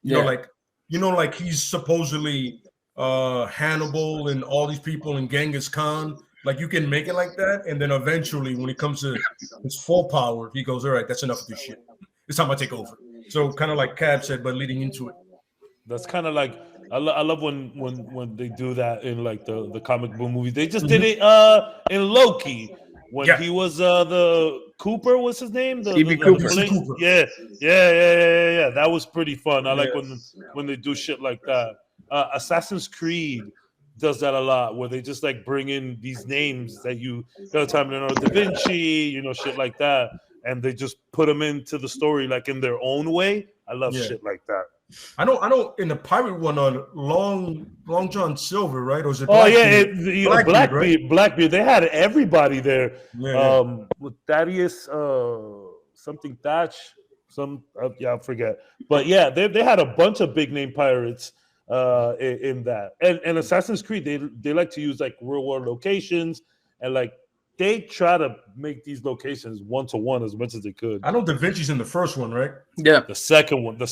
S4: You know, like he's supposedly Hannibal and all these people and Genghis Khan. Like you can make it like that, and then eventually, when it comes to his full power, he goes, "All right, that's enough of this shit. It's time I take over." So kind of like Cab said, but leading into it.
S2: That's kind of like I love when they do that in like the comic book movies. They just did it in Loki when he was the Cooper. What's his name?
S3: Cooper.
S2: Yeah. That was pretty fun. I like when they do shit like that. Assassin's Creed does that a lot, where they just like bring in these names that you the other time Leonardo da Vinci, you know, shit like that, and they just put them into the story like in their own way. I love shit like that.
S4: I know. In the pirate one on Long John Silver, right? Or was it?
S2: Blackbeard. They had everybody there. With Thaddeus, something Thatch, I forget. But yeah, they had a bunch of big name pirates in that. And Assassin's Creed, they like to use like real world locations, and like they try to make these locations one-to-one as much as they could.
S4: I know Da Vinci's in the first one, right?
S3: Yeah.
S2: The second one.
S4: My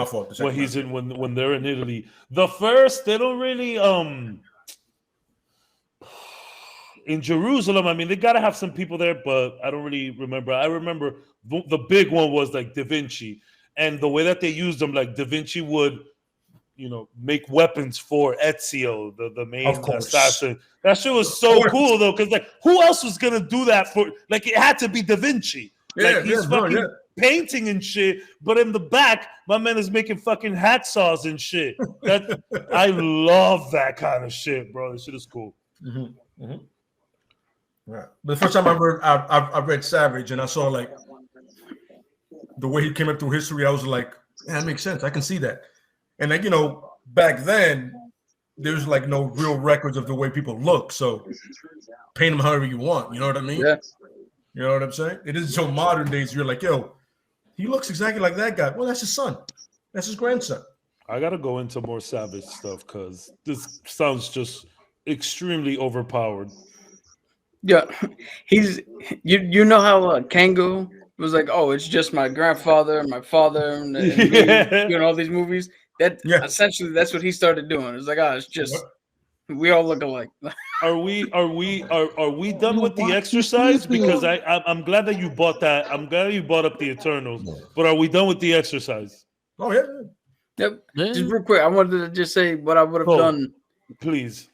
S4: fault.
S2: When they're in Italy. The first, they don't really in Jerusalem. I mean, they gotta have some people there, but I don't really remember. I remember the big one was like Da Vinci, and the way that they used them, like Da Vinci would, you know, make weapons for Ezio, the main assassin. That shit was so cool though, because like who else was gonna do that for? Like it had to be Da Vinci. Like he's fucking painting and shit, but in the back, my man is making fucking hacksaws and shit. That I love that kind of shit, bro. This shit is cool.
S4: Mm-hmm. Mm-hmm. Right. But the first time I read Savage and I saw like the way he came up through history, I was like, yeah, that makes sense. I can see that. And like, you know, back then, there's like no real records of the way people look. So paint them however you want. You know what I mean?
S3: Yeah.
S4: You know what I'm saying? It isn't so modern days. You're like, yo, he looks exactly like that guy. Well, that's his son. That's his grandson.
S2: I got to go into more Savage stuff because this sounds just extremely overpowered.
S3: Yeah. He's, you know how Kango was like, oh, it's just my grandfather, my father, and me, doing all these movies. Essentially that's what he started doing. It's like, oh, it's just We all look alike.
S2: Are we done with the exercise? Because I'm glad that you bought that. I'm glad you bought up the Eternals. But are we done with the exercise?
S4: Oh yeah.
S3: Yep.
S1: Yeah.
S3: Just real quick, I wanted to just say what I would have done.
S2: Please.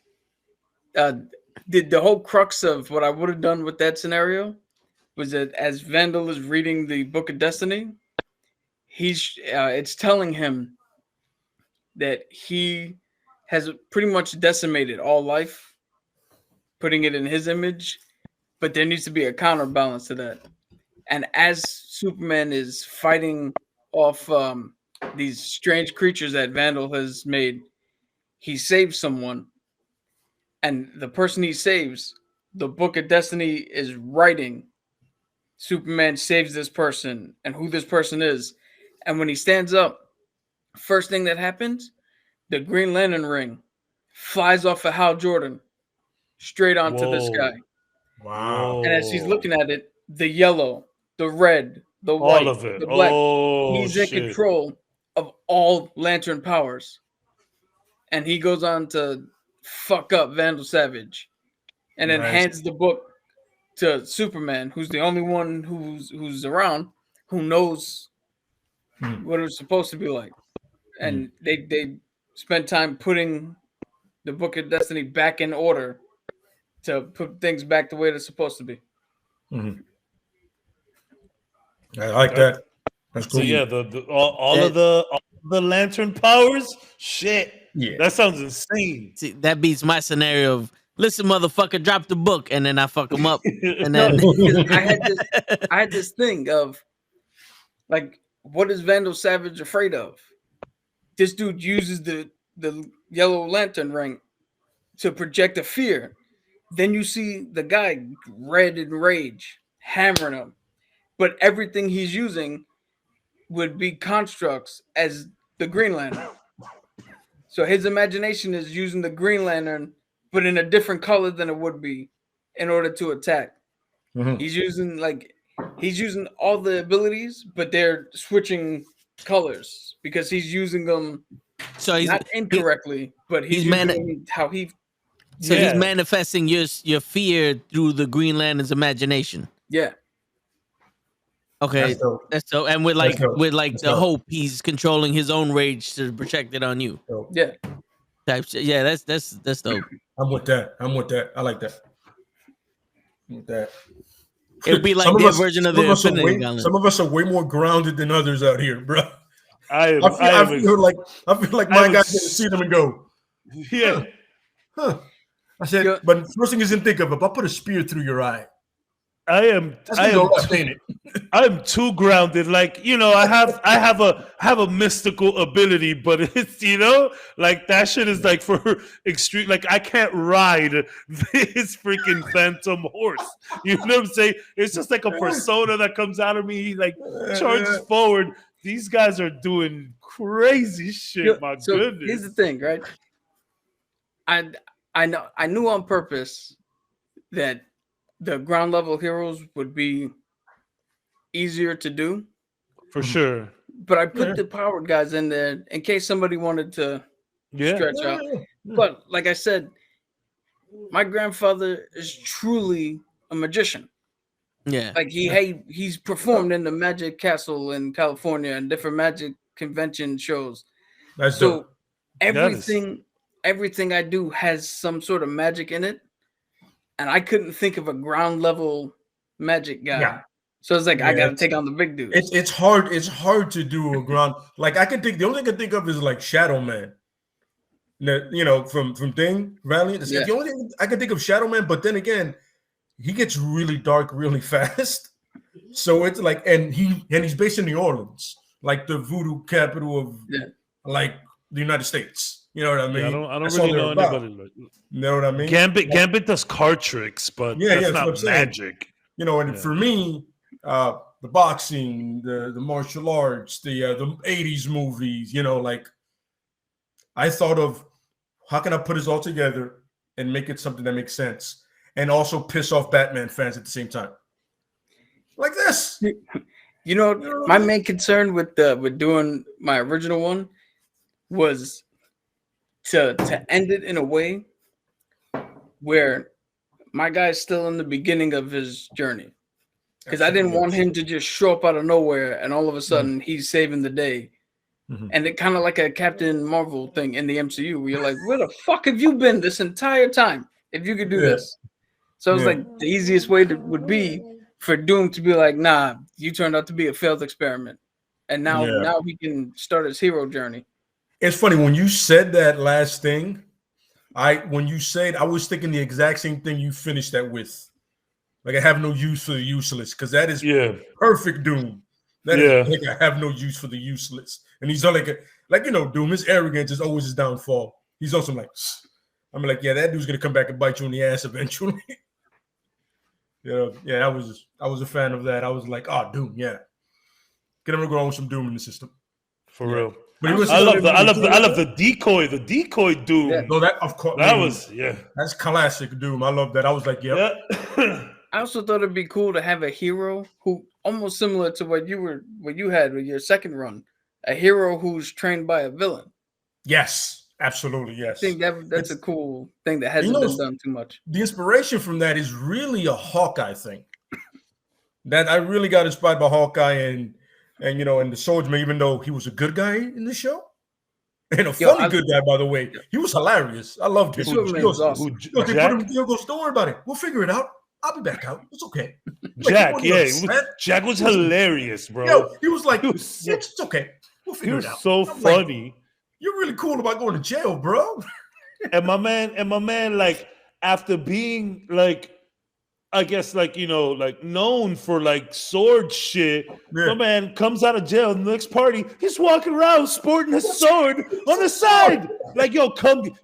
S3: The whole crux of what I would have done with that scenario was that as Vandal is reading the Book of Destiny, it's telling him that he has pretty much decimated all life, putting it in his image, but there needs to be a counterbalance to that. And as Superman is fighting off these strange creatures that Vandal has made, he saves someone, and the person he saves, the Book of Destiny is writing Superman saves this person and who this person is. And when he stands up, first thing that happens, the Green Lantern ring flies off of Hal Jordan straight onto the sky.
S4: Wow.
S3: And as he's looking at it, the yellow, the red, the white,
S2: All of it.
S3: the black,
S2: He's
S3: in control of all Lantern powers. And he goes on to fuck up Vandal Savage and then hands the book to Superman, who's the only one who's around, who knows what it was supposed to be like. And they spent time putting the Book of Destiny back in order to put things back the way they're supposed to be.
S4: Mm-hmm. I like that. That's cool.
S2: So yeah, all of the Lantern powers, shit. Yeah, that sounds insane.
S1: See, that beats my scenario of listen, motherfucker, drop the book, and then I fuck him up. And then
S3: I had this thing of like, what is Vandal Savage afraid of? This dude uses the yellow lantern ring to project a fear. Then you see the guy red in rage, hammering him. But everything he's using would be constructs as the Green Lantern. So his imagination is using the Green Lantern, but in a different color than it would be in order to attack. Mm-hmm. He's using all the abilities, but they're switching colors because he's using them he's not incorrectly, but he's using how he.
S1: So he's manifesting your fear through the Green Lantern's imagination.
S3: Yeah.
S1: Okay, that's so. And with the hope, he's controlling his own rage to project it on you.
S3: Yeah.
S1: Type shit. Yeah, that's dope.
S4: I'm with that. I like that. With that.
S1: It'd be like their version of the Infinity Gauntlet.
S4: Some of us are way more grounded than others out here, bro. I feel like my guys gonna see them and go,
S2: yeah.
S4: Huh. I said, but first thing is to think of it. I'll put a spear through your eye.
S2: I am too grounded. Like, I have a mystical ability, but it's, like that shit is like for extreme. Like I can't ride this freaking phantom horse. You know what I'm saying? It's just like a persona that comes out of me. He like charges forward. These guys are doing crazy shit. My goodness.
S3: Here's the thing, right? I knew on purpose that the ground level heroes would be easier to do.
S2: For sure.
S3: But I put the powered guys in there in case somebody wanted to stretch out. But like I said, my grandfather is truly a magician.
S1: Yeah.
S3: Like he's performed in the Magic Castle in California and different magic convention shows.
S4: That's
S3: so
S4: dope.
S3: everything I do has some sort of magic in it. And I couldn't think of a ground level magic guy. Yeah. So it's like I gotta take on the big dudes.
S4: It's hard to do a ground like the only thing I can think of is like Shadow Man. From Thing Valiant. The only thing I can think of Shadow Man, but then again, he gets really dark really fast. So it's like and he's based in New Orleans, like the voodoo capital of like the United States. You know what I mean?
S2: Yeah, I don't really know anybody like that.
S4: You know what I mean?
S2: Gambit does card tricks, but that's not magic.
S4: And for me, the boxing, the martial arts, the 80s movies, like I thought of how can I put this all together and make it something that makes sense and also piss off Batman fans at the same time. Like this.
S3: My main concern with doing my original one was to end it in a way where my guy's still in the beginning of his journey. Because I didn't want him to just show up out of nowhere and all of a sudden he's saving the day.
S4: Mhm.
S3: And it kind of like a Captain Marvel thing in the MCU where you're like, where the fuck have you been this entire time if you could do this? So it was like the easiest way would be for Doom to be like, nah, you turned out to be a failed experiment. And now he can start his hero journey.
S4: It's funny when you said that last thing. When you said, I was thinking the exact same thing you finished that with. Like, I have no use for the useless, because that is perfect Doom. That is like, I have no use for the useless. And he's like Doom, his arrogance is always his downfall. He's also like, I'm like, yeah, that dude's gonna come back and bite you in the ass eventually. I was a fan of that. I was like, oh, Doom, yeah. Get him to go on with some Doom in the system.
S2: For real.
S4: But
S2: I love the decoy Doom.
S4: Yeah. No, that of course that's classic Doom. I love that. I was like, yep.
S3: I also thought it'd be cool to have a hero who almost similar to what you had with your second run, a hero who's trained by a villain.
S4: Yes, absolutely, yes.
S3: I think that's a cool thing that hasn't been done too much.
S4: The inspiration from that is really a Hawkeye thing. That I really got inspired by Hawkeye and the Swordsman, even though he was a good guy in the show. And a funny good guy, by the way. He was hilarious. I loved him.
S3: They put him
S4: in Don't worry about it. We'll figure it out. I'll be back out. It's okay.
S2: Jack, Jack was hilarious, bro.
S4: Yo, he was like, it's okay. We'll figure it out.
S2: So funny.
S4: Like, you're really cool about going to jail, bro.
S2: and my man, like, after being like, I guess, like, like known for like sword shit, my man comes out of jail. The next party, he's walking around sporting his sword on the side. Like, yo,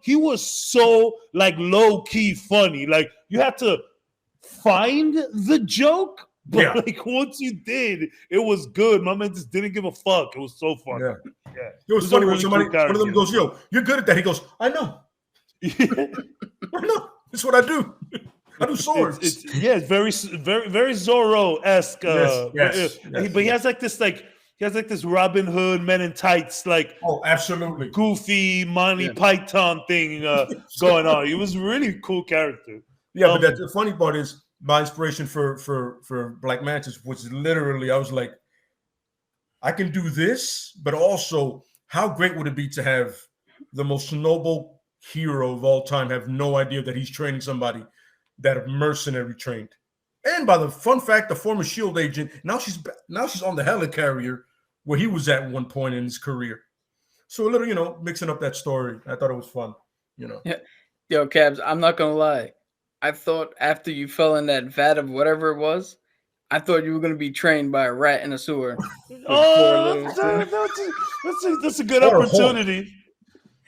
S2: he was so like low key funny. Like, you had to find the joke, but like once you did, it was good. My man just didn't give a fuck. It was so fun.
S4: It was funny when one of them goes, "Yo, you're good at that." He goes, "I know. I know. It's what I do. I do swords."
S2: It's very Zorro-esque.
S4: Yes.
S2: But he has like this Robin Hood Men in Tights, like
S4: absolutely
S2: goofy Monty Python thing going on. He was a really cool character.
S4: Yeah, but the funny part is my inspiration for Black Mantis was literally, I was like, I can do this, but also how great would it be to have the most noble hero of all time have no idea that he's training somebody that are mercenary trained. And by the fun fact, the former SHIELD agent, now she's on the helicarrier where he was at one point in his career. So a little, mixing up that story. I thought it was fun,
S3: Yeah. Yo, Cabs, I'm not gonna lie. I thought after you fell in that vat of whatever it was, I thought you were going to be trained by a rat in a sewer.
S2: That's a good opportunity.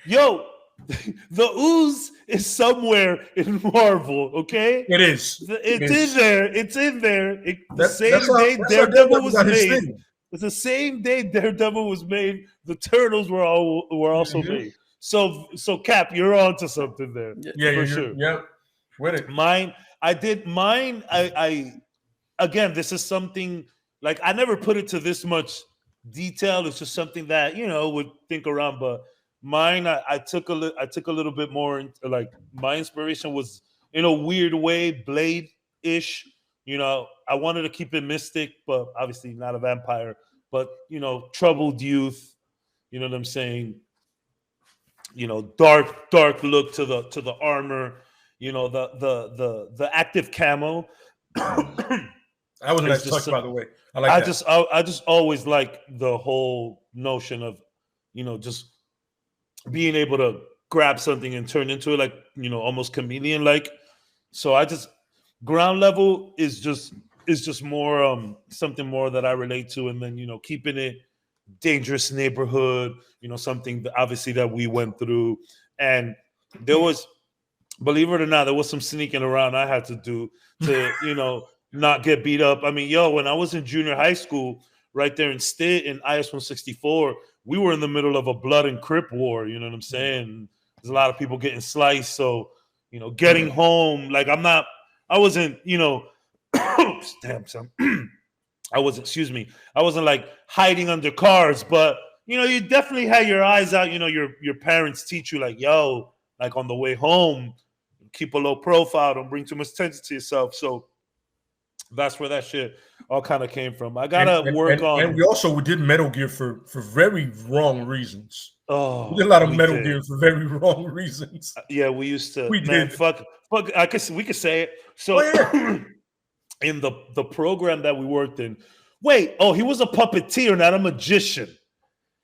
S2: Yo, the ooze is somewhere in Marvel, okay?
S4: It is.
S2: It's in there. The same day Daredevil was made. It's the same day Daredevil was made. The Turtles were also made. So Cap, you're onto something there. For sure.
S4: Yeah. With it.
S2: I again, this is something like I never put it to this much detail. It's just something that would think around. But mine, I took a little bit more into, like, my inspiration was in a weird way Blade-ish. I wanted to keep it mystic, but obviously not a vampire. But troubled youth. You know what I'm saying? Dark look to the armor. The active camo.
S4: That was a nice touch, by the way.
S2: I just always like the whole notion of, just being able to grab something and turn into it, like, almost chameleon like. So I just ground level is just more something more that I relate to, and then keeping it dangerous neighborhood, something that obviously that we went through, and there was. Believe it or not, there was some sneaking around I had to do to, not get beat up. I mean, when I was in junior high school, right there in Stitt in IS 164, we were in the middle of a blood and crip war. You know what I'm saying? There's a lot of people getting sliced. So, getting home, like I wasn't, damn son. I wasn't like hiding under cars, but you definitely had your eyes out. Your parents teach you like, yo, like on the way home, keep a low profile, don't bring too much attention to yourself. So that's where that shit all kind of came from. I gotta work on.
S4: And we did Metal Gear for very wrong reasons.
S2: Oh,
S4: we did a lot of Metal Gear for very wrong reasons.
S2: Yeah, we used to.
S4: We did.
S2: Fuck. I guess we could say it. So in the program that we worked in, he was a puppeteer, not a magician.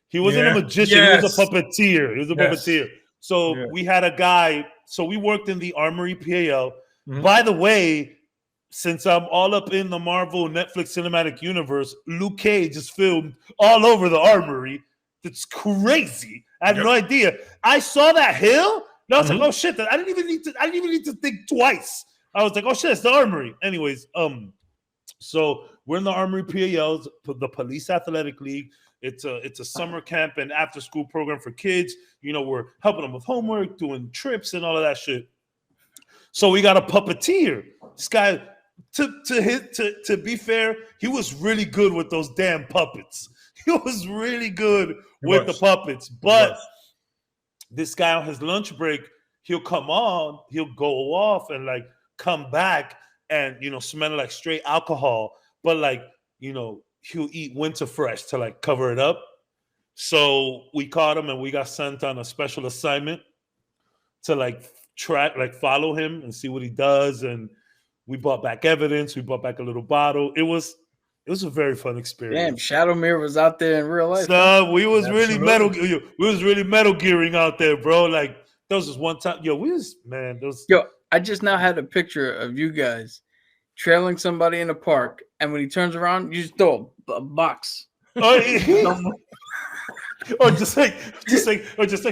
S2: He wasn't a magician. He was a puppeteer. So we had a guy. So we worked in the Armory PAL. Mm-hmm. By the way, since I'm all up in the Marvel Netflix cinematic universe, Luke Cage is filmed all over the Armory. It's crazy. I had no idea. I saw that hill. And I was like, oh shit! I didn't even need to think twice. I was like, oh shit, it's the Armory. Anyways, so we're in the Armory PALs, the Police Athletic League. It's a summer camp and after school program for kids. You know, we're helping them with homework, doing trips, and all of that shit. So we got a puppeteer. This guy, to be fair, he was really good with those damn puppets. He was really good with the puppets. But this guy on his lunch break, he'll come on, he'll go off and like come back and, you know, smell like straight alcohol. But like, you know, he'll eat Winter Fresh to like cover it up. So we caught him and we got sent on a special assignment to like follow him and see what he does. And we brought back evidence. We brought back a little bottle. It was a very fun experience.
S3: Damn, Shadowmere was out there in real life.
S2: So we was really metal gearing out there, bro. Like there was this one time,
S3: I just now had a picture of you guys trailing somebody in the park, and when he turns around, you just throw a box.
S2: Or just like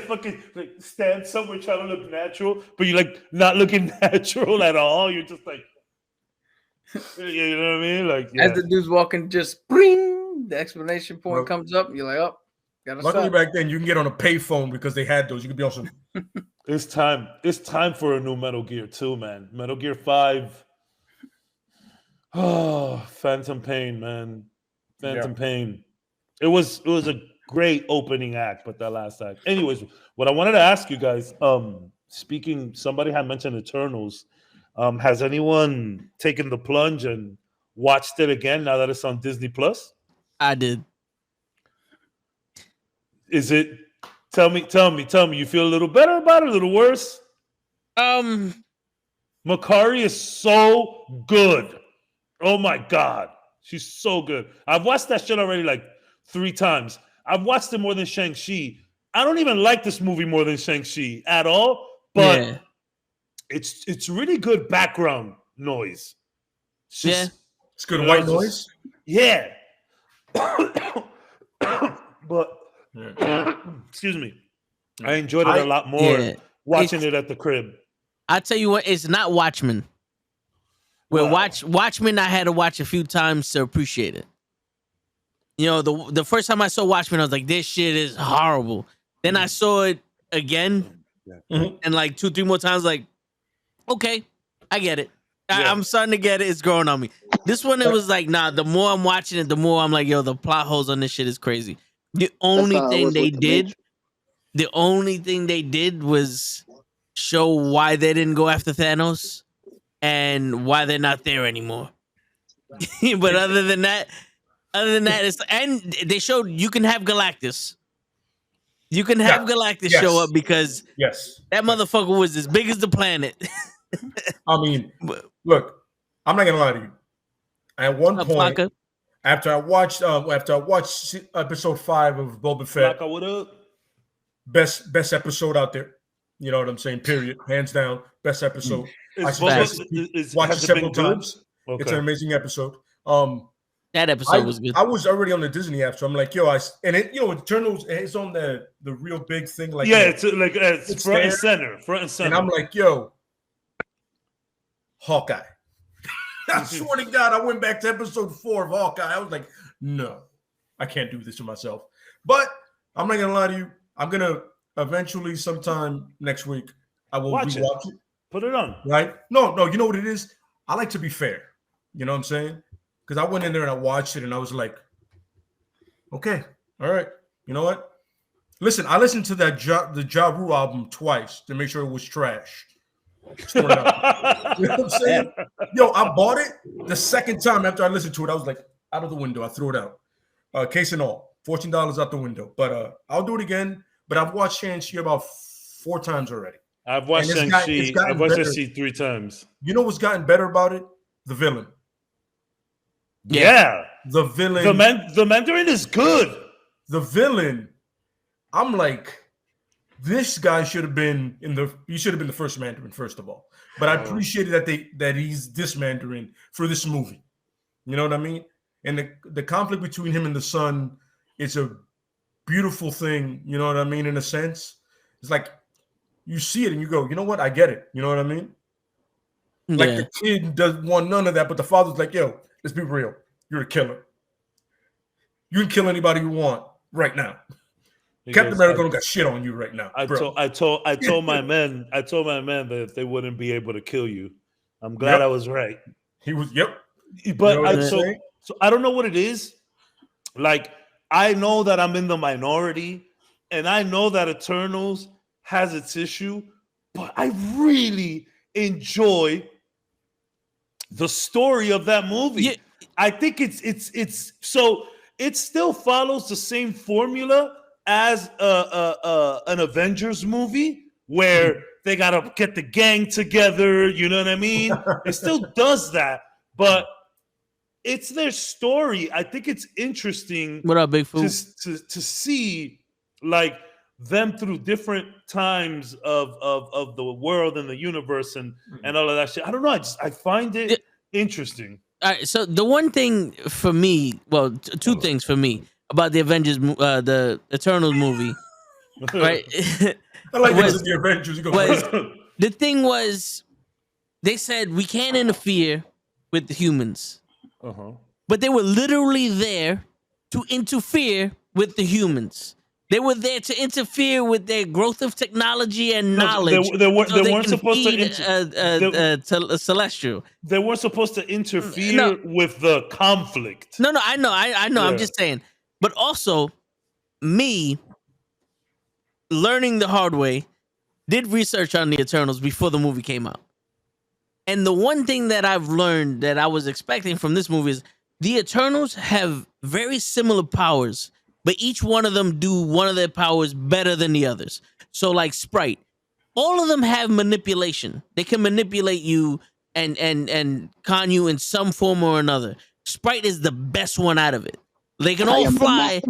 S2: fucking like stand somewhere trying to look natural, but you're like not looking natural at all. You're just like, you know what I mean? Like
S3: as the dude's walking, just bring the exclamation point comes up. And you're like, oh, gotta
S4: luckily
S3: stop.
S4: Back then you can get on a payphone because they had those. You could be on some.
S2: It's time for a new Metal Gear 2, man. Metal Gear 5. Oh, Phantom Pain, man. Phantom Pain. It was a great opening act, but that last act. Anyways, what I wanted to ask you guys, somebody had mentioned Eternals. Has anyone taken the plunge and watched it again now that it's on Disney Plus?
S1: I did.
S2: Is it? Tell me. You feel a little better about it, a little worse? Makari is so good. Oh my God. She's so good. I've watched that shit already like 3 times. I've watched it more than Shang-Chi. I don't even like this movie more than Shang-Chi at all, but it's really good background noise.
S4: It's good white noise.
S2: Yeah. But excuse me. I enjoyed it a lot more watching it at the crib.
S1: I tell you what, it's not Watchmen. Watchmen, I had to watch a few times to appreciate it. You know, the first time I saw Watchmen, I was like, this shit is horrible. Then I saw it again, and like 2-3 more times, like, okay, I get it. I'm starting to get it. It's growing on me. This one, it was like, nah, the more I'm watching it, the more I'm like, yo, the plot holes on this shit is crazy. The only thing they did was show why they didn't go after Thanos and why they're not there anymore. But other than that, it's, and they showed you can have Galactus. You can have Galactus show up because that motherfucker was as big as the planet.
S4: I mean, look, I'm not gonna lie to you. At one point, after I watched episode 5 of Boba Fett,
S2: what up?
S4: Best episode out there. You know what I'm saying? Period. Hands down, best episode. I watched it several times. Okay. It's an amazing episode.
S1: That episode was good.
S4: I was already on the Disney app, so I'm like, Eternals is on the real big thing. Like,
S2: it's like it's front and center.
S4: And I'm like, Hawkeye. I swear to God, I went back to episode 4 of Hawkeye. I was like, no, I can't do this to myself. But I'm not gonna lie to you. I'm gonna eventually, sometime next week, I will rewatch it.
S2: Put it on.
S4: Right? No. You know what it is? I like to be fair. You know what I'm saying? Because I went in there and I watched it and I was like, okay, all right. You know what? Listen, I listened to the Ja Rule album twice to make sure it was trash. Just throwing it out. You know what I'm saying? Yo, I bought it the second time after I listened to it. I was like, out of the window. I threw it out. Case and all, $14 out the window. But I'll do it again. But I've watched Shang-Chi about 4 times already.
S2: I've watched Shang-Chi. I've watched Shang-Chi 3 times.
S4: You know what's gotten better about it? The villain.
S2: Yeah.
S4: The villain.
S2: The Mandarin is good.
S4: The villain. I'm like, this guy should have been he should have been the first Mandarin, first of all. But I appreciated that he's this Mandarin for this movie. You know what I mean? And the conflict between him and the son is a beautiful thing, you know what I mean, in a sense. It's like you see it and you go, you know what? I get it. You know what I mean? Like the kid doesn't want none of that, but the father's like, yo, let's be real. You're a killer. You can kill anybody you want right now. Captain America don't got shit on you right now.
S2: I told my men that they wouldn't be able to kill you. I'm glad I was right.
S4: He was,
S2: But so I don't know what it is. Like, I know that I'm in the minority, and I know that Eternals has its issue, but I really enjoy the story of that movie. Yeah. I think it's so it still follows the same formula as an Avengers movie where they gotta get the gang together. You know what I mean? It still does that, but it's their story. I think it's interesting.
S1: What up, Big Fool?
S2: To see like them through different times of the world and the universe and all of that shit. I don't know. I find it interesting.
S1: All right. So the one thing for me, well, two things for me about the Avengers, the Eternals movie, right?
S4: I like the Avengers. You go
S1: the thing was, they said we can't interfere with the humans. But they were literally there to interfere with the humans. They were there to interfere with their growth of technology and knowledge.
S2: They weren't supposed
S1: to celestial.
S2: They weren't supposed to interfere with the conflict.
S1: No, I know. Yeah. I'm just saying. But also, me learning the hard way, did research on the Eternals before the movie came out. And the one thing that I've learned that I was expecting from this movie is the Eternals have very similar powers, but each one of them do one of their powers better than the others. So like Sprite, all of them have manipulation. They can manipulate you and con you in some form or another. Sprite is the best one out of it. They can all fly,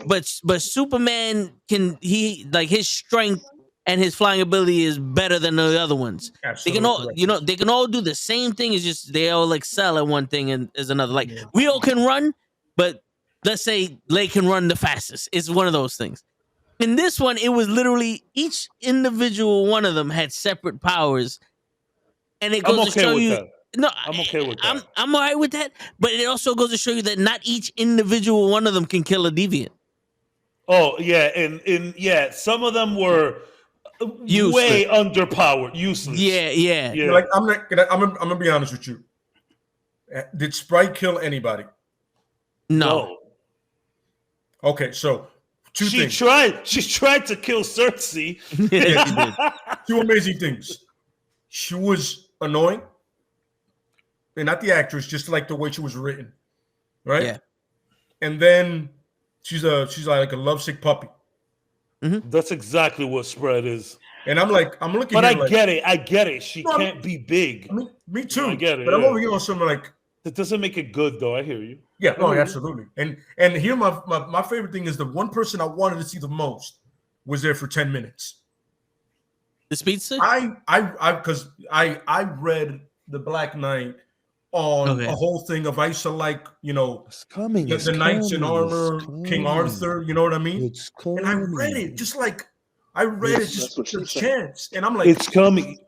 S1: but Superman his strength and his flying ability is better than the other ones. Absolutely. They can all do the same thing. It's just they all excel at one thing and as another. Like we all can run, but let's say Lei can run the fastest. It's one of those things. In this one, it was literally each individual one of them had separate powers, and it goes to show you.
S2: That. No, I'm okay with that.
S1: I'm all right with that, but it also goes to show you that not each individual one of them can kill a deviant.
S2: Oh yeah, and some of them were way underpowered, useless.
S1: Yeah.
S4: Like I'm gonna be honest with you. Did Sprite kill anybody?
S1: No.
S4: Okay, so
S2: She tried to kill Cersei.
S4: Yeah, she did. 2 amazing things. She was annoying, and not the actress, just like the way she was written, right?
S1: Yeah.
S4: And then she's like a lovesick puppy.
S1: Mm-hmm.
S2: That's exactly what Spread is.
S4: And I'm looking.
S2: But I get it. She can't be big.
S4: I mean, me too.
S2: I get it.
S4: But I'm over here on something like.
S2: That doesn't make it good, though. I hear you.
S4: Yeah, no, absolutely. And here, my favorite thing is the one person I wanted to see the most was there for 10 minutes.
S1: The speedster?
S4: Because I read The Black Knight on a whole thing of I used to like,
S2: it's coming.
S4: The knights in armor, King Arthur, you know what I mean? It's coming. And I read it just for a chance. And I'm like,
S2: it's coming.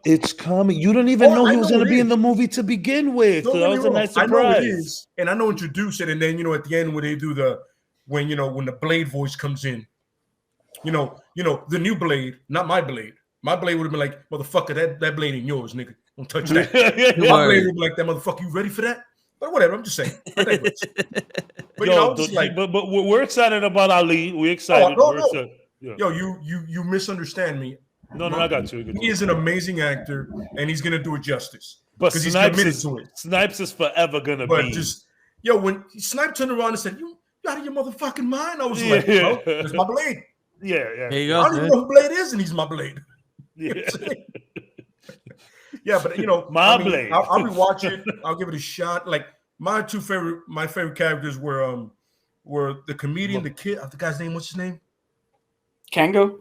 S2: You don't even know he was going to be in the movie to begin with. So that was a nice surprise.
S4: I know it is. And I know introduce it. And then, at the end when they do when the Blade voice comes in, the new Blade, not my Blade. My Blade would have been like, motherfucker, that Blade ain't yours, nigga. Don't touch that. My Blade would be like, that motherfucker, you ready for that? But whatever, I'm just saying. But
S2: we're excited about Ali. We're excited.
S4: Yo, you misunderstand me.
S2: No, I got you.
S4: He is an amazing actor, and he's gonna do it justice.
S2: But
S4: because he's committed to it.
S2: Snipes is forever gonna
S4: but
S2: be.
S4: Just when Snipe turned around and said, "You out of your motherfucking mind," I was like, "Bro, that's my blade."
S2: Yeah.
S1: There you go.
S4: I don't even know who Blade is, and he's my blade.
S2: Yeah.
S4: Yeah, but
S2: blade.
S4: I'll rewatch it. I'll give it a shot. Like my favorite characters were the comedian, the kid. The guy's name. What's his name?
S3: Kango.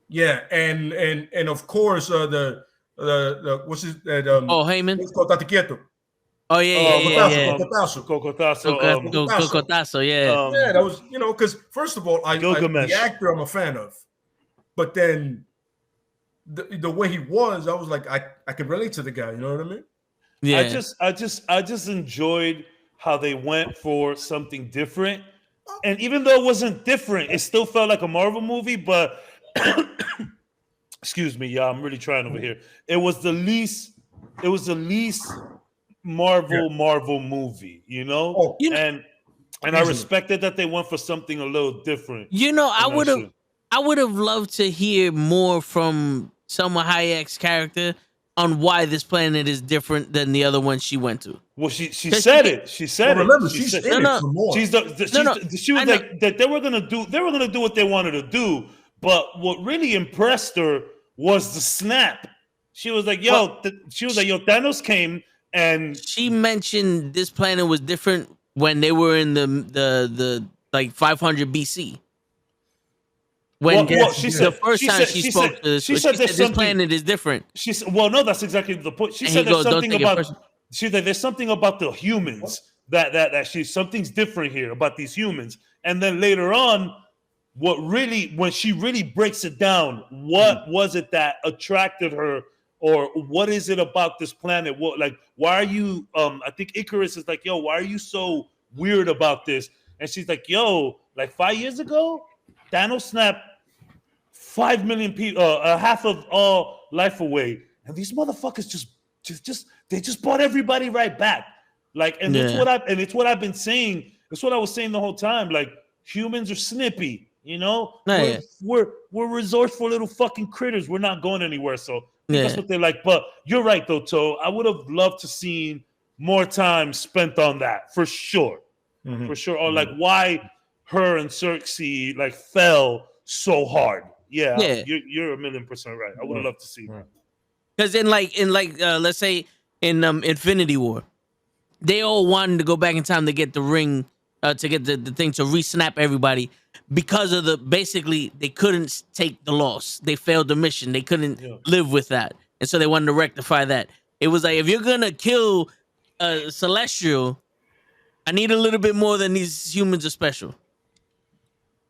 S4: Yeah, and of course the what's his
S1: Heyman.
S4: It's called Tate Quieto.
S1: Oh yeah.
S2: Cocotazo,
S1: yeah.
S4: Yeah, that was because first of all, the actor I'm a fan of, but then the way he was, I was like, I could relate to the guy. You know what I mean?
S1: Yeah.
S2: I just enjoyed how they went for something different, and even though it wasn't different, it still felt like a Marvel movie. But excuse me, y'all, I'm really trying over here. It was the least Marvel movie, and I respected that they went for something a little different.
S1: I would have loved to hear more from Salma Hayek's character on why this planet is different than the other one she went to.
S2: Well, she said it. She said it.
S4: Remember, she's in it for more.
S2: She was like that. They were gonna do what they wanted to do. But what really impressed her was the snap. She was like, "Yo," Thanos came and
S1: she mentioned this planet was different when they were in the like 500 BC. She said this planet is different.
S2: She said, "Well, no, that's exactly the point." She said there's something about. She said there's something about the humans that something's different here about these humans. And then later on, when she really breaks it down, what was it that attracted her, or what is it about this planet? Why are you? I think Icarus is like, "Yo, why are you so weird about this?" And she's like, "Yo, like 5 years ago, Thanos snapped 5 million people, half of all life away, and these motherfuckers just brought everybody right back." It's what I've been saying. It's what I was saying the whole time. Like, humans are snippy, We're resourceful little fucking critters. We're not going anywhere. So that's what they like. But you're right, though, Toe. I would have loved to seen more time spent on that for sure, for sure. Or like why her and Cersei like fell so hard. Yeah. You're 1,000,000% right. I would have loved to see that.
S1: Because in let's say in Infinity War, they all wanted to go back in time to get the ring, to get the thing to re-snap everybody because of basically they couldn't take the loss. They failed the mission. They couldn't live with that. And so they wanted to rectify that. It was like, if you're going to kill a Celestial, I need a little bit more than these humans are special.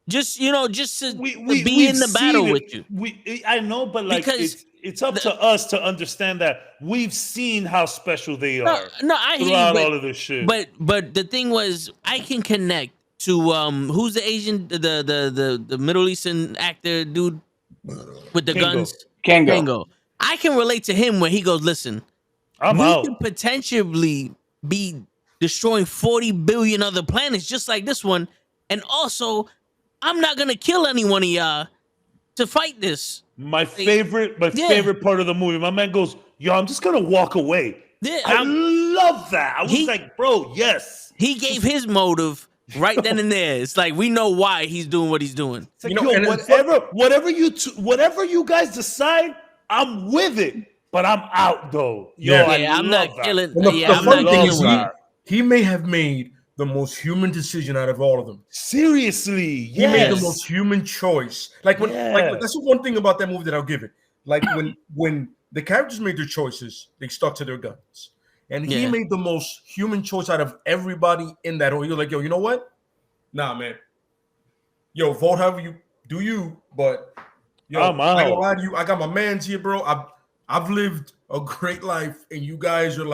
S1: Just to be in the battle with you.
S2: I know, but like because it's up to us to understand that we've seen how special they are.
S1: No, I hear
S2: throughout
S1: you,
S2: all of this shit.
S1: But the thing was, I can connect to who's the Asian, the Middle Eastern actor dude with the guns, Kango. I can relate to him when he goes, "Listen, we could potentially be destroying 40 billion other planets just like this one, and also, I'm not gonna kill any one of y'all to fight this."
S2: My favorite part of the movie. My man goes, "Yo, I'm just gonna walk away." Yeah, I love that. I was like, "Bro, yes."
S1: He gave his motive right then and there. It's like, we know why he's doing what he's doing.
S2: It's like, whatever you guys decide, I'm with it. But I'm out though.
S1: I'm not killing.
S4: The funny thing is, he may have made the most human decision out of all of them.
S2: Seriously,
S4: he made the most human choice. Like that's the one thing about that movie that I'll give it. Like when the characters made their choices, they stuck to their guns, and he made the most human choice out of everybody in that. You're like, "Yo, you know what? Nah, man. Yo, vote however you do, but yo, I ain't gonna lie to you. I got my mans here, bro. I've lived a great life, and you guys are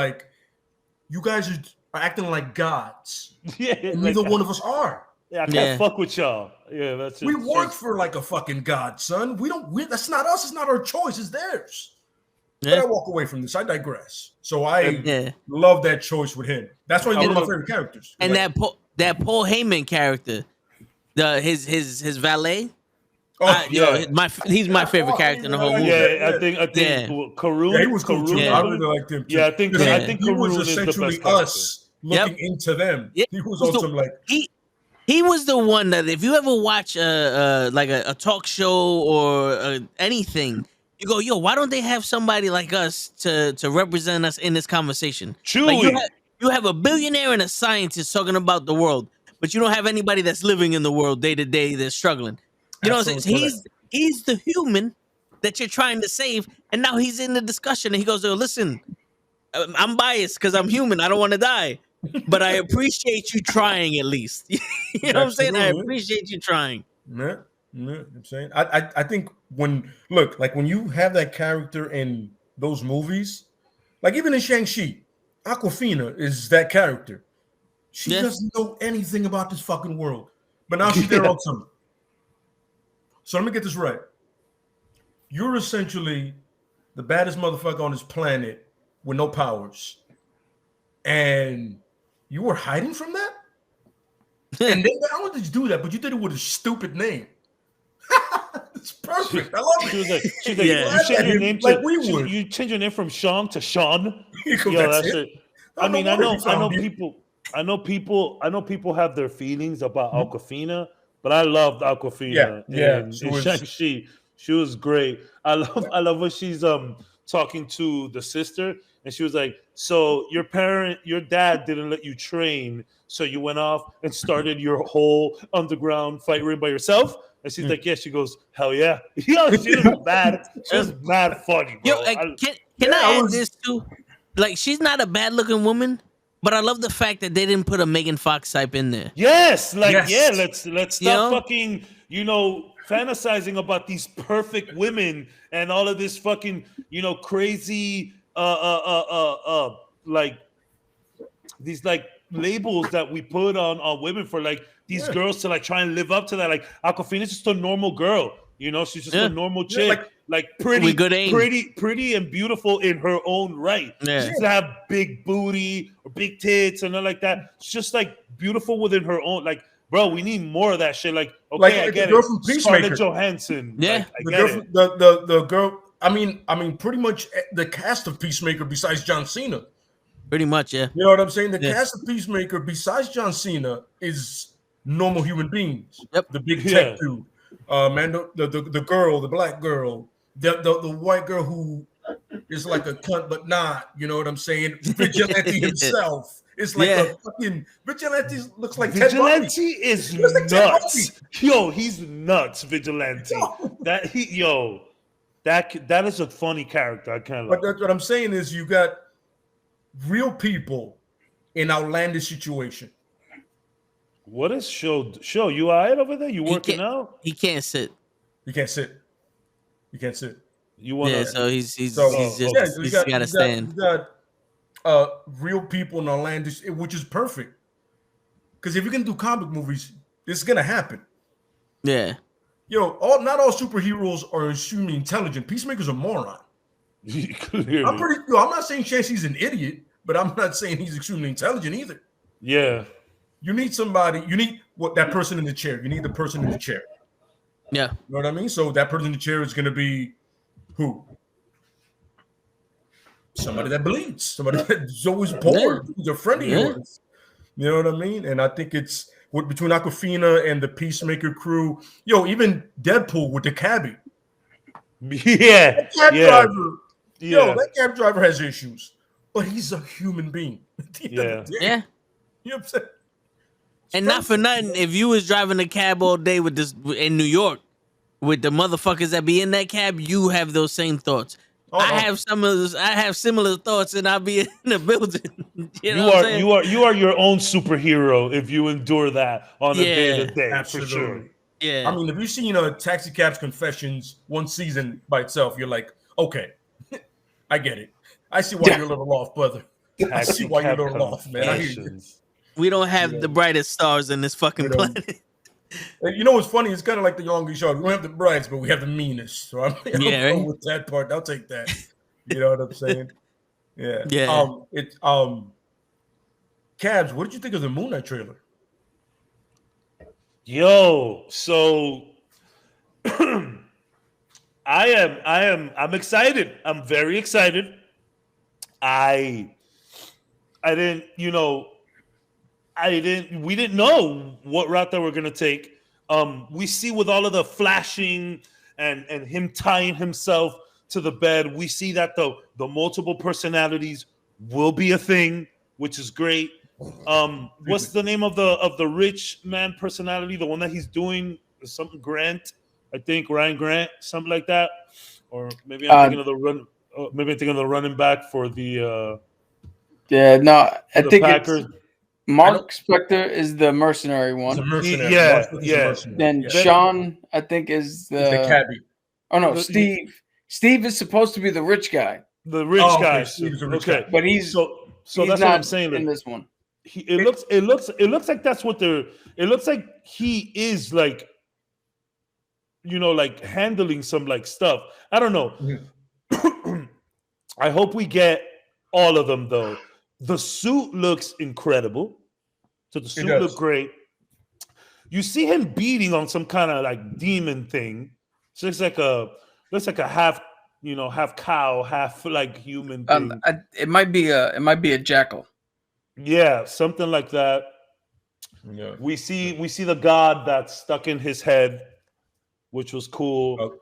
S4: acting like gods. And neither one of us are.
S2: Yeah, I can't fuck with y'all. Yeah, that's it.
S4: We work for like a fucking god, son. That's not us. It's not our choice. It's theirs. Yeah. But I walk away from this. I digress. So I love that choice with him. That's why he's one of my favorite characters.
S1: And that Paul Heyman character, his valet. He's my favorite character in the whole movie.
S2: Yeah, I think Karun.
S4: Yeah, he was cool too. I really liked him too.
S2: Yeah, I think
S4: he was
S2: Karun is the
S4: essentially
S2: best
S4: us looking into them.
S1: Yeah.
S4: He was awesome. Like
S1: he was the one that if you ever watch a talk show or anything, you go, yo, why don't they have somebody like us to represent us in this conversation?
S2: Chewy.
S1: Like you have a billionaire and a scientist talking about the world, but you don't have anybody that's living in the world day to day that's struggling. You know what I'm saying? He's the human that you're trying to save, and now he's in the discussion, and he goes, "Oh, listen, I'm biased because I'm human. I don't want to die, but I appreciate you trying at least." You know what I'm saying? I appreciate you trying.
S4: Yeah, I'm saying. I think when you have that character in those movies, like even in Shang-Chi, Awkwafina is that character. She doesn't know anything about this fucking world, but now she's there on some. So let me get this right. You're essentially the baddest motherfucker on this planet with no powers. And you were hiding from that? And then I wanted to do that, but you did it with a stupid name. It's perfect. I love it.
S2: She's like, you change your name you change your name from Sean to Sean. That's it. I mean, I know people have their feelings about Awkwafina. But I loved Awkwafina in Shang-Chi. She was great. I love when she's talking to the sister, and she was like, "So your dad didn't let you train, so you went off and started your whole underground fight ring by yourself?" And she's like, "Yeah." She goes, "Hell yeah!" She was mad. She was mad funny, bro.
S1: Yo, can I add this too? Like, she's not a bad looking woman. But I love the fact that they didn't put a Megan Fox type in there.
S2: Yes, let's stop fucking, fantasizing about these perfect women and all of this fucking, crazy like these like labels that we put on women for like these girls to like try and live up to that. Like Awkwafina's just a normal girl, she's just a normal chick. Like pretty, pretty and beautiful in her own right. Yeah. She doesn't have big booty or big tits and nothing like that. She's just like beautiful within her own. Like, bro, we need more of that shit. Like, okay, I get it. Scarlett Johansson.
S1: Yeah,
S4: the girl. I mean, pretty much the cast of Peacemaker besides John Cena.
S1: Pretty much, yeah.
S4: You know what I'm saying? The cast of Peacemaker besides John Cena is normal human beings.
S1: Yep.
S4: The big tech dude, the girl, the black girl. The white girl who is like a cunt, but not, you know what I'm saying? Vigilante himself. It's like a fucking Vigilante looks like
S2: Vigilante is nuts. Yo, he's nuts, Vigilante. That is a funny character. I kind of like.
S4: But that's what I'm saying is you got real people in outlandish situation.
S2: What is show? You all right over there? You working out?
S1: He can't sit.
S4: You can't sit. You can't sit.
S2: You want to?
S1: So he's just got to stand.
S4: You got real people in outlandish, which is perfect. Because if you're gonna do comic movies, this is gonna happen.
S1: Yeah.
S4: Not all superheroes are extremely intelligent. Peacemaker's a moron. I'm not saying Shang-Chi's an idiot, but I'm not saying he's extremely intelligent either.
S2: Yeah.
S4: You need somebody. You need that person in the chair. You need the person in the chair.
S1: Yeah.
S4: You know what I mean? So that person in the chair is going to be who? Somebody that bleeds. Somebody that's always bored. Who's a friend of yours. You know what I mean? And I think it's between Awkwafina and the Peacemaker crew. Even Deadpool with the cabbie.
S2: Yeah.
S4: That cab driver. That cab driver has issues. But he's a human being.
S1: Yeah.
S4: You know what I'm saying?
S1: And not for nothing, if you was driving a cab all day with this in New York, with the motherfuckers that be in that cab, you have those same thoughts. I have similar thoughts, and I'll be in the building. You
S2: are your own superhero if you endure that on a day to day, for sure.
S1: Yeah.
S4: I mean, if you've seen Taxi Cab's Confessions one season by itself, you're like, okay, I get it. I see why you're a little off, brother. I see why you're a little off, man. I hear you.
S1: We don't have the brightest stars in this fucking planet.
S4: You know what's funny? It's kind of like the longest show. We don't have the brightest, but we have the meanest. So I'm going with that part. I'll take that. You know what I'm saying? Yeah. Yeah. Cabs, what did you think of the Moon Knight trailer?
S2: Yo, so I'm excited. I'm very excited. I didn't, we didn't know what route that we're gonna take. We see with all of the flashing and him tying himself to the bed, we see that the multiple personalities will be a thing, which is great. What's the name of the rich man personality? The one that he's doing something Grant, I think Ryan Grant, something like that, or maybe I'm thinking of the run. Maybe I'm thinking of the running back for the
S3: I think
S2: Packers.
S3: it's Mark Spector is the mercenary one.
S4: He's a mercenary.
S2: Yeah.
S3: Then Sean, I think, is
S4: the cabbie.
S3: Oh no, Steve. Steve is supposed to be the rich guy.
S2: The rich guy.
S4: Steve's a rich guy.
S3: But he's
S2: so
S3: he's
S2: that's
S3: not
S2: what I'm saying.
S3: in this one.
S2: It looks like that's what they're. It looks like he is like, like handling some like stuff. I don't know.
S4: Mm-hmm.
S2: I hope we get all of them though. The suit looks incredible. So the suit looks great. You see him beating on some kind of like demon thing. So it's like a half, half cow, half like human thing.
S3: It might be a jackal.
S2: Yeah, something like that.
S4: Yeah.
S2: We see the god that's stuck in his head, which was cool.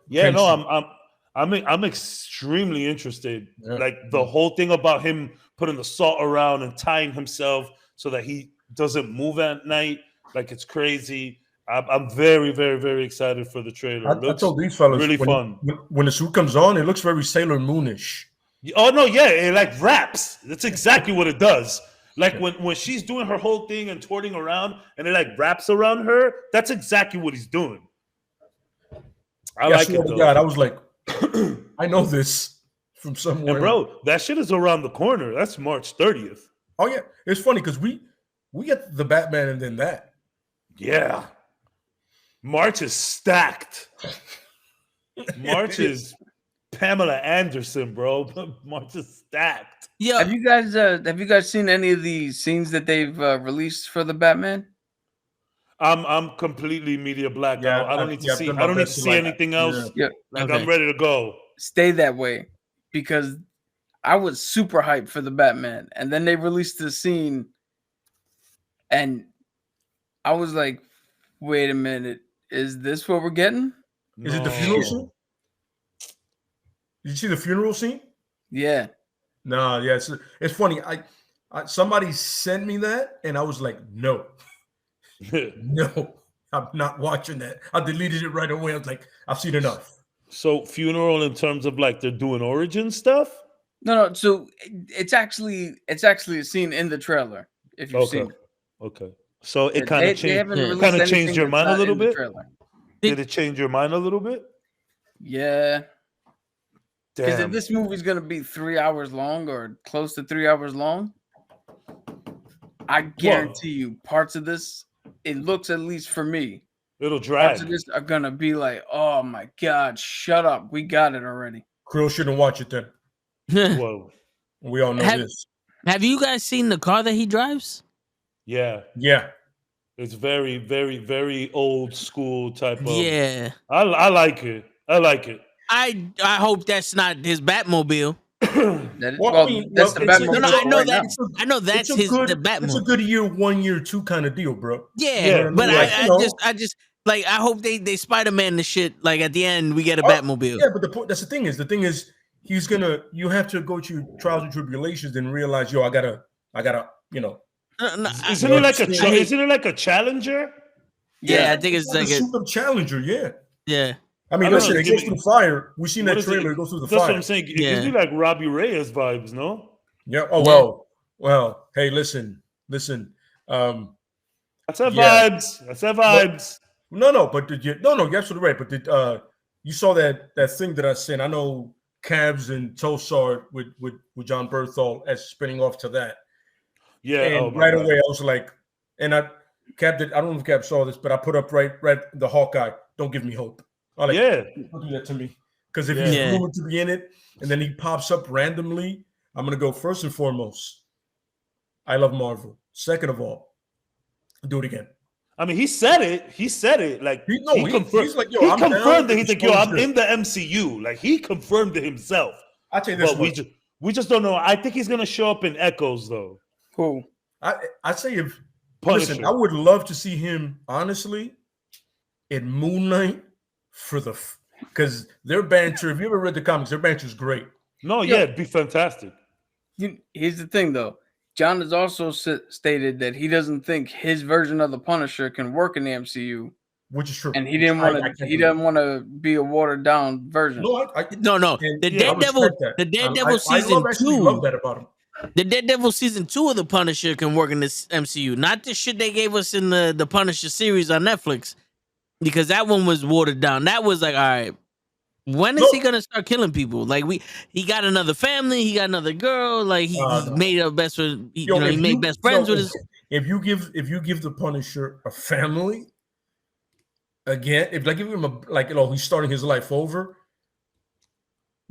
S2: I'm extremely interested.
S4: Yeah.
S2: Like the whole thing about him putting the salt around and tying himself so that he doesn't move at night. Like it's crazy. I'm very, very, very excited for the trailer.
S4: I told these fellas
S2: really fun.
S4: When the suit comes on, it looks very Sailor Moonish.
S2: Oh no, yeah, it like raps. That's exactly what it does. Like when she's doing her whole thing and twirling around and it like wraps around her, that's exactly what he's doing. I like it though.
S4: God, I was like, I know this from somewhere.
S2: And bro, that shit is around the corner. That's March 30th.
S4: Oh yeah, it's funny because we get the Batman and then that.
S2: Yeah. March is stacked. March is Pamela Anderson, bro. March is stacked.
S3: Yeah. Have you guys seen any of the scenes that they've released for the Batman?
S2: I'm completely media black.
S4: Yeah,
S2: I don't need to see. I don't need to see anything else.
S3: Yeah.
S2: Like I'm ready to go.
S3: Stay that way, because I was super hyped for the Batman, and then they released the scene, and I was like, "Wait a minute, is this what we're getting?"
S4: Is it the funeral scene? Did you see the funeral scene?
S3: Yeah.
S4: No, yeah, it's funny. I somebody sent me that, and I was like, no, no, I'm not watching that. I deleted it right away. I was like, I've seen enough.
S2: So funeral in terms of like they're doing origin stuff?
S3: No. So it's actually a scene in the trailer. If you've seen it.
S2: Okay. So it kind of
S3: changed.
S2: Changed your mind a little bit.
S1: Did
S2: it change your mind a little bit?
S3: Yeah. Because
S2: Damn.
S3: if this movie's gonna be 3 hours long or close to 3 hours long, I guarantee you parts of this, it looks, at least for me,
S2: It'll drag.
S3: parts of this are gonna be like, oh my god, shut up, we got it already.
S4: Krill shouldn't watch it then.
S2: Whoa.
S4: We all know this.
S1: Have you guys seen the car that he drives?
S2: Yeah.
S4: Yeah.
S2: It's very, very, very old school type of.
S1: Yeah.
S2: I like it. I like it.
S1: I hope that's not his Batmobile.
S3: That's the
S4: it's-
S3: Batmobile.
S1: No, I know
S3: right now.
S1: that's
S4: It's
S1: his
S4: good,
S1: the Batmobile.
S4: It's a good year, 1 year, 2 kind of deal, bro.
S1: Yeah, but
S4: like,
S1: I just like I hope they Spider-Man the shit. Like at the end we get a Batmobile.
S4: Yeah, but that's the thing is you have to go through trials and tribulations and realize, I gotta,
S2: Isn't it like a Challenger?
S1: Yeah, I think it's like
S4: a super Challenger, yeah.
S1: Yeah.
S4: I mean, listen, it goes through the fire. We seen that trailer. It goes through the fire.
S2: That's what I'm saying. It gives me like Robbie Reyes vibes, no?
S4: Yeah. Oh well. Hey, listen.
S2: That's our vibes. That's our vibes.
S4: But you're absolutely right. But you saw that thing that I sent? I know Cabs and Tosar with John Berthal as spinning off to that.
S2: Yeah.
S4: And right away I was like, and I don't know if Cap saw this, but I put up right the Hawkeye. Don't give me hope. Don't do that to me. Because if he's rumored to be in it and then he pops up randomly, I'm gonna go first and foremost. I love Marvel. Second of all, do it again.
S2: I mean, he said it. He said it. Like he confirmed.
S4: He's like, yo,
S2: he
S4: I'm
S2: confirmed
S4: down
S2: that he's like, yo, I'm in the MCU. Like he confirmed it himself.
S4: I tell you this,
S2: but we just don't know. I think he's gonna show up in Echoes though.
S3: Cool.
S4: I say if
S2: Punisher.
S4: listen, I would love to see him honestly in Moon Knight because their banter. If you ever read the comics, their banter is great.
S2: No, yeah, it'd be fantastic.
S3: Here's the thing, though. John has also stated that he doesn't think his version of the Punisher can work in the MCU,
S4: which is true.
S3: And he didn't want to. He doesn't want to be a watered down version.
S4: No,
S1: no. The Daredevil season 2.
S4: Love that about him.
S1: The Daredevil season 2 of the Punisher can work in this MCU, not the shit they gave us in the Punisher series on Netflix, because that one was watered down. That was like, all right, when is he gonna start killing people? Like he got another family, he got another girl, like he made a best friend. He made best friends with his.
S4: If you give the Punisher a family, again, if give him he's starting his life over,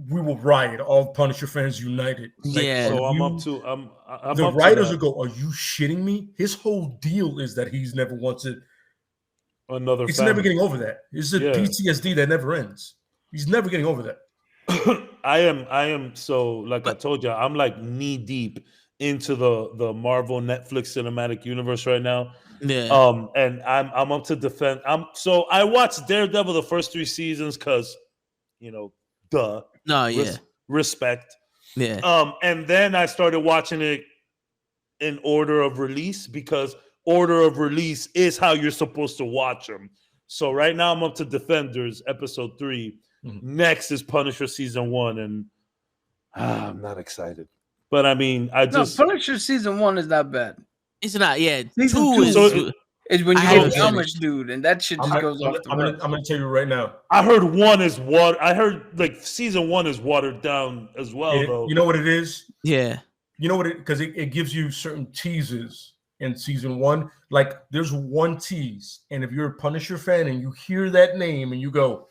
S4: we will riot. All Punisher fans united.
S2: So I'm up to.
S4: The writers will go, "Are you shitting me?" His whole deal is that he's never wanted
S2: another.
S4: He's never getting over that. It's a PTSD that never ends. He's never getting over that.
S2: I am. So, like I told you, I'm like knee deep into the Marvel Netflix cinematic universe right now.
S1: Yeah.
S2: And I'm up to defend. So I watched Daredevil the first 3 seasons because, duh.
S1: No, yeah.
S2: Respect.
S1: Yeah.
S2: And then I started watching it in order of release because order of release is how you're supposed to watch them. So right now I'm up to Defenders episode 3. Mm-hmm. Next is Punisher season 1, and I'm not excited. But I mean,
S3: Punisher season 1 is not bad.
S1: It's not. Yeah,
S3: season 2 is when you go Amish dude, and that shit just goes off.
S4: I'm gonna tell you right now.
S2: I heard 1 is I heard season 1 is watered down as well. Though
S4: you know what it is?
S1: Yeah.
S4: You know what because it gives you certain teases in season 1. Like there's one tease, and if you're a Punisher fan and you hear that name and you go,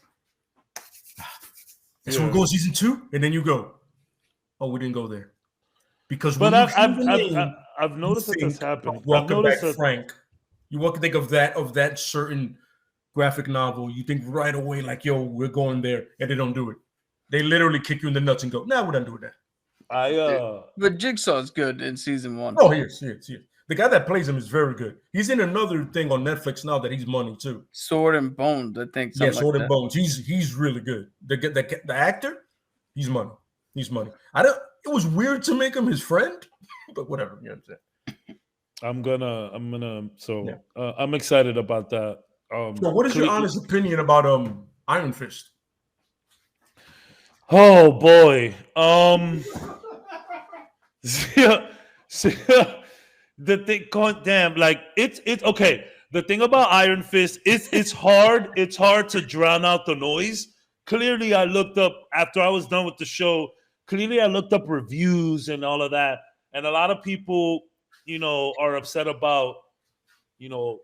S4: "This one goes season 2," and then you go, "Oh, we didn't go there," because
S2: I've noticed that that's happening.
S4: Welcome back, Frank. You want to think of that certain graphic novel. You think right away like, "Yo, we're going there," and they don't do it. They literally kick you in the nuts and go, "Nah, we're not doing that."
S3: But Jigsaw's good in season 1.
S4: Oh, he is. The guy that plays him is very good. He's in another thing on Netflix now that he's money too.
S3: Sword and Bones, I think.
S4: Yeah, Sword and Bones. He's really good. The actor, he's money. He's money. It was weird to make him his friend, but whatever. You know what I'm saying?
S2: I'm excited about that.
S4: So what is your honest opinion about Iron Fist?
S2: Oh boy. The thing, damn, like it's okay. The thing about Iron Fist, it's hard. It's hard to drown out the noise. Clearly, I looked up after I was done with the show. Clearly, I looked up reviews and all of that, and a lot of people, are upset about, the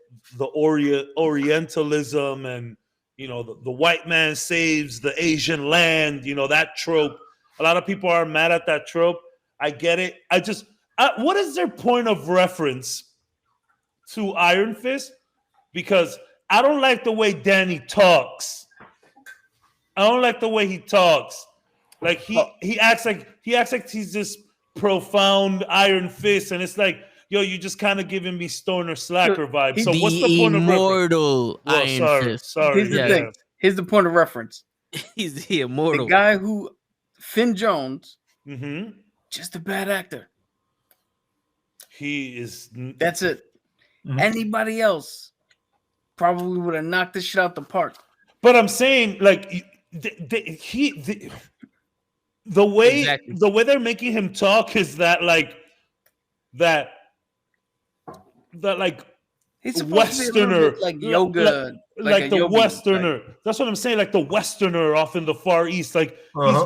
S2: Orientalism and the white man saves the Asian land. That trope. A lot of people are mad at that trope. I get it. What is their point of reference to Iron Fist? Because I don't like the way Danny talks. I don't like the way he talks. Like he acts like he's this profound Iron Fist, and it's like, yo, you just kind of giving me stoner slacker vibe. So what's the point of reference?
S1: Immortal Iron Fist.
S2: Sorry.
S3: Here's the thing. Here's the point of reference.
S1: He's the immortal.
S3: The guy who Finn Jones,
S2: mm-hmm.
S3: just a bad actor.
S2: He is.
S3: That's it. Mm-hmm. Anybody else probably would have knocked this shit out the park.
S2: But I'm saying, like, the way they're making him talk is that
S3: he's
S2: Westerner,
S3: like yoga,
S2: like the Westerner. Type. That's what I'm saying. Like the Westerner off in the Far East. Like he's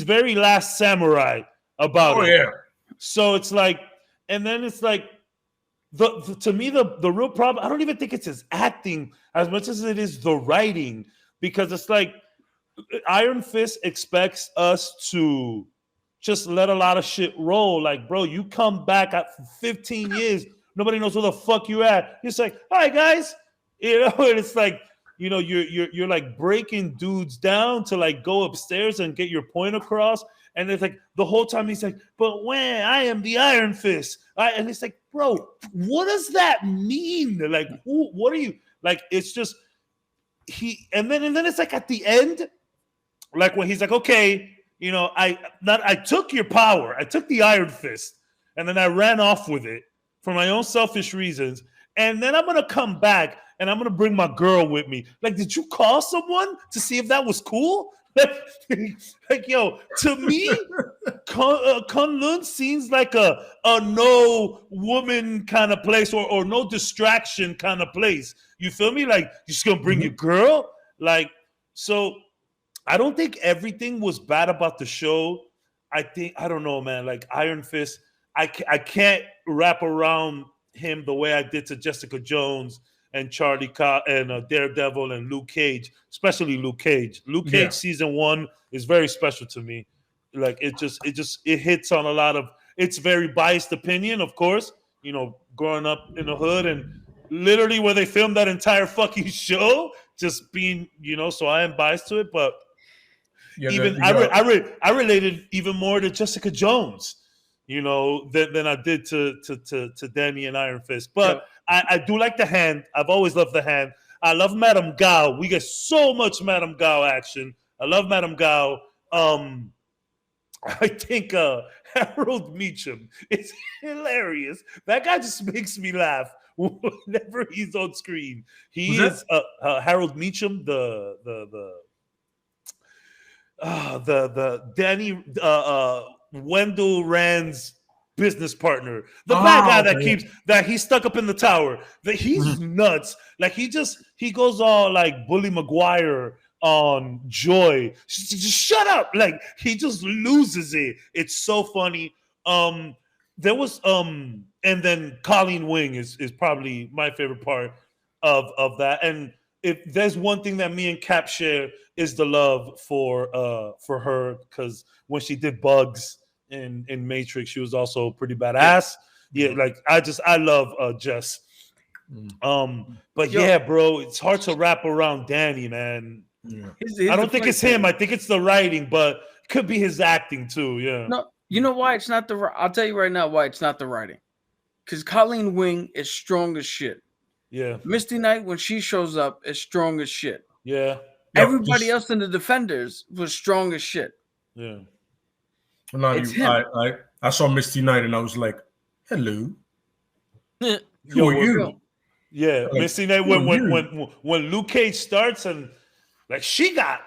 S2: very last samurai about it.
S4: Yeah.
S2: So it's like. And then it's like, to me, the real problem, I don't even think it's his acting as much as it is the writing. Because it's like, Iron Fist expects us to just let a lot of shit roll. Like, bro, you come back after 15 years, Nobody knows where the fuck you at. It's like, hi guys, you know, and it's like, you know, you're like breaking dudes down to like go upstairs and get your point across. And it's like the whole time he's like, but when I am the Iron Fist, and it's like, bro, what does that mean? Like, what are you like? It's just and then it's like at the end, like when he's like, okay, you know, I took your power, I took the Iron Fist, and then I ran off with it for my own selfish reasons, and then I'm gonna come back and I'm gonna bring my girl with me. Like, did you call someone to see if that was cool? Like, yo, to me, Kunlun seems like a no woman kind of place or no distraction kind of place. You feel me? Like, you're just gonna bring your girl? Like, so I don't think everything was bad about the show. I don't know, man. Like Iron Fist, I can't wrap around him the way I did to Jessica Jones and Charlie Cox and Daredevil and Luke Cage, especially Luke Cage. Luke Cage season 1 is very special to me. Like it hits on a lot of. It's very biased opinion, of course. You know, growing up in the hood and literally where they filmed that entire fucking show, just being, you know. So I am biased to it, but I related even more to Jessica Jones, you know, than I did to Danny and Iron Fist. But I do like the Hand. I've always loved the Hand. I love Madame Gao. We get so much Madame Gao action. I love Madame Gao. I think Harold Meacham is hilarious. That guy just makes me laugh whenever he's on screen. He is Harold Meacham, the Danny Wendell Rand's business partner, the bad guy that he's stuck up in the tower. That he's nuts. Like he goes all like Bully Maguire on Joy. Just shut up. Like he just loses it. It's so funny. There was and then Colleen Wing is probably my favorite part of that. And if there's one thing that me and Cap share is the love for her, because when she did Bugs in Matrix, she was also pretty badass. Yeah, like I love Jess. But yeah, bro, it's hard to wrap around Danny, man. Yeah. I don't think it's him. I think it's the writing, but it could be his acting too. Yeah.
S3: No, you know why it's not the? I'll tell you right now why it's not the writing. Because Colleen Wing is strong as shit.
S2: Yeah.
S3: Misty Knight, when she shows up, is strong as shit.
S2: Yeah.
S3: Everybody else in the Defenders was strong as shit.
S2: Yeah.
S4: I saw Misty Knight and I was like, hello.
S2: Who are you? Yeah, like, Misty Knight when Luke Cage starts and like she got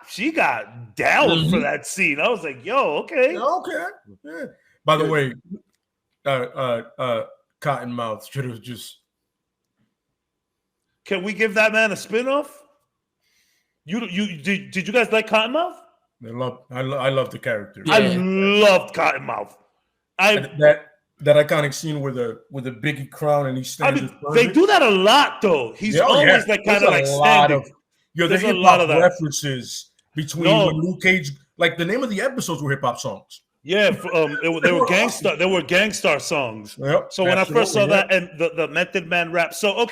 S2: down for that scene. I was like, yo, okay.
S4: Okay. Yeah. By the way, Cottonmouth should have just.
S2: Can we give that man a spinoff? Did you guys like Cottonmouth?
S4: I love the character.
S2: Yeah. I loved Cottonmouth.
S4: That iconic scene with the Biggie crown and he stands.
S2: They do that a lot though. He's always like kind of like standing.
S4: There's a lot of references between when Luke Cage, like the name of the episodes were hip hop songs.
S2: Yeah, they were gangsta. They were gangstar songs.
S4: Yep,
S2: so when I first saw that and the Method Man rap, so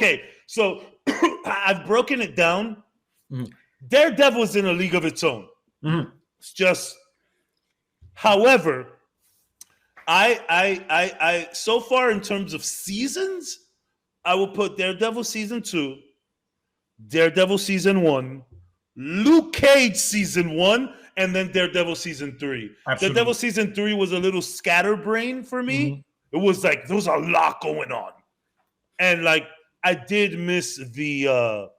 S2: I've broken it down. Mm-hmm. Daredevil's in a league of its own.
S4: Mm-hmm.
S2: It's just, however, I so far in terms of seasons, I will put Daredevil season 2, Daredevil season 1, Luke Cage season 1, and then Daredevil season 3. Absolutely. Daredevil season 3 was a little scatterbrain for me. Mm-hmm. It was like there was a lot going on, and like I did miss the.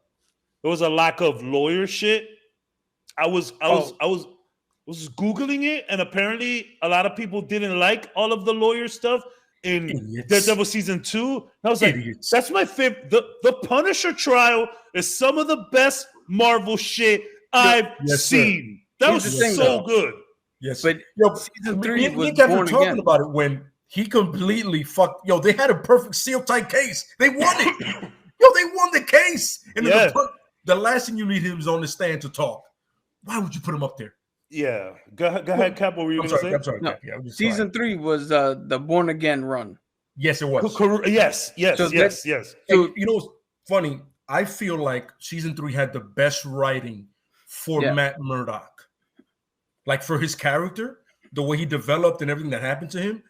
S2: There was a lack of lawyer shit. I was Googling it, and apparently a lot of people didn't like all of the lawyer stuff in Daredevil season 2. And I was like, that's my favorite. The Punisher trial is some of the best Marvel shit I've seen. That was so good.
S4: Yes,
S3: but season 3 was
S4: born talking about it when he completely fucked. Yo, they had a perfect seal tight case. They won it. They won the case. And the last thing you need him is on the stand to talk. Why would you put him up there?
S2: Yeah, go ahead, Cap. What were you going to say?
S3: No, season 3 was the Born Again run.
S4: Yes, it was.
S2: Yes.
S3: So
S2: yes.
S4: So you know what's funny? I feel like season 3 had the best writing for Matt Murdock, like for his character, the way he developed and everything that happened to him.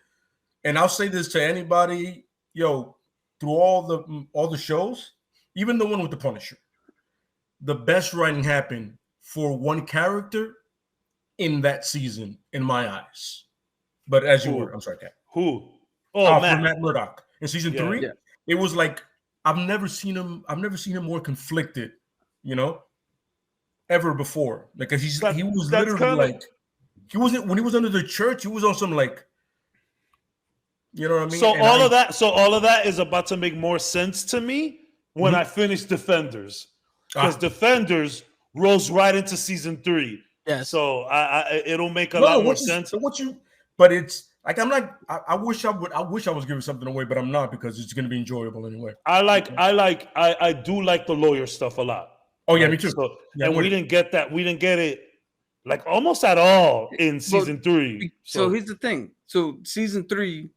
S4: And I'll say this to anybody, through all the shows, even the one with the Punisher, the best writing happened for one character in that season, in my eyes. But as you were, I'm sorry, Kat.
S2: Who? Oh,
S4: for Matt Murdock in season 3, it was like I've never seen him more conflicted, ever before. Like he was literally like he wasn't when he was under the church. He was on some like, you know what I mean.
S2: So all of that is about to make more sense to me when I finish Defenders, because Defenders rolls right into season 3.
S1: Yeah.
S2: So it'll make a lot more sense.
S4: But it's like I wish I was giving something away, but I'm not, because it's going to be enjoyable anyway.
S2: I do like the lawyer stuff a lot.
S4: Oh yeah, me too.
S2: So, and we didn't get that. We didn't get it like almost at all in season 3.
S3: So here's the thing. So season 3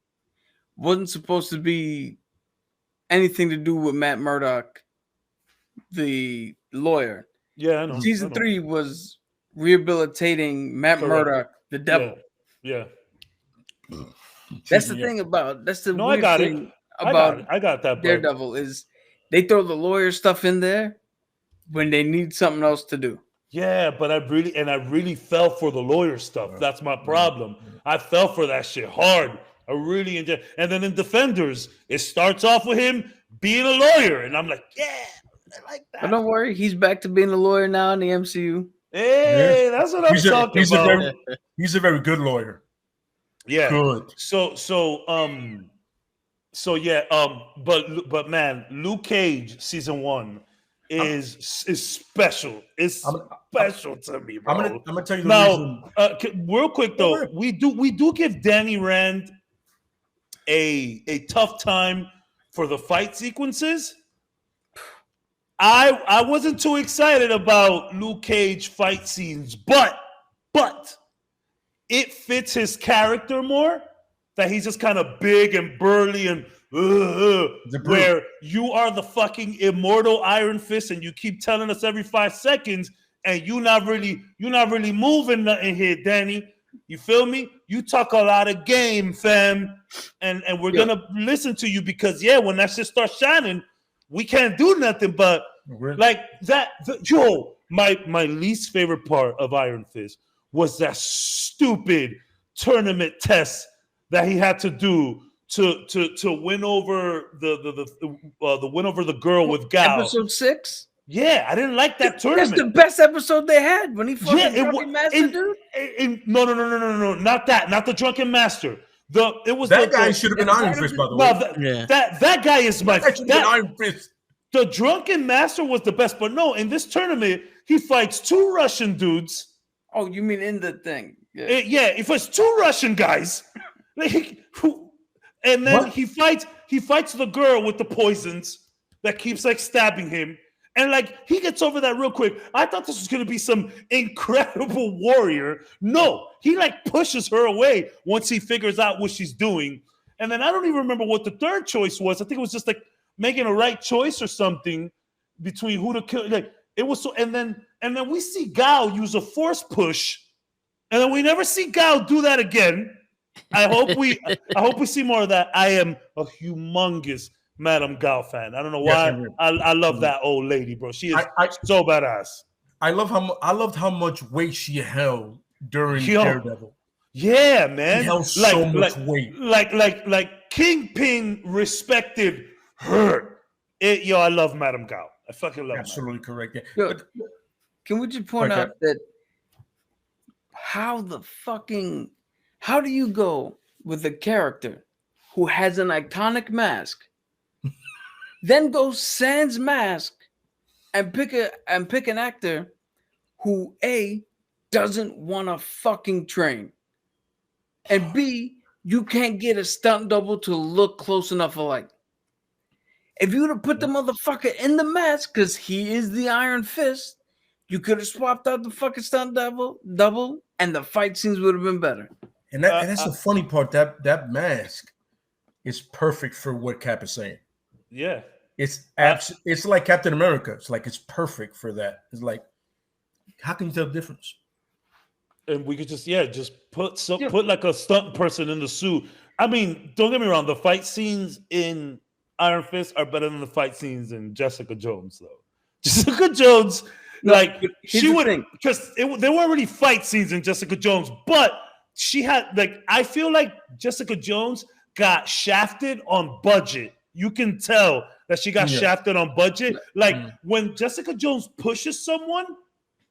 S3: wasn't supposed to be anything to do with Matt Murdock, the lawyer.
S2: Yeah, I know.
S3: Season 3 was rehabilitating Matt Murdock, the devil.
S2: Yeah.
S3: That's the thing about I
S2: got that.
S3: Daredevil is they throw the lawyer stuff in there when they need something else to do.
S2: Yeah, but I really fell for the lawyer stuff. That's my problem. I fell for that shit hard. I really enjoyed. And then in Defenders, it starts off with him being a lawyer, and I'm like, yeah, I like that.
S3: But don't worry, he's back to being a lawyer now in the MCU.
S2: Hey, that's what I'm talking about.
S4: He's a very good lawyer.
S2: Yeah.
S4: Good.
S2: But man, Luke Cage season 1 is special. It's special to me, bro.
S4: I'm gonna tell you the reason.
S2: Real quick though, we do give Danny Rand a tough time for the fight sequences. I wasn't too excited about Luke Cage fight scenes, but it fits his character more, that he's just kind of big and burly and where you are the fucking immortal Iron Fist, and you keep telling us every 5 seconds, and you're not really moving nothing here, Danny. You feel me? You talk a lot of game, fam, and we're gonna listen to you, because when that shit starts shining, we can't do nothing. But like that, my least favorite part of Iron Fist was that stupid tournament test that he had to do to win over the girl with Gal.
S3: Episode 6.
S2: Yeah, I didn't like that tournament.
S3: That's the best episode they had when he fought the Drunken Master, dude.
S2: No, not that. Not the Drunken Master.
S4: That guy should have been Iron Fist, by the way.
S2: That guy is my
S4: Iron Fist.
S2: The Drunken Master was the best, but no, in this tournament, he fights 2 Russian dudes.
S3: Oh, you mean in the thing?
S2: Yeah, he fights 2 Russian guys. And then he fights the girl with the poisons that keeps like stabbing him. And like he gets over that real quick. I thought this was gonna be some incredible warrior. No, he like pushes her away once he figures out what she's doing. And then I don't even remember what the third choice was. I think it was just like making a right choice or something between who to kill. Like it was so. And then we see Gal use a force push, and then we never see Gal do that again. I hope we see more of that. I am a humongous Madame Gal fan. I don't know why. I love that old lady, bro. She is so badass.
S4: I loved how much weight she held during Daredevil.
S2: Yeah, man.
S4: She held so much weight.
S2: Like Kingpin respected her. I love Madame Gal. I fucking love.
S4: Absolutely correct.
S3: Yeah. Can we just point out that how do you go with a character who has an iconic mask, then go sans mask and pick an actor who A, doesn't want to fucking train, and B, you can't get a stunt double to look close enough alike. If you would have put the motherfucker in the mask, because he is the Iron Fist, you could have swapped out the fucking stunt double, and the fight scenes would have been better.
S4: And that's the funny part. That mask is perfect for what Cap is saying.
S2: Yeah.
S4: It's it's like Captain America. It's like it's perfect for that. It's like, how can you tell the difference?
S2: And we could just put like a stunt person in the suit. I mean, don't get me wrong, the fight scenes in Iron Fist are better than the fight scenes in Jessica Jones, though. Jessica Jones, she would, because there were already fight scenes in Jessica Jones, but she had I feel like Jessica Jones got shafted on budget. You can tell that she got shafted on budget. When Jessica Jones pushes someone,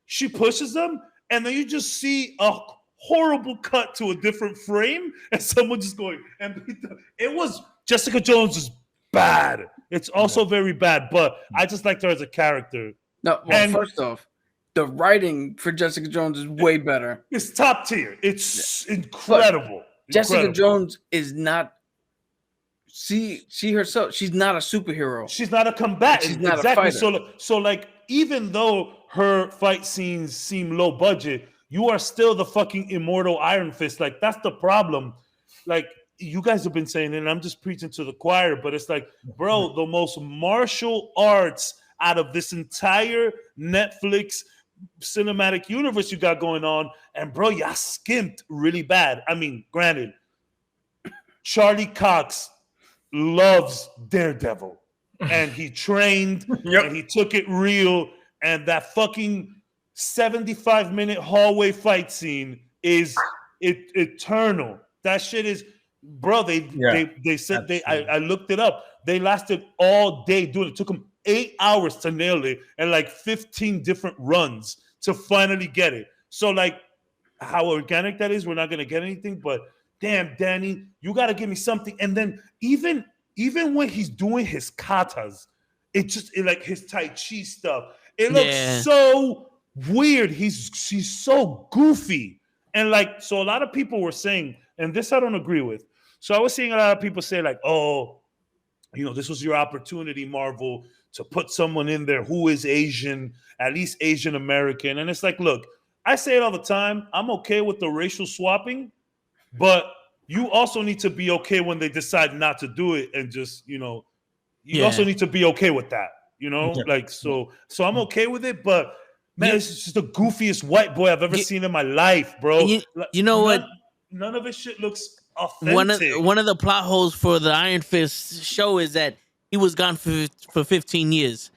S2: she pushes them, and then you just see a horrible cut to a different frame, and someone just going. And it was Jessica Jones is bad. It's also very bad, but I just liked her as a character.
S3: No, well, first off, the writing for Jessica Jones is way better.
S2: It's top tier. It's incredible.
S3: Jessica Jones is not. She herself. She's not a superhero.
S2: She's not a combatant.
S3: She's not a fighter.
S2: So even though her fight scenes seem low budget, you are still the fucking immortal Iron Fist. Like, that's the problem. Like, you guys have been saying it, and I'm just preaching to the choir, but it's like, bro, the most martial arts out of this entire Netflix cinematic universe you got going on, and bro, y'all skimped really bad. I mean, granted, Charlie Cox loves Daredevil, and he trained, and he took it real, and that fucking 75-minute hallway fight scene is eternal. That shit is, bro. They said I looked it up. They lasted all day doing it. It took them 8 hours to nail it, and 15 different runs to finally get it. So how organic that is, we're not gonna get anything. But damn, Danny, you gotta give me something. And then even when he's doing his katas, it just his Tai Chi stuff. It looks so weird. He's so goofy. And so a lot of people were saying, and this I don't agree with. So I was seeing a lot of people say oh, this was your opportunity, Marvel, to put someone in there who is Asian, at least Asian American. And it's like, look, I say it all the time. I'm okay with the racial swapping, but you also need to be okay when they decide not to do it, and just, you also need to be okay with that, so I'm okay with it, but man, it's just the goofiest white boy I've ever seen in my life, bro.
S1: You know what?
S2: None of his shit looks authentic.
S1: One of the plot holes for the Iron Fist show is that he was gone for 15 years.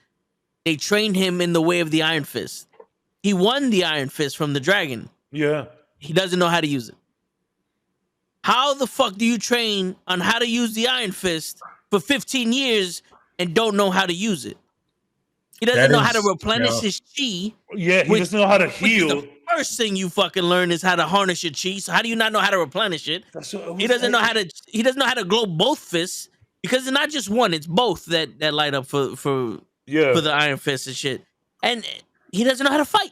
S1: They trained him in the way of the Iron Fist. He won the Iron Fist from the dragon.
S2: Yeah.
S1: He doesn't know how to use it. How the fuck do you train on how to use the Iron Fist for 15 years and don't know how to use it? He doesn't know how to replenish his chi.
S2: Yeah, he doesn't know how to heal.
S1: The first thing you fucking learn is how to harness your chi. So how do you not know how to replenish it? He doesn't know how to glow both fists, because it's not just one, it's both that light up for the Iron Fist and shit. And he doesn't know how to fight.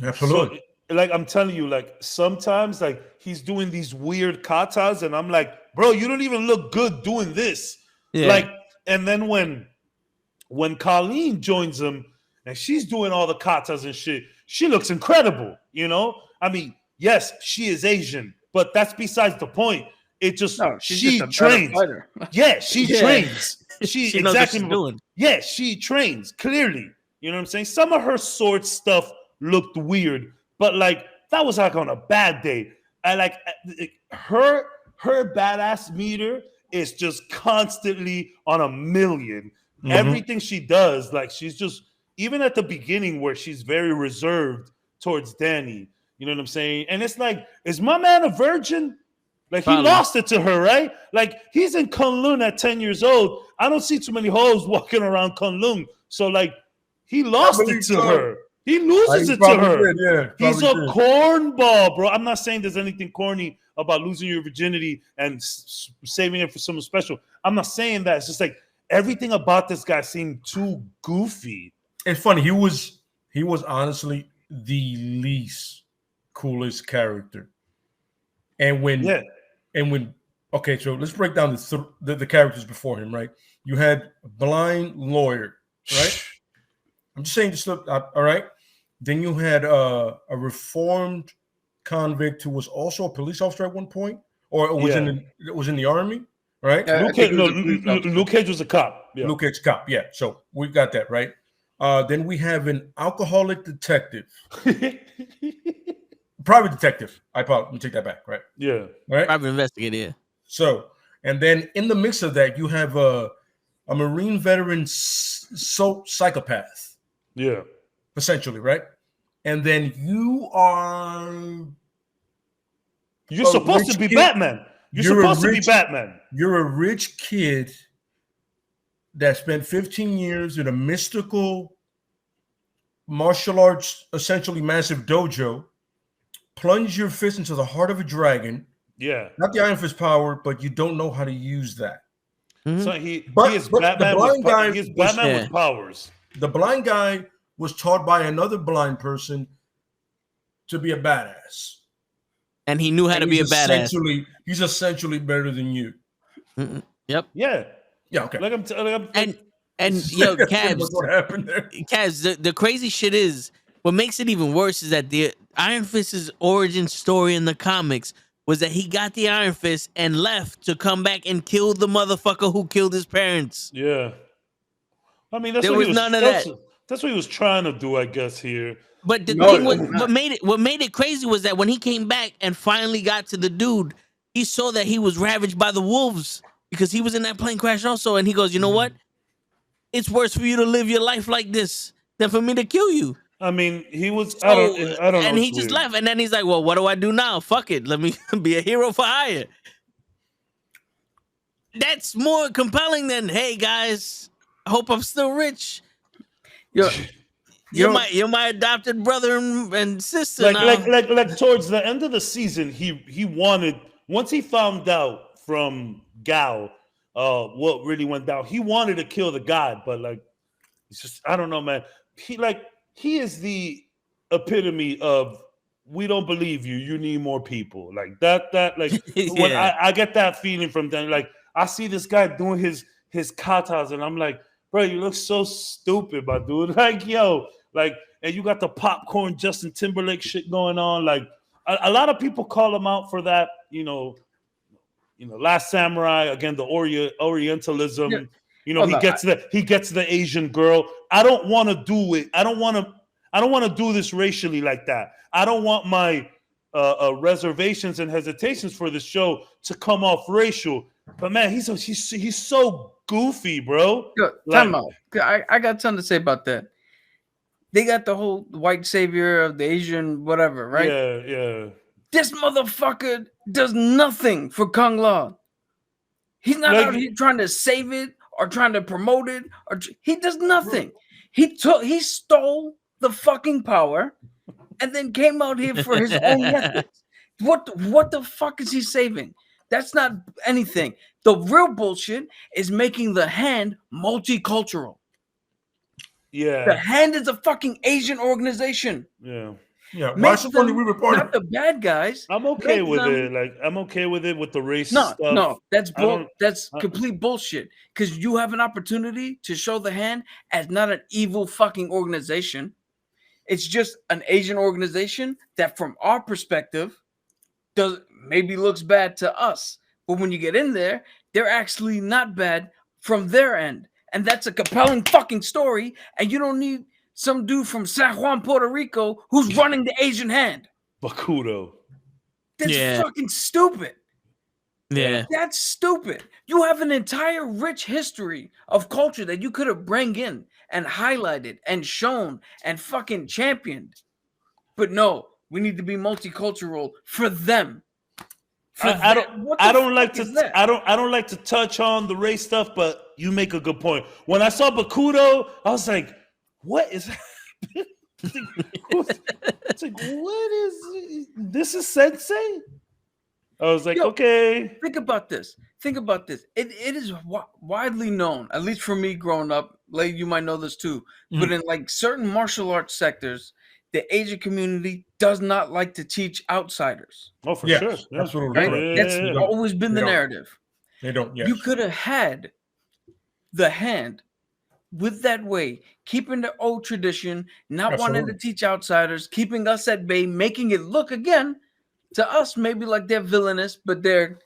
S4: Absolutely.
S2: So, I'm telling you, sometimes he's doing these weird katas, and I'm like, bro, you don't even look good doing this. Yeah. And then when Colleen joins him and she's doing all the katas and shit, she looks incredible, I mean, yes, she is Asian, but that's besides the point. It just, she trains. Yeah, she trains. She knows exactly what she's doing. Yeah, she trains, clearly. You know what I'm saying? Some of her sword stuff looked weird, but that was on a bad day. I her badass meter is just constantly on 1,000,000. Mm-hmm. Everything she does, she's just, even at the beginning where she's very reserved towards Danny, you know what I'm saying? And it's is my man a virgin? Probably. He lost it to her, right? He's in Kunlun at 10 years old. I don't see too many hoes walking around Kunlun. So he lost it to her. He loses it to her. He's a cornball, bro. I'm not saying there's anything corny about losing your virginity and saving it for someone special. I'm not saying that. It's just everything about this guy seemed too goofy.
S4: It's funny. He was honestly the least coolest character. And when okay, so let's break down the characters before him, right? You had a blind lawyer, right? I'm just saying, all right. Then you had a reformed convict who was also a police officer at one point, or it was in the army, right?
S2: Luke Cage was a cop. Yeah.
S4: Luke Cage cop. Yeah. So we've got that right. Then we have an alcoholic detective, private detective. Let me take that back. Right.
S2: Yeah.
S4: Right.
S1: Private investigator. Yeah.
S4: So, and then in the mix of that, you have a Marine veteran psychopath.
S2: Yeah.
S4: Essentially, right? And then you're
S2: supposed to be Batman. You're supposed to be Batman.
S4: You're a rich kid that spent 15 years in a mystical martial arts, essentially massive dojo, plunge your fist into the heart of a dragon.
S2: Yeah.
S4: Not the Iron Fist power, but you don't know how to use that.
S1: Mm-hmm.
S2: So he is Batman with powers.
S4: The blind guy was taught by another blind person to be a badass.
S1: And he knew how to be a badass.
S4: He's essentially better than you.
S1: Mm-mm. Yep.
S2: Yeah.
S4: Yeah. Okay.
S1: And yo, Cabs,
S4: what happened there?
S1: Cabs, the crazy shit is, what makes it even worse is that the Iron Fist's origin story in the comics was that he got the Iron Fist and left to come back and kill the motherfucker who killed his parents.
S2: Yeah. I mean,
S1: there was none of that.
S2: That's what he was trying to do, I guess, here.
S1: But the thing was, what made it crazy was that when he came back and finally got to the dude, he saw that he was ravaged by the wolves because he was in that plane crash also. And he goes, you know what? It's worse for you to live your life like this than for me to kill you.
S2: I mean, he was.
S1: So,
S2: I don't know.
S1: And he just left. And then he's like, well, what do I do now? Fuck it. Let me be a hero for hire. That's more compelling than, hey, guys, I hope I'm still rich. You're my adopted brother and sister.
S2: Like towards the end of the season, he wanted, once he found out from Gal what really went down, he wanted to kill the god, but like it's just, I don't know, man. He is the epitome of, we don't believe you. You need more people. Like that like
S1: Yeah.
S2: When I get that feeling from them. Like I see this guy doing his katas, and I'm like, bro, you look so stupid, my dude. Like, yo, like, and you got the popcorn Justin Timberlake shit going on. Like a lot of people call him out for that, you know, Last Samurai, again, the Orientalism. Yeah. You know, he gets the Asian girl. I don't want to do it. I don't want to do this racially like that. I don't want my reservations and hesitations for this show to come off racial. But man, he's so goofy, bro.
S3: Time out. I got something to say about that. They got the whole white savior of the Asian whatever, right?
S2: Yeah.
S3: This motherfucker does nothing for Kung Lao. He's not out here trying to save it or trying to promote it, or he does nothing. He stole the fucking power and then came out here for his own methods. What the fuck is he saving? That's not anything. The real bullshit is making the Hand multicultural.
S2: Yeah.
S3: The Hand is a fucking Asian organization.
S2: Yeah.
S4: Yeah. Why supporting we reported?
S3: Not the bad guys.
S2: I'm okay with it. Like, I'm okay with it with the race stuff.
S3: No, that's complete bullshit. Because you have an opportunity to show the Hand as not an evil fucking organization. It's just an Asian organization that, from our perspective, maybe looks bad to us. But when you get in there, they're actually not bad from their end. And that's a compelling fucking story. And you don't need some dude from San Juan, Puerto Rico, who's running the Asian Hand.
S2: Bakudo.
S3: That's fucking stupid.
S1: Yeah.
S3: That's stupid. You have an entire rich history of culture that you could have bring in and highlighted and shown and fucking championed. But no, we need to be multicultural for them.
S2: I don't like to touch on the race stuff, but you make a good point. When I saw Bakudo, I was like, what is happening? It's like, what is this? Is Sensei? I was like, okay.
S3: Think about this. It is widely known, at least for me growing up. Like, you might know this too. But in like certain martial arts sectors, the Asian community does not like to teach outsiders.
S2: Oh, for sure.
S4: Absolutely.
S3: Right? That's always been the narrative.
S4: They don't. Yes.
S3: You could have had the Hand with that way, keeping the old tradition, not wanting to teach outsiders, keeping us at bay, making it look again To us, maybe like they're villainous, but they're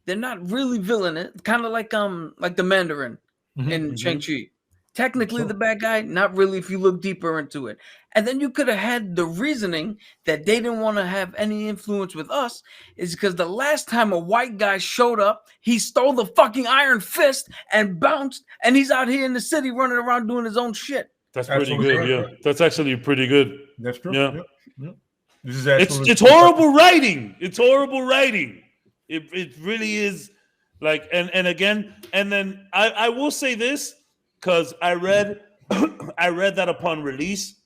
S3: not really villainous. Kind of like the Mandarin in Shang-Chi. Technically the bad guy, not really if you look deeper into it. And then you could have had the reasoning that they didn't want to have any influence with us is because the last time a white guy showed up, he stole the fucking Iron Fist and bounced, and he's out here in the city running around doing his own shit.
S2: That's pretty good, yeah. That's actually pretty good.
S4: That's true.
S2: Yeah.
S4: Yep. This is actually
S2: it's horrible writing. It's horrible writing. It really is. Like, and again, and then I will say this, because I read that upon release,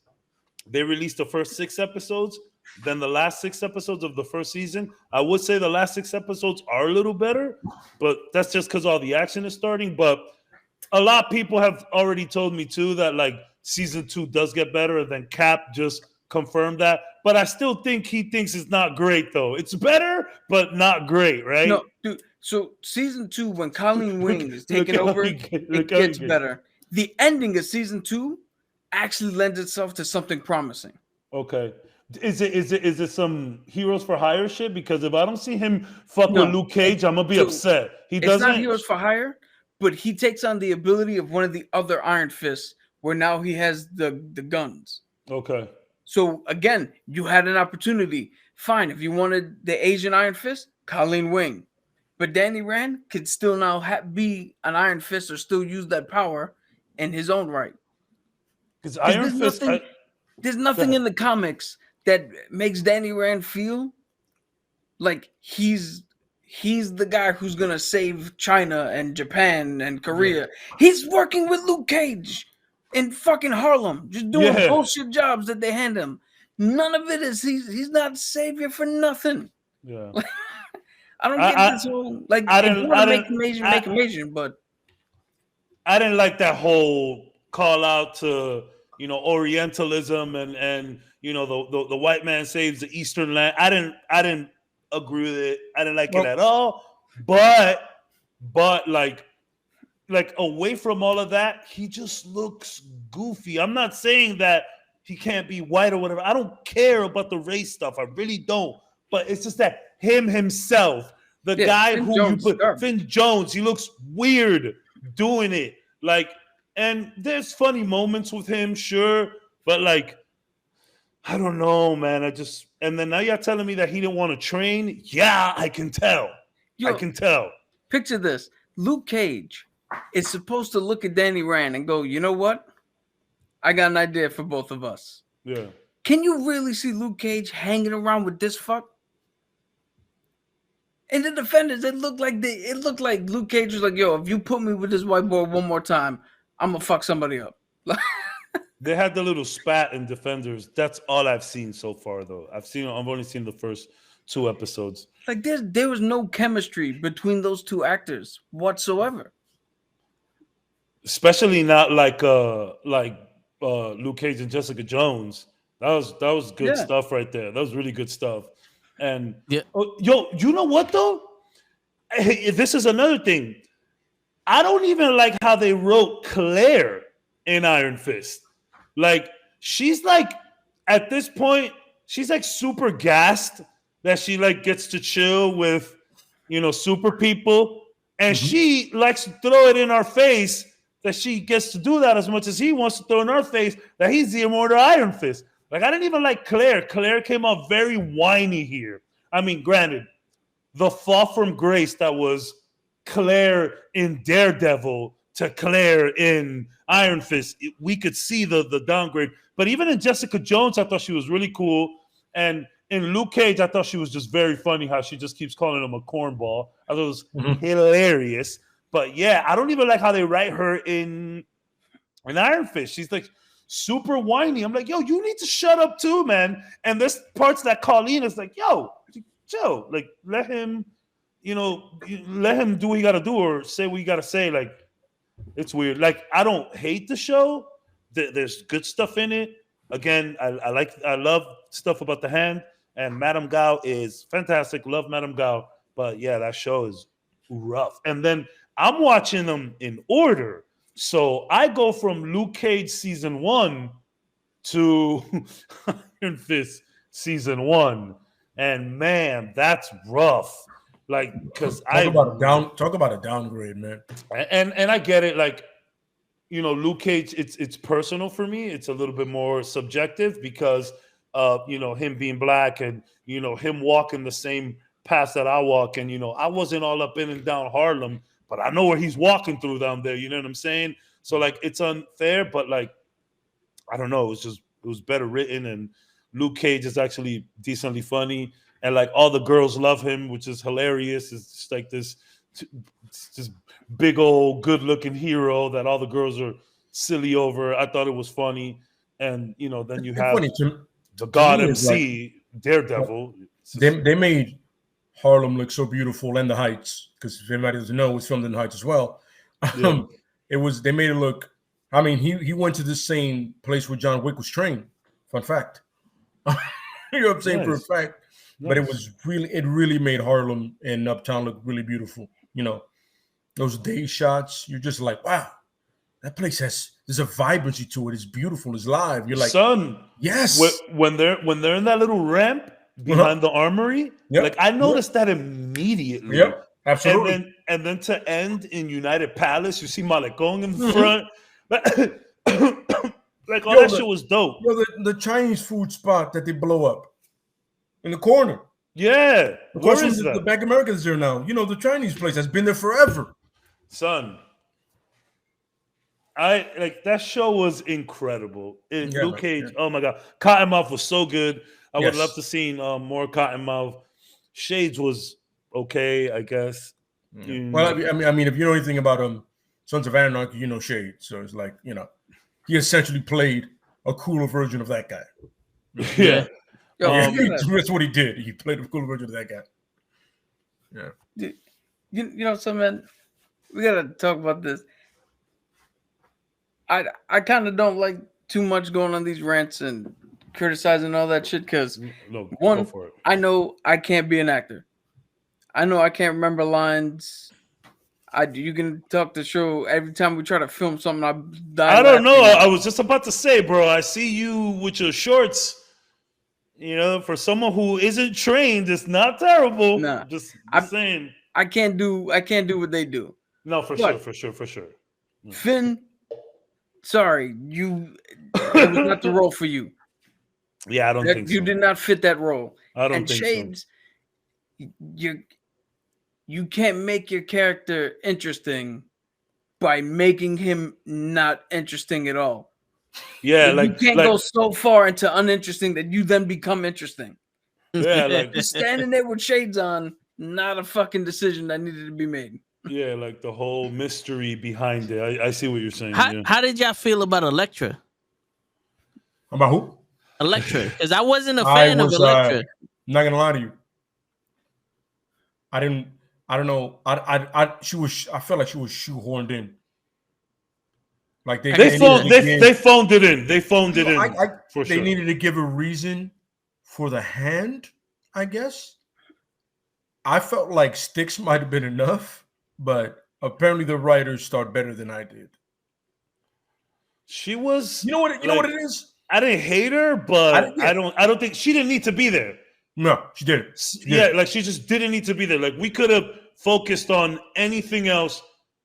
S2: they released the first 6 episodes, then the last 6 episodes of the first season. I would say the last 6 episodes are a little better, but that's just because all the action is starting. But a lot of people have already told me too that like season 2 does get better, and then Cap just confirmed that. But I still think he thinks it's not great though. It's better, but not great, right?
S3: No, dude. So season 2, when Colleen Wing is taking over, it gets better. The ending of season 2 actually lends itself to something promising.
S2: Okay. Is it some Heroes for Hire shit? Because if I don't see him fuck with Luke Cage, I'm gonna be upset.
S3: It's not Heroes for Hire, but he takes on the ability of one of the other Iron Fists, where now he has the guns.
S2: Okay.
S3: So again, you had an opportunity. Fine, if you wanted the Asian Iron Fist, Colleen Wing. But Danny Rand could still now be an Iron Fist or still use that power in his own right.
S2: Because Iron Fist,
S3: there's nothing in the comics that makes Danny Rand feel like he's the guy who's gonna save China and Japan and Korea. Yeah. He's working with Luke Cage in fucking Harlem, just doing bullshit jobs that they hand him. None of it is he's not savior for nothing.
S2: Yeah.
S3: I don't get this whole like I didn't make him Asian, but
S2: I didn't like that whole call out to Orientalism and the white man saves the Eastern land. I didn't agree with it. I didn't like it at all. But like away from all of that, he just looks goofy. I'm not saying that he can't be white or whatever. I don't care about the race stuff. I really don't. But it's just that himself, the guy
S3: Finn
S2: who
S3: Jones,
S2: you put, Finn Jones, he looks weird doing it. Like, and there's funny moments with him, sure, but like, I don't know, man. And then now you're telling me that he didn't want to train. Yeah, I can tell. I can tell.
S3: Picture this: Luke Cage is supposed to look at Danny Rand and go, "You know what? I got an idea for both of us."
S2: Yeah.
S3: Can you really see Luke Cage hanging around with this fuck? And the Defenders, it looked like Luke Cage was like, "Yo, if you put me with this white boy one more time, I'm gonna fuck somebody up."
S2: They had the little spat in Defenders. That's all I've seen so far, though. I've only seen the first 2 episodes.
S3: Like there was no chemistry between those 2 actors whatsoever.
S2: Especially not like Luke Cage and Jessica Jones. That was good stuff right there. That was really good stuff. And yo, you know what though? Hey, this is another thing. I don't even like how they wrote Claire in Iron Fist. Like, she's like, at this point, she's like super gassed that she like gets to chill with, super people. And she likes to throw it in our face that she gets to do that as much as he wants to throw in our face that he's the immortal Iron Fist. Like, I didn't even like Claire. Claire came off very whiny here. I mean, granted, the fall from grace that was Claire in Daredevil to Claire in Iron Fist, we could see the downgrade. But even in Jessica Jones, I thought she was really cool. And in Luke Cage, I thought she was just very funny how she just keeps calling him a cornball. I thought it was hilarious. But yeah, I don't even like how they write her in Iron Fist. She's like super whiny. I'm like, yo, you need to shut up too, man. And there's parts that Colleen is like, yo, chill. Like, let him do what he got to do or say what he got to say. Like, it's weird. Like, I don't hate the show. There's good stuff in it. Again, I love stuff about the Hand, and Madame Gao is fantastic. Love Madame Gao. But yeah, that show is rough. And then I'm watching them in order. So I go from Luke Cage season 1 to Iron Fist season 1. and man, that's rough. Like, because
S4: talk about a downgrade, man.
S2: And I get it. Like, Luke Cage, it's personal for me. It's a little bit more subjective because of him being black and him walking the same path that I walk, and I wasn't all up in and down Harlem, but I know where he's walking through down there. You know what I'm saying? So like, it's unfair, but like, I don't know. It was better written, and Luke Cage is actually decently funny, and like all the girls love him, which is hilarious. It's just like this big old good looking hero that all the girls are silly over. I thought it was funny, and then you have the God MC Daredevil.
S4: They made Harlem look so beautiful, and the Heights, because if anybody doesn't know, it's filmed in the Heights as well.
S2: Yeah.
S4: They made it look. I mean, he went to the same place where John Wick was trained. Fun fact. You know what I'm saying?
S2: Nice.
S4: For a fact.
S2: Nice.
S4: But it really made Harlem and Uptown look really beautiful. Those day shots, you're just like, wow, that place there's a vibrancy to it. It's beautiful. It's live. You're like,
S2: son,
S4: yes.
S2: When they're in that little ramp behind the armory, like I noticed that immediately.
S4: Yep, absolutely.
S2: And then to end in United Palace, you see Malecón in front. Like all that shit was dope.
S4: The Chinese food spot that they blow up in the corner.
S2: Yeah.
S4: Where is the Bank American's there now? The Chinese place has been there forever.
S2: Son, that show was incredible. Luke Cage, oh my God. Cottonmouth was so good. I would love to see more Cottonmouth. Shades was okay, I guess.
S4: Well, I mean, if you know anything about Sons of Anarchy, you know Shades. So it's like, he essentially played a cooler version of that guy.
S2: Yeah.
S4: That's what he did. He played a cooler version of that guy. Yeah.
S3: So man, we gotta talk about this. I kind of don't like too much going on these rants and criticizing all that shit because one, I know I can't be an actor. I know I can't remember lines. You can talk the show every time we try to film something. I
S2: don't know. I was just about to say, bro. I see you with your shorts. For someone who isn't trained, it's not terrible.
S3: Nah,
S2: just saying.
S3: I can't do what they do.
S2: No, for sure.
S3: Finn, sorry, it was not the role for you.
S2: Yeah, I don't think
S3: you did not fit that role.
S2: I don't think
S3: Shades, so. You can't make your character interesting by making him not interesting at all.
S2: Yeah,
S3: you can't go so far into uninteresting that you then become interesting.
S2: Yeah, like
S3: just standing there with shades on, not a fucking decision that needed to be made.
S2: Yeah, like the whole mystery behind it. I see what you're saying.
S1: How did y'all feel about Elektra?
S4: About who?
S1: Elektra, because I wasn't a fan of Elektra.
S4: I'm not gonna lie to you. I don't know. I felt like she was shoehorned in. Like they phoned
S2: it in. They phoned it in. For sure.
S4: They needed to give a reason for the hand, I guess. I felt like sticks might have been enough, but apparently the writers thought better than I did.
S2: She was.
S4: You know what it is?
S2: I didn't hate her, but I don't think she didn't need to be there.
S4: No, she didn't.
S2: Like she just didn't need to be there. Like we could have focused on anything else.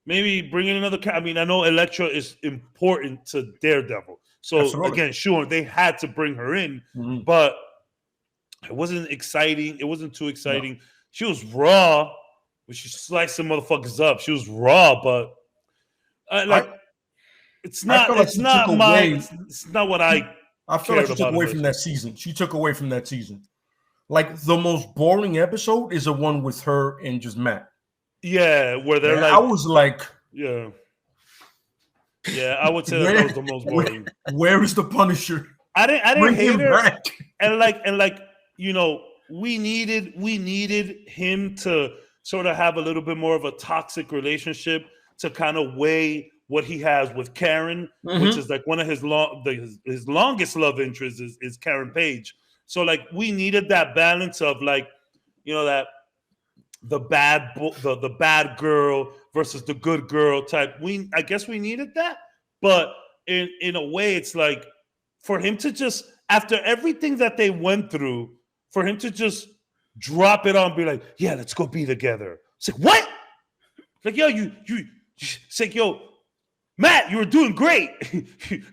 S2: Maybe bring in another. I mean, I know Elektra is important to Daredevil. So again, sure, they had to bring her in, but it wasn't exciting. It wasn't too exciting. No. She was raw, but she sliced some motherfuckers up. She was raw, but it's not. It's not what I.
S4: I feel like she took away from that season. She took away from that season. Like the most boring episode is the one with her and just Matt.
S2: Yeah, where they're
S4: I was like,
S2: yeah, I would say that was the most boring.
S4: Where is the Punisher?
S2: I didn't hate her,
S4: back.
S2: and like we needed him to sort of have a little bit more of a toxic relationship to kind of weigh what he has with Karen, which is like one of his longest love interests is Karen Page. So like we needed that balance of like, that the bad girl versus the good girl type. I guess we needed that, but in a way, it's like for him to just after everything that they went through, for him to just drop it on, be like, yeah, let's go be together. It's like, what? It's like, yo, it's like, yo, Matt, you were doing great.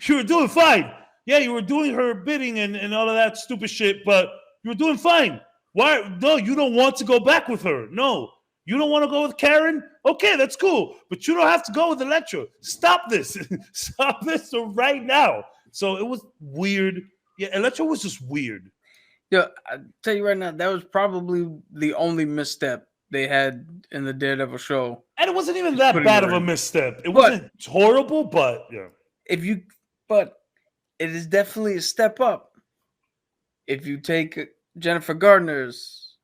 S2: You were doing fine. Yeah, you were doing her bidding and all of that stupid shit, but you were doing fine. Why? No, you don't want to go back with her. No, you don't want to go with Karen? Okay, that's cool. But you don't have to go with Electra. Stop this. Stop this right now. So it was weird. Yeah, Electra was just weird.
S3: Yeah, I tell you right now, that was probably the only misstep they had in the Daredevil show.
S2: And it wasn't even that bad of a misstep. It wasn't horrible, but yeah.
S3: But it is definitely a step up. If you take Jennifer Gardner's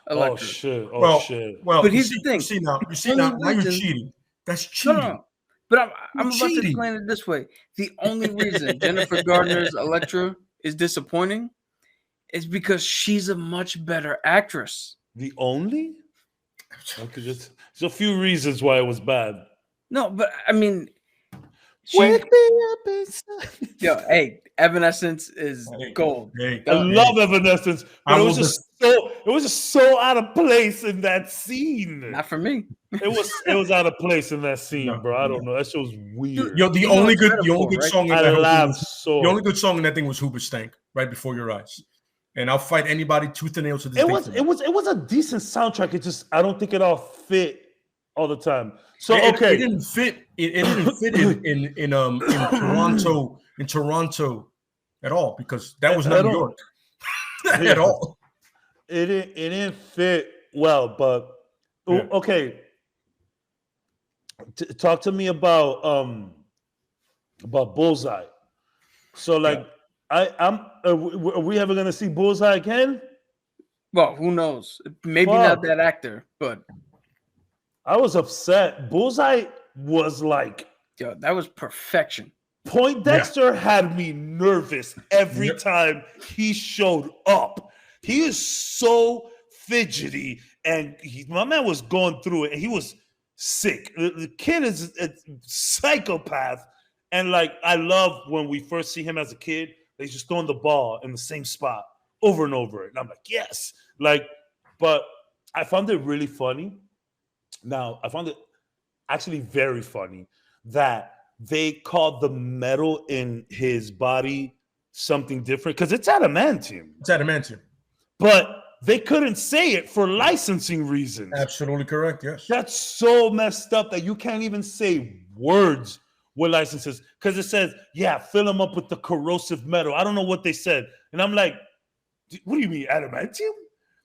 S3: Electra.
S2: Oh shit! Shit!
S3: Well, but here's the thing.
S4: You see now you're cheating. That's cheating.
S3: No. But I'm about to explain it this way. The only reason Jennifer Gardner's Electra is disappointing is because she's a much better actress.
S2: The only? There's a few reasons why it was bad.
S3: No, but I mean,
S2: wake me up inside.
S3: Yo, hey, Evanescence is gold.
S2: I love Evanescence, but it was just so out of place in that scene.
S3: Not for me.
S2: It was out of place in that scene, bro. I don't know. That shit was weird.
S4: Yo, the only good song in
S2: the
S4: only good song in that thing was Hoobastank, right before your eyes. And I'll fight anybody tooth and nail to this day.
S2: It was a decent soundtrack. It just I don't think it all fit all the time. So
S4: it didn't fit. It didn't fit in Toronto at all because that was not New York at all.
S2: It didn't fit well, but okay. Talk to me about Bullseye. So like are we ever gonna see Bullseye again?
S3: Well, who knows? Maybe not that actor, but
S2: I was upset. Bullseye was like,
S3: yo, that was perfection.
S2: Poindexter had me nervous every time he showed up. He is so fidgety, and my man was going through it, and he was sick. The kid is a psychopath, and like I love when we first see him as a kid. They just throwing the ball in the same spot over and over, and I'm like, yes, like. But I found it really funny. Now I found it actually very funny that they called the metal in his body something different because it's adamantium.
S4: It's adamantium.
S2: But they couldn't say it for licensing reasons.
S4: Absolutely correct, yes.
S2: That's so messed up that you can't even say words with licenses because it says, fill them up with the corrosive metal. I don't know what they said. And I'm like, what do you mean, adamantium?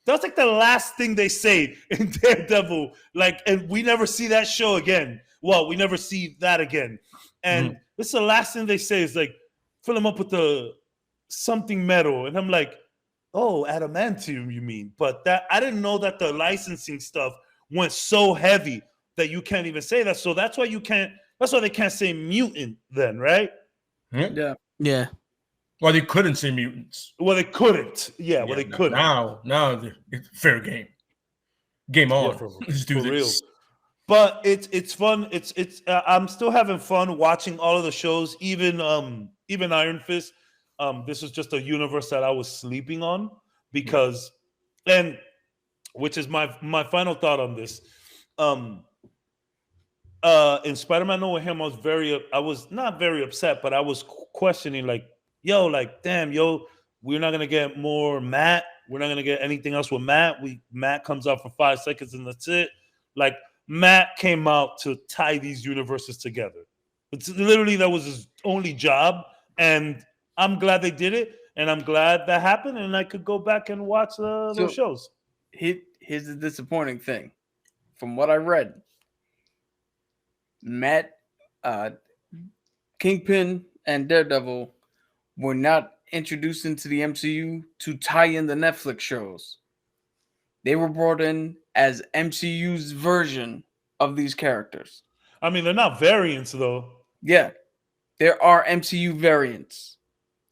S2: That's like the last thing they say in Daredevil. Like, and we never see that show again. Well, we never see that again. And this is the last thing they say is like, fill them up with the something metal. And I'm like, oh, adamantium, you mean? But that I didn't know that the licensing stuff went so heavy that you can't even say that. So that's why they can't say mutant then, right?
S3: Yeah.
S1: Yeah.
S4: Well, they couldn't say mutants.
S2: Well, they couldn't. Yeah, they couldn't.
S4: Now it's fair game. Game on. Let's do this.
S2: Real. But it's fun. It's I'm still having fun watching all of the shows, even Iron Fist. This is just a universe that I was sleeping on because, and which is my final thought on this. In Spider-Man No Way Home, I was not very upset, but I was questioning like, yo, like, damn, yo, we're not gonna get more Matt. We're not gonna get anything else with Matt. Matt comes out for 5 seconds and that's it. Like Matt came out to tie these universes together. It's literally that was his only job, and I'm glad they did it, and I'm glad that happened, and I could go back and watch those shows.
S3: Here's the disappointing thing. From what I read, Matt, Kingpin, and Daredevil were not introduced into the MCU to tie in the Netflix shows. They were brought in as MCU's version of these characters.
S2: I mean, they're not variants, though.
S3: Yeah, there are MCU variants.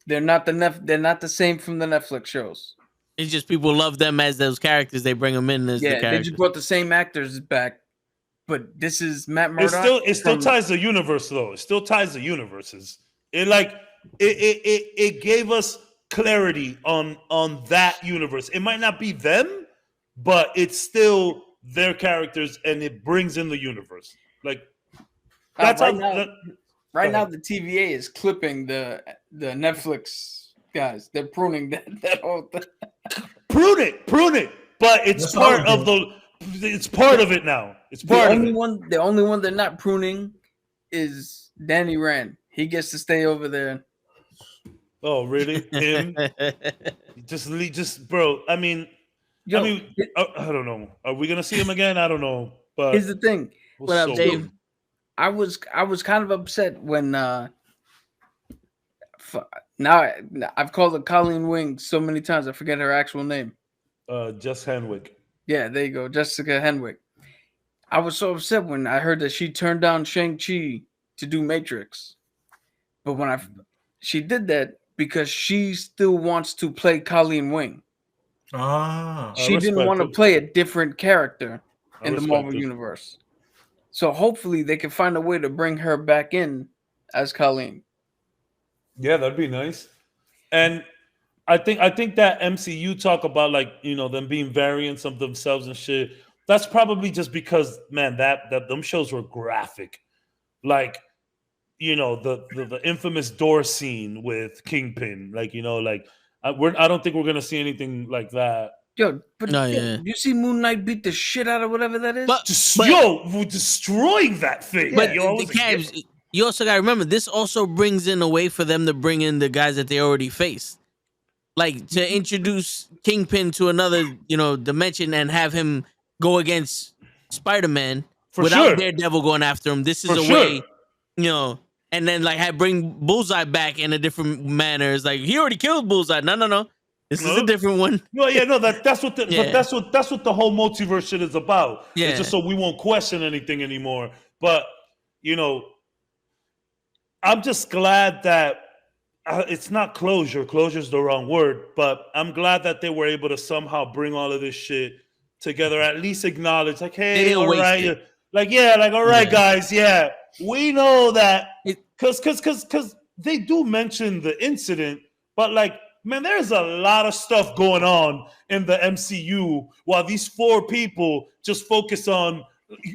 S3: They're not the same from the Netflix shows.
S1: It's just people love them as those characters. They bring them in as the characters.
S3: They just brought the same actors back. But this is Matt Murdock.
S2: It still ties the universe, though. It still ties the universes. It gave us clarity on that universe. It might not be them, but it's still their characters, and it brings in the universe. Like that's
S3: right
S2: how.
S3: now.
S2: That,
S3: Right now, the TVA is clipping the Netflix guys. They're pruning that whole thing.
S2: Prune it. But it's
S4: That's
S2: part
S4: how
S2: of the. It's part of it now. It's part of it.
S3: The only one they're not pruning is Danny Rand. He gets to stay over there.
S2: Oh, really? Him? just bro. I mean, I don't know. Are we gonna see him again? I don't know. But
S3: here's the thing.
S1: What up, Dave?
S2: Good.
S3: I was kind of upset when now I've called her Colleen Wing so many times I forget her actual name.
S2: Jess Henwick.
S3: Yeah, there you go, Jessica Henwick. I was so upset when I heard that she turned down Shang-Chi to do Matrix, but when she did that because she still wants to play Colleen Wing. She didn't want to play a different character in the Marvel universe. So hopefully they can find a way to bring her back in as Colleen.
S2: Yeah, that'd be nice. And I think that MCU talk about them being variants of themselves and shit. That's probably just because, man, that them shows were graphic. Like, the infamous door scene with Kingpin. Like, I don't think we're gonna see anything like that.
S3: Yo, but you see Moon Knight beat the shit out of whatever that is?
S2: We're destroying that thing.
S1: But you also got to remember, this also brings in a way for them to bring in the guys that they already faced. Like, to introduce Kingpin to another, dimension and have him go against Spider-Man without Daredevil going after him. This is a way, and then, bring Bullseye back in a different manner. It's like, he already killed Bullseye. No. This is a different one.
S2: That's what that's what the whole multiverse shit is about. Yeah. It's just so we won't question anything anymore. But I'm just glad that it's not closure. Closure's the wrong word, but I'm glad that they were able to somehow bring all of this shit together. At least acknowledge, hey, all right, all right, guys, we know that because they do mention the incident, but man, there's a lot of stuff going on in the MCU while these 4 people just focus on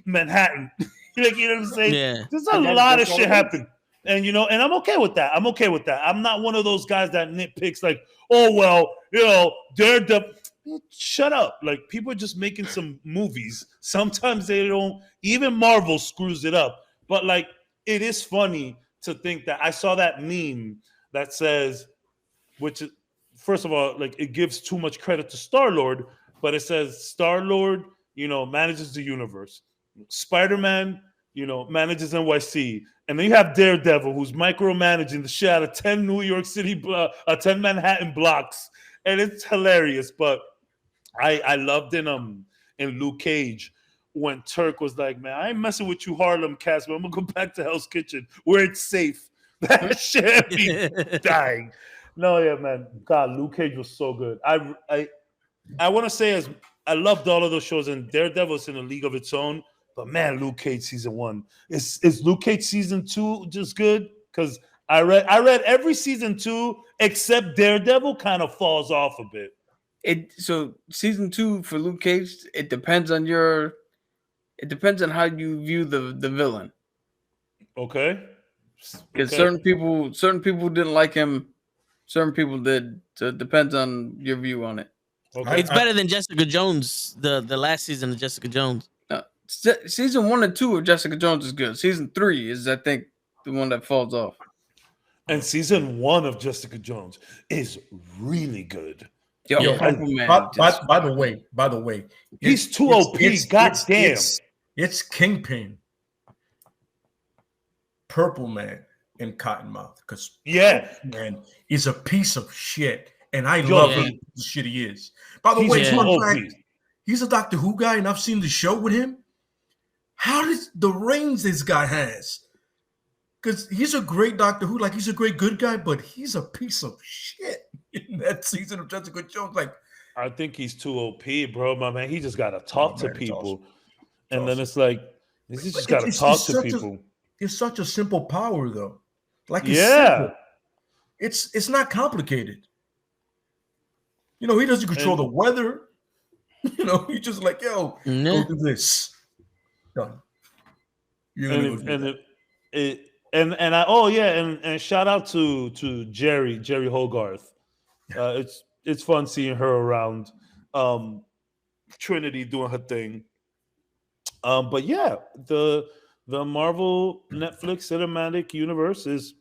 S2: Manhattan. You know what I'm saying?
S1: Yeah.
S2: There's a lot of shit happening. And, and I'm okay with that. I'm not one of those guys that nitpicks Daredevil. Shut up. People are just making some movies. Sometimes they don't. Even Marvel screws it up. But, it is funny to think that I saw that meme that says, which is, first of all, it gives too much credit to Star-Lord, but it says Star-Lord, manages the universe. Spider-Man, manages NYC. And then you have Daredevil, who's micromanaging the shit out of 10 New York City, 10 Manhattan blocks. And it's hilarious. But I loved in Luke Cage when Turk was like, man, I ain't messing with you Harlem cats, but I'm going to go back to Hell's Kitchen where it's safe. That shit be dying. No, yeah, man. God, Luke Cage was so good. I want to say I loved all of those shows, and Daredevil's in a league of its own. But man, Luke Cage season 1 is Luke Cage season 2 just good? Because I read every season 2 except Daredevil kind of falls off a bit.
S3: So season 2 for Luke Cage, it depends on how you view the villain.
S2: Okay.
S3: Because certain people didn't like him. Certain people did. So it depends on your view on it.
S1: Okay. It's better than Jessica Jones, the last season of Jessica Jones.
S3: Season 1 and 2 of Jessica Jones is good. Season 3 is, I think, the one that falls off.
S2: And season 1 of Jessica Jones is really good.
S4: By the way,
S2: he's too OP. Goddamn,
S4: it's Kingpin, Purple Man, and Cottonmouth. Because man is a piece of shit, and I love him. The shit he is. By the way, he's a Doctor Who guy, and I've seen the show with him. How does the range this guy has? Because he's a great Doctor Who, he's a great good guy, but he's a piece of shit in that season of Jessica Jones.
S2: I think he's too OP, bro. My man, he just got to talk to people. And then it's he's just got to talk to people.
S4: It's such a simple power, though.
S2: It's
S4: not complicated. He doesn't control the weather. You know, you just like, yo, go do this. Done. You're gonna go do that.
S2: And shout out to Jerry Hogarth. It's fun seeing her around. Trinity doing her thing. But yeah, the Marvel Netflix cinematic universe is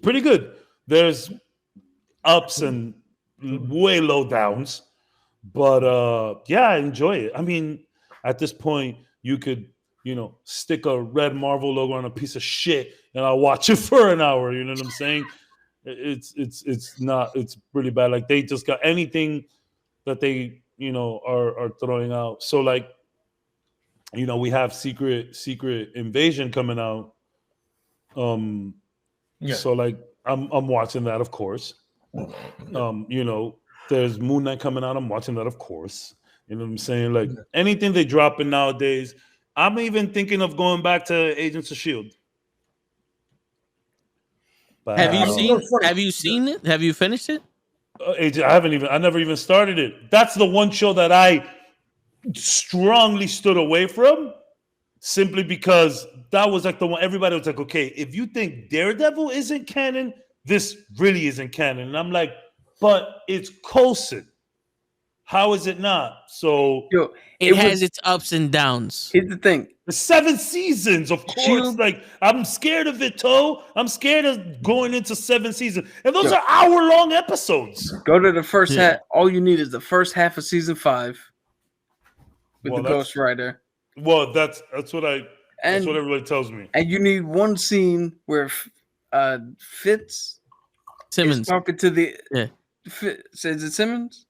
S2: pretty good. There's ups and way low downs, but yeah, I enjoy it. I mean, at this point, you could stick a red Marvel logo on a piece of shit, and I'll watch it for an hour. You know what I'm saying? It's really bad. Like they just got anything that they are throwing out. So like, we have Secret Invasion coming out. So like I'm watching that, of course. There's Moon Knight coming out. I'm watching that, of course. You know what I'm saying? Like anything they drop in nowadays. I'm even thinking of going back to Agents of S.H.I.E.L.D. But
S1: Have you seen it? Have you finished it?
S2: I never even started it. That's the one show that I strongly stood away from, simply because that was like the one everybody was like, okay, if you think Daredevil isn't canon, this really isn't canon. And I'm like, but it's Coulson. How is it not? So
S1: it has its ups and downs.
S3: Here's the thing.
S2: The 7 seasons, of course. Like, I'm scared of it, Toe. I'm scared of going into 7 seasons. And those are hour-long episodes.
S3: Go to the first half. All you need is the first half of season 5 with the Ghost Rider.
S2: Well, that's what everybody tells me.
S3: And you need one scene where Fitz
S1: Simmons
S3: is talking to the is it Simmons?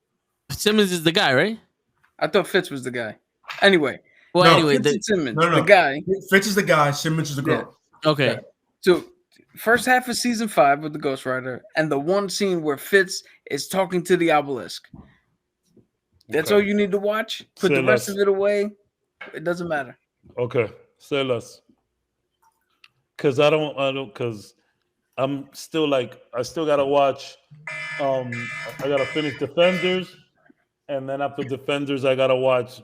S1: Simmons is the guy, right?
S3: I thought Fitz was the guy. Anyway.
S4: Simmons,
S3: the guy.
S4: Fitz is the guy. Simmons is the girl.
S1: Yeah. Okay.
S3: Yeah. So first half of season 5 with the Ghost Rider, and the one scene where Fitz is talking to the obelisk. That's all you need to watch. Put the rest of it away. It doesn't matter.
S2: Okay. Say less. Because because I'm still like, I still gotta watch. I gotta finish Defenders, and then after Defenders, I gotta watch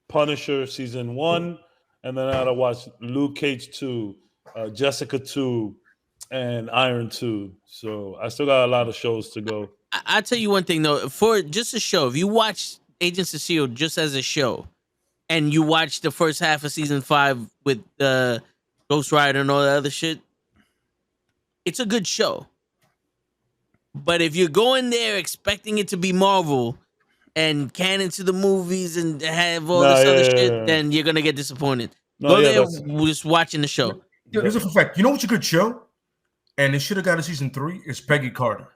S2: Punisher season 1, and then I gotta watch Luke Cage 2, Jessica 2, and Iron 2. So I still got a lot of shows to go.
S1: I'll tell you one thing though, for just a show, if you watch Agents of S.H.I.E.L.D. just as a show, and you watch the first half of season 5 with Ghost Rider and all that other shit, it's a good show. But if you're going there expecting it to be Marvel and canon to the movies and have all this other shit, then you're gonna get disappointed. Go there just watching the show.
S4: Here's a fact. You know what's a good show? And it should have got a season 3. Is Peggy Carter.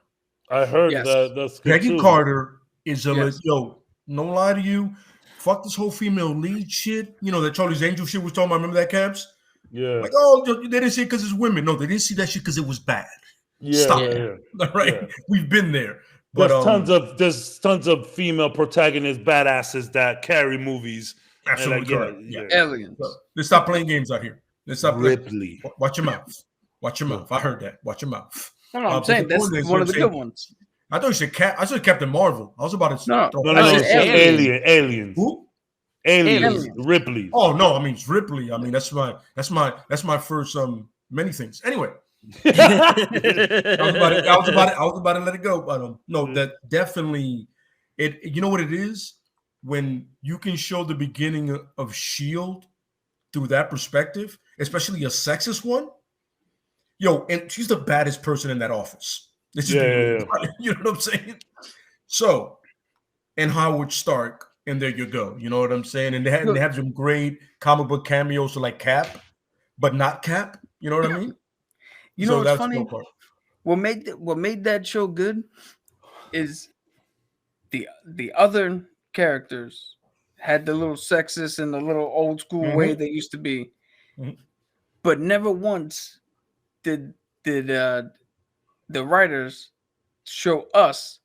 S2: I heard that. That's good
S4: Peggy
S2: too.
S4: Carter is no lie to you. Fuck this whole female lead shit. You know, that Charlie's Angel shit was talking about. Remember that, Cabs?
S2: Yeah.
S4: Like, they didn't see it because it's women. No, they didn't see that shit because it was bad.
S2: Yeah.
S4: Stop.
S2: Yeah.
S4: All right. Yeah. We've been there. But
S2: there's tons of female protagonists, badasses that carry movies.
S4: Absolutely.
S3: Aliens.
S4: So, let's stop playing games out here. Let's stop
S2: Ripley.
S4: Watch your mouth. Watch your mouth. I heard that. Watch your mouth.
S3: No, I'm saying that's one of the good ones.
S4: I thought you said I said Captain Marvel. I was about to
S2: No, aliens.
S4: Who?
S2: Aliens. Ripley.
S4: Oh no, I mean it's Ripley. I mean that's my first many things. Anyway. I was about to let it go, but no, that definitely it. You know what it is? When you can show the beginning of S.H.I.E.L.D. through that perspective, especially a sexist one. Yo, and she's the baddest person in that office. You know what I'm saying? So, and Howard Stark, and there you go. You know what I'm saying? And they have some great comic book cameos, so like Cap, but not Cap. You know what I mean?
S3: You know what's funny? What made that show good is the other characters had the little sexist and the little old school way they used to be, but never once did the writers show us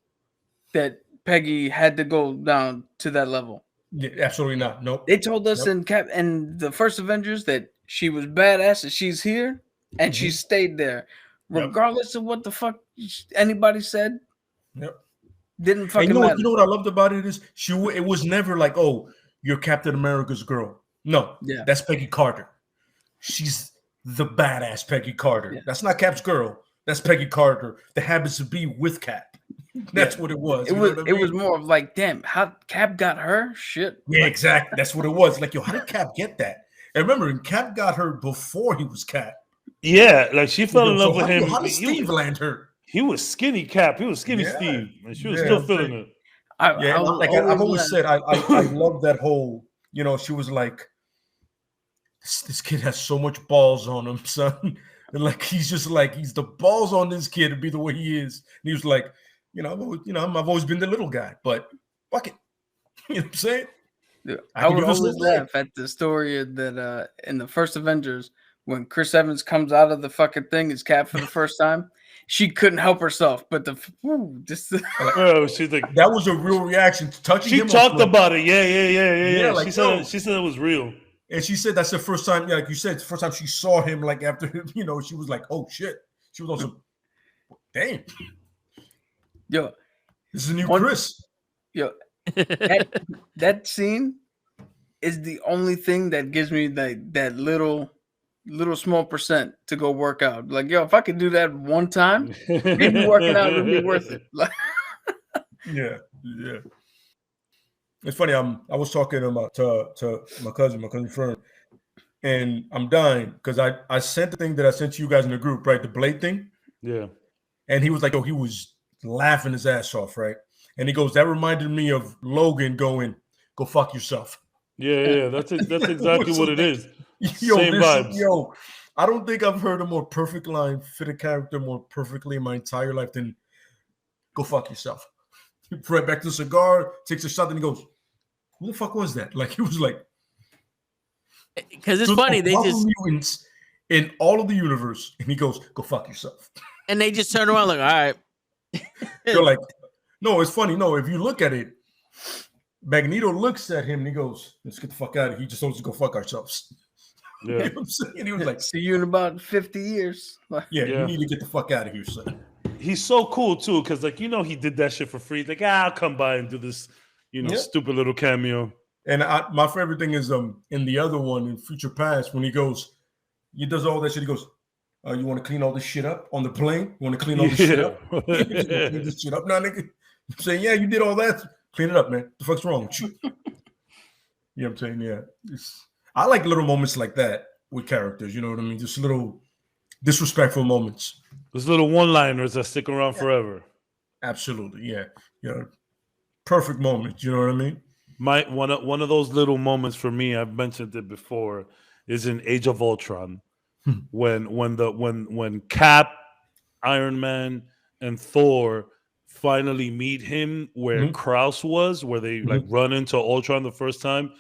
S3: that Peggy had to go down to that level.
S4: Yeah, absolutely not. Nope.
S3: They told us in the first Avengers that she was badass and she's here and she stayed there, regardless of what the fuck anybody said.
S4: Yep.
S3: Didn't
S4: And
S3: fucking
S4: you know
S3: matter.
S4: what I loved about it is it was never like, oh, you're Captain America's girl. No,
S3: Yeah.
S4: that's Peggy Carter. She's the badass Peggy Carter.
S3: Yeah.
S4: That's not Cap's girl. That's Peggy Carter that happens to be with Cap. That's what it was.
S3: It was more of like, damn, how Cap got her? Shit.
S4: Yeah, exactly. That's what it was. Like, yo, how did Cap get that? And remember, and Cap got her before he was Cap.
S2: Yeah, like she fell in love with him.
S4: How did Steve land her?
S2: He was skinny Cap. He was skinny Steve, and she was still feeling it.
S4: I've always said, I love that whole. You know, she was like, this kid has so much balls on him, son. And like he's the balls on this kid to be the way he is. And he was like, I've always been the little guy, but fuck it. You know what I'm saying?
S3: I would always laugh at the story that in the first Avengers, when Chris Evans comes out of the fucking thing as Cap for the first time, she couldn't help herself. But
S2: she's like,
S4: that was a real reaction.
S2: She talked about it. Yeah. Like, she said it was real.
S4: And she said that's the first time, like you said, it's the first time she saw him. Like after, she was like, "Oh shit!" She was also, damn.
S3: Yo,
S4: this is a new Chris.
S3: Yo, that scene is the only thing that gives me that little small percent to go work out. Like, yo, if I could do that one time, maybe working out would be worth it. Like,
S4: yeah. It's funny. I was talking about to my cousin Fern, and I'm dying because I sent the thing that I sent to you guys in the group, right? The Blade thing.
S2: Yeah.
S4: And he was like, he was laughing his ass off, right? And he goes, that reminded me of Logan going, "Go fuck yourself."
S2: Yeah. That's exactly what it is.
S4: Same vibes. I don't think I've heard a more perfect line fit a character more perfectly in my entire life than "Go fuck yourself." Right back to the cigar, takes a shot, and he goes, "Who the fuck was that?" Like he was like,
S1: because it's funny. They just
S4: mutants in all of the universe, and he goes, "Go fuck yourself."
S1: And they just turn around like, all right.
S4: You're like, no, it's funny. No, if you look at it, Magneto looks at him and he goes, "Let's get the fuck out of here." He just told us to go fuck ourselves.
S2: Yeah.
S4: You know what I'm saying? And he was like,
S3: "See you in about 50 years."
S4: You need to get the fuck out of here, son.
S2: He's so cool too, because he did that shit for free. Like, I'll come by and do this, stupid little cameo.
S4: And my favorite thing is in the other one in Future Past when he does all that shit. He goes, "You want to clean all this shit up on the plane? You want to clean all this shit up? Clean this shit up now, nigga." I'm saying, yeah, you did all that. Clean it up, man. The fuck's wrong with you? You know what I'm saying? Yeah. I like little moments like that with characters. You know what I mean? Just little disrespectful moments.
S2: Those little one-liners that stick around forever.
S4: Absolutely, yeah. Perfect moments. You know what I mean?
S2: One of those little moments for me, I've mentioned it before, is in Age of Ultron, when Cap, Iron Man, and Thor finally meet him where Kraus was, where they run into Ultron the first time,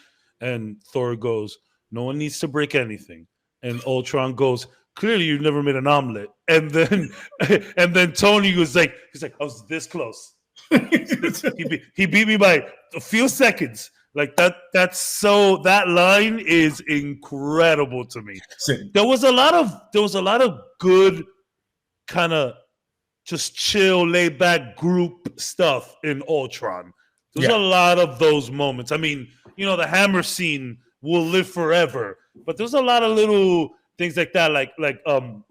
S2: and Thor goes, "No one needs to break anything," and Ultron goes, "Clearly you've never made an omelet," and then Tony was like, I was this close. he beat me by a few seconds. Like that line is incredible to me. There was a lot of good kind of just chill, laid back group stuff in Ultron. There's a lot of those moments. I mean, the hammer scene will live forever, but there's a lot of little things like that, like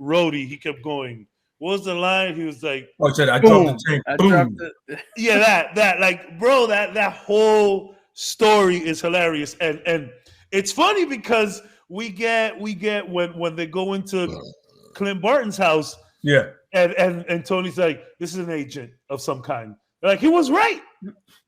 S2: Rhodey, he kept going. What was the line? He was like,
S4: "Oh, said I dropped the tank." Boom.
S2: Yeah, that like, bro, that whole story is hilarious, and it's funny because we get when they go into Clint Barton's house, and Tony's like, "This is an agent of some kind." Like, he was right.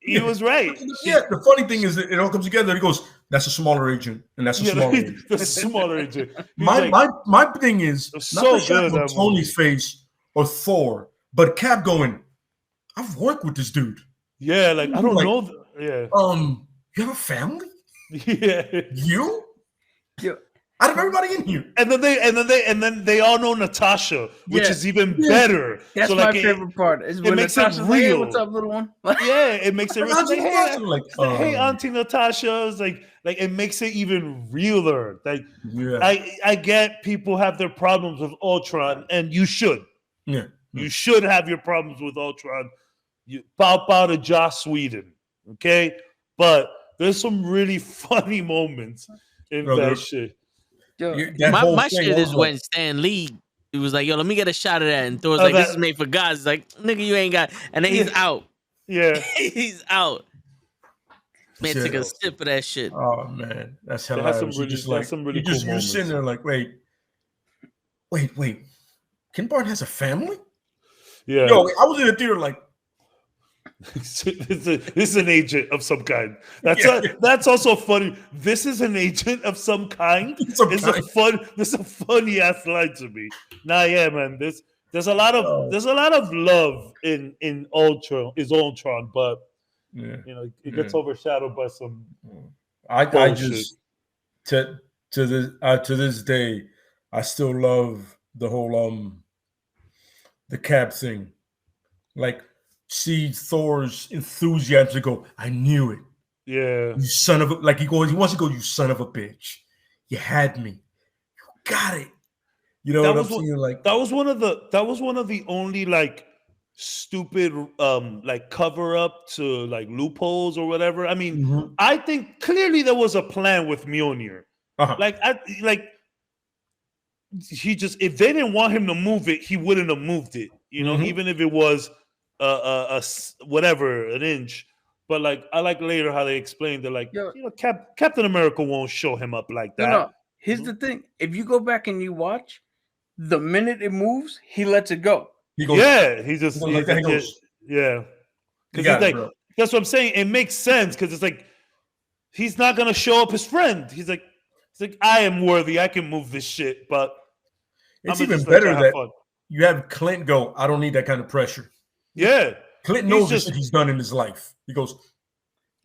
S2: He was right.
S4: Yeah, the funny thing is that it all comes together. He goes, "That's a smaller agent, and that's a smaller agent."
S2: The smaller agent.
S4: My thing is
S2: so
S4: not the shot
S2: good
S4: on Tony's face or Thor, but Cap going, "I've worked with this dude."
S2: Yeah, like, I don't know.
S4: You have a family?
S2: Yeah.
S4: You? Out of everybody in here.
S2: And then they all know Natasha, which is even better.
S3: That's my favorite part. Is when
S2: makes
S3: Natasha's
S2: it real.
S3: Like, "Hey, what's up, little one?"
S2: It makes it real.
S4: Hey,
S2: Auntie Natasha. It's like it makes it even realer. Like, I get people have their problems with Ultron, and you should.
S4: Yeah.
S2: You should have your problems with Ultron. you bow to Joss Whedon, okay? But there's some really funny moments in that shit.
S3: Yo,
S1: my shit is when Stan Lee, he was like, yo, let me get a shot of that. And Thor's like, this is made for gods. He's like, nigga, you ain't got. And then he's out.
S2: Yeah.
S1: He's out. Man, took a sip of that shit.
S4: Oh, man. That's hilarious.
S2: Some really cool moments.
S4: You're sitting there like, wait. Ken Barton has a family?
S2: Yeah.
S4: Yo, I was in the theater like,
S2: this is an agent of some kind. That's also funny. This is an agent of some kind. This is a funny ass line to me. Nah, yeah, man. There's a lot of love in Ultron, but it gets overshadowed by some.
S4: I just to this day, I still love the whole the Cap thing, like. See Thor's enthusiasm to go, I knew it.
S2: Yeah.
S4: You son of a, like he wants to go, you son of a bitch. You had me. You got it. You know what I'm saying? Like
S2: that was one of the only like stupid like cover up to like loopholes or whatever. I mean, I think clearly there was a plan with Mjolnir. He just, if they didn't want him to move it, he wouldn't have moved it. You know, even if it was whatever, an inch. But like, I like later how they explained that, like, Captain America won't show him up like that.
S3: No. Here's the thing: if you go back and you watch, the minute it moves, he lets it go.
S2: He goes, Because that's what I'm saying. It makes sense because it's like he's not gonna show up his friend. He's like, I am worthy. I can move this shit. But
S4: it's even better that you have Clint go, I don't need that kind of pressure.
S2: Yeah.
S4: Clint knows the shit he's done in his life. He goes,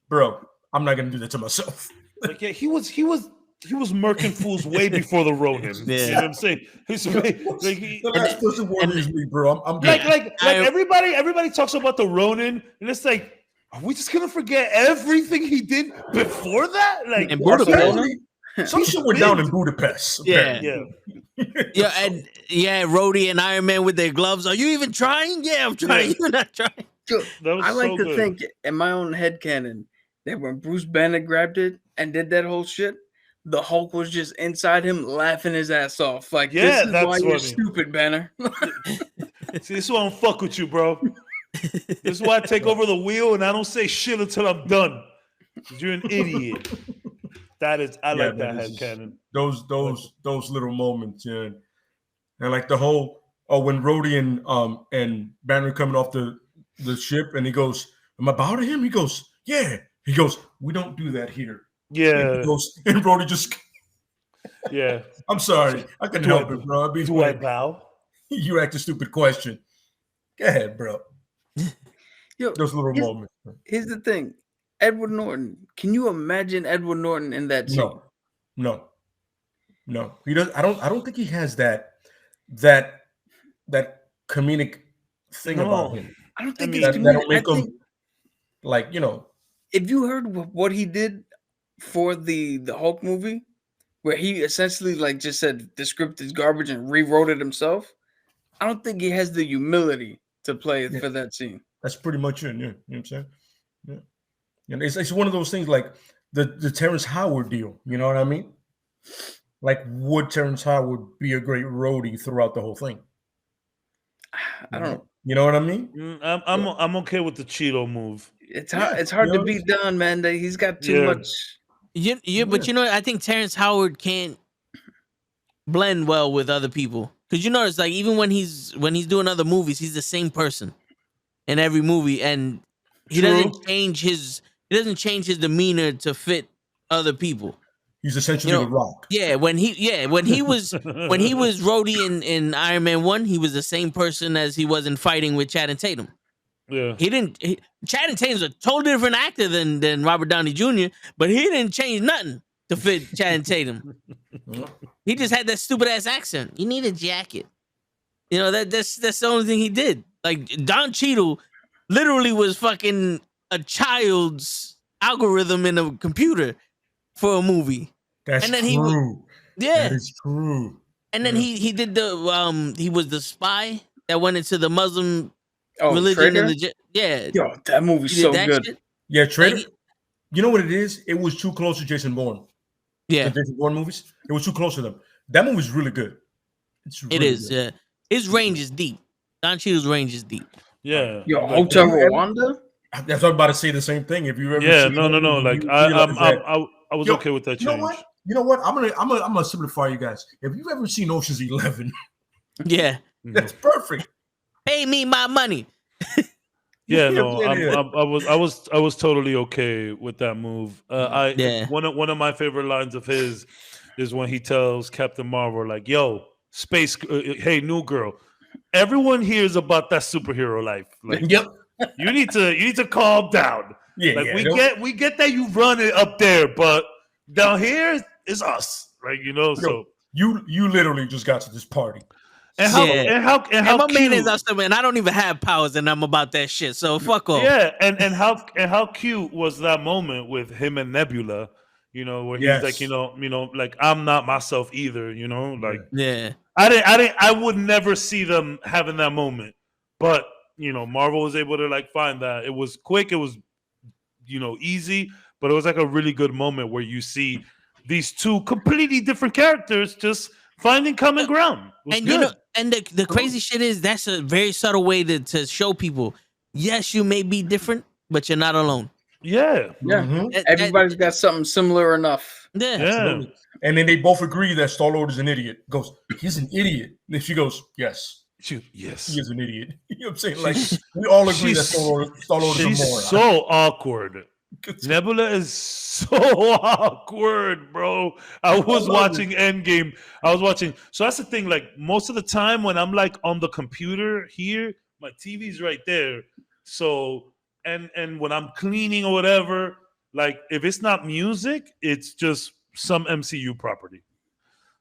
S4: bro, I'm not gonna do that to myself.
S2: Like, yeah, he was murking fools way before the Ronin.
S1: Yeah.
S2: You know what I'm saying?
S4: The last person worries me, bro. I'm good.
S2: Like everybody talks about the Ronin, and it's like, are we just gonna forget everything he did before that? Like,
S1: in Budapest.
S4: Some shit went down in Budapest.
S1: Yeah. And Rhodey and Iron Man with their gloves. Are you even trying? Yeah, I'm trying.
S2: Yeah.
S1: You're not trying.
S3: I like to think in my own headcanon that when Bruce Banner grabbed it and did that whole shit, the Hulk was just inside him laughing his ass off. Like, this is why you're stupid, Banner.
S2: See, this is why I don't fuck with you, bro. This is why I take over the wheel and I don't say shit until I'm done. You're an idiot. That is, I like that headcanon.
S4: Those little moments, yeah. And like the whole, when Rhodey and Banner coming off the ship, and he goes, "Am I bow to him?" He goes, "Yeah." He goes, "We don't do that here."
S2: Yeah.
S4: And he goes, and Rhodey just,
S2: yeah.
S4: I'm sorry, I couldn't help it, bro.
S2: Do I bow?
S4: You asked a stupid question. Go ahead, bro. Those little moments.
S3: Here's the thing. Edward Norton. Can you imagine Edward Norton in that scene?
S4: No. He does. I don't think he has that comedic thing about him.
S3: I don't think
S4: that'll make him like, you know.
S3: If you heard what he did for the Hulk movie, where he essentially like just said the script is garbage and rewrote it himself, I don't think he has the humility to play for that scene.
S4: That's pretty much it. Yeah, you know what I'm saying? Yeah. And it's one of those things like the Terrence Howard deal. You know what I mean? Like, would Terrence Howard be a great roadie throughout the whole thing?
S3: I don't know.
S4: You know what I mean?
S2: I'm okay with the Cheeto move.
S3: It's hard to beat down, man. He's got too much.
S1: But you know, I think Terrence Howard can't blend well with other people, because you notice, like, even when he's doing other movies, he's the same person in every movie, and he doesn't change his demeanor to fit other people.
S4: He's essentially the Rock.
S1: Yeah, when he was Rhodey in Iron Man 1, he was the same person as he was in Fighting with Channing Tatum.
S2: Yeah,
S1: Channing Tatum's a totally different actor than Robert Downey Jr., but he didn't change nothing to fit Channing Tatum. He just had that stupid ass accent. You need a jacket. You know, that's the only thing he did. Like, Don Cheadle literally was fucking a child's algorithm in a computer for a movie.
S4: That's true. That is true.
S1: And then he did he was the spy that went into the Muslim
S3: Oh,
S1: Religion
S3: Traitor?
S1: and the yeah.
S3: Yo, that movie's
S1: He did
S3: so
S1: that
S3: good.
S1: shit?
S4: Yeah, Traitor.
S1: Like,
S4: You know what it is? It was too close to Jason Bourne.
S1: yeah,
S4: The Jason Bourne movies. It was too close to them. That movie's really good. It's really
S1: it is.
S4: good.
S1: Yeah, his range is deep. Don Cheadle's range is deep.
S2: Yeah.
S3: Yo,
S2: Like,
S3: Hotel Rwanda?
S4: That's what I'm about to say. The same thing. If you ever
S2: yeah,
S4: seen
S2: no. Like I was
S4: Yo,
S2: okay with that
S4: you know
S2: change.
S4: what? You know what? I'm gonna simplify you guys. If you ever seen Ocean's 11,
S1: Yeah,
S4: that's perfect.
S1: pay me my money.
S2: Yeah,
S4: You know
S2: no,
S4: what I'm saying?
S2: I was totally okay with that move.
S1: Yeah.
S2: One of my favorite lines of his is when he tells Captain Marvel, like, "Yo, space, hey, new girl, everyone hears about that superhero life. Like,
S4: Yep.
S2: you need to calm down.
S4: Yeah,
S2: Like,
S4: yeah.
S2: we get that you run it up there, but down here is us, right? You know, so."
S4: You literally just got to this party.
S2: And how
S1: Yeah.
S2: and how
S1: And
S2: how
S1: my
S2: cute,
S1: man is outside, and I don't even have powers, and I'm about that shit. So fuck off.
S2: yeah, and how cute was that moment with him and Nebula, you know, where he's
S4: Yes.
S2: like, you know, like, I'm not myself either, you know, like
S1: Yeah.
S2: I would never see them having that moment, but you know, Marvel was able to like find that. It was quick, it was, you know, easy, but it was like a really good moment where you see these two completely different characters just finding common ground. It was
S1: And
S2: good.
S1: you know, and the crazy shit is that's a very subtle way to show people. Yes, you may be different, but you're not alone.
S2: Yeah.
S3: Yeah.
S4: Mhm.
S3: Everybody's got something similar enough.
S1: Yeah.
S2: Yeah.
S4: Absolutely. And then they both agree that Star-Lord is an idiot. Goes, he's an idiot. And she goes, yes,
S2: Yes.
S4: he is an idiot. You know what I'm saying? Like, we all agree that
S2: She's-
S4: Star-Lord is a
S2: She's
S4: moron.
S2: so awkward. Nebula is so awkward, bro. I was watching Endgame. So that's the thing. Like, most of the time when I'm like on the computer here, my TV's right there. So and when I'm cleaning or whatever, like if it's not music, it's just some MCU property.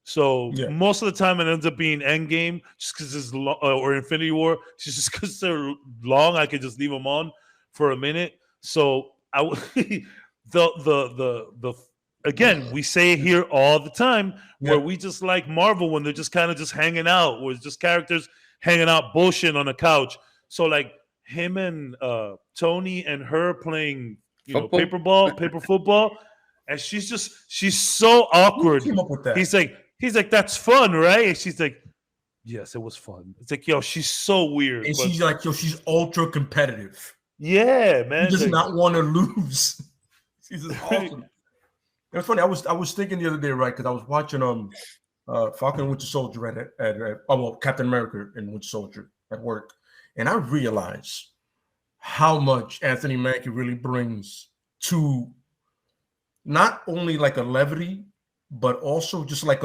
S2: So
S4: Yeah.
S2: most of the time it ends up being Endgame, just because it's or Infinity War, just because they're long. I could just leave them on for a minute. So I would the again, we say it here all the time where we just like Marvel when they're just kind of just hanging out, where it's just characters hanging out bullshit on the couch. So like him and Tony and her playing, you know, paper football, and she's so awkward.
S4: Who came up with that?
S2: He's like, that's fun, right? And she's like, yes, it was fun. It's like, yo, she's so weird.
S4: And
S2: but-
S4: she's like, yo, she's ultra competitive.
S2: yeah, man.
S4: She does
S2: like-
S4: not want to lose. She's just awesome. It was funny. I was thinking the other day, right? Because I was watching Falcon and Winter Soldier at Captain America and Winter Soldier at work, and I realized how much Anthony Mackie really brings to not only like a levity, but also just like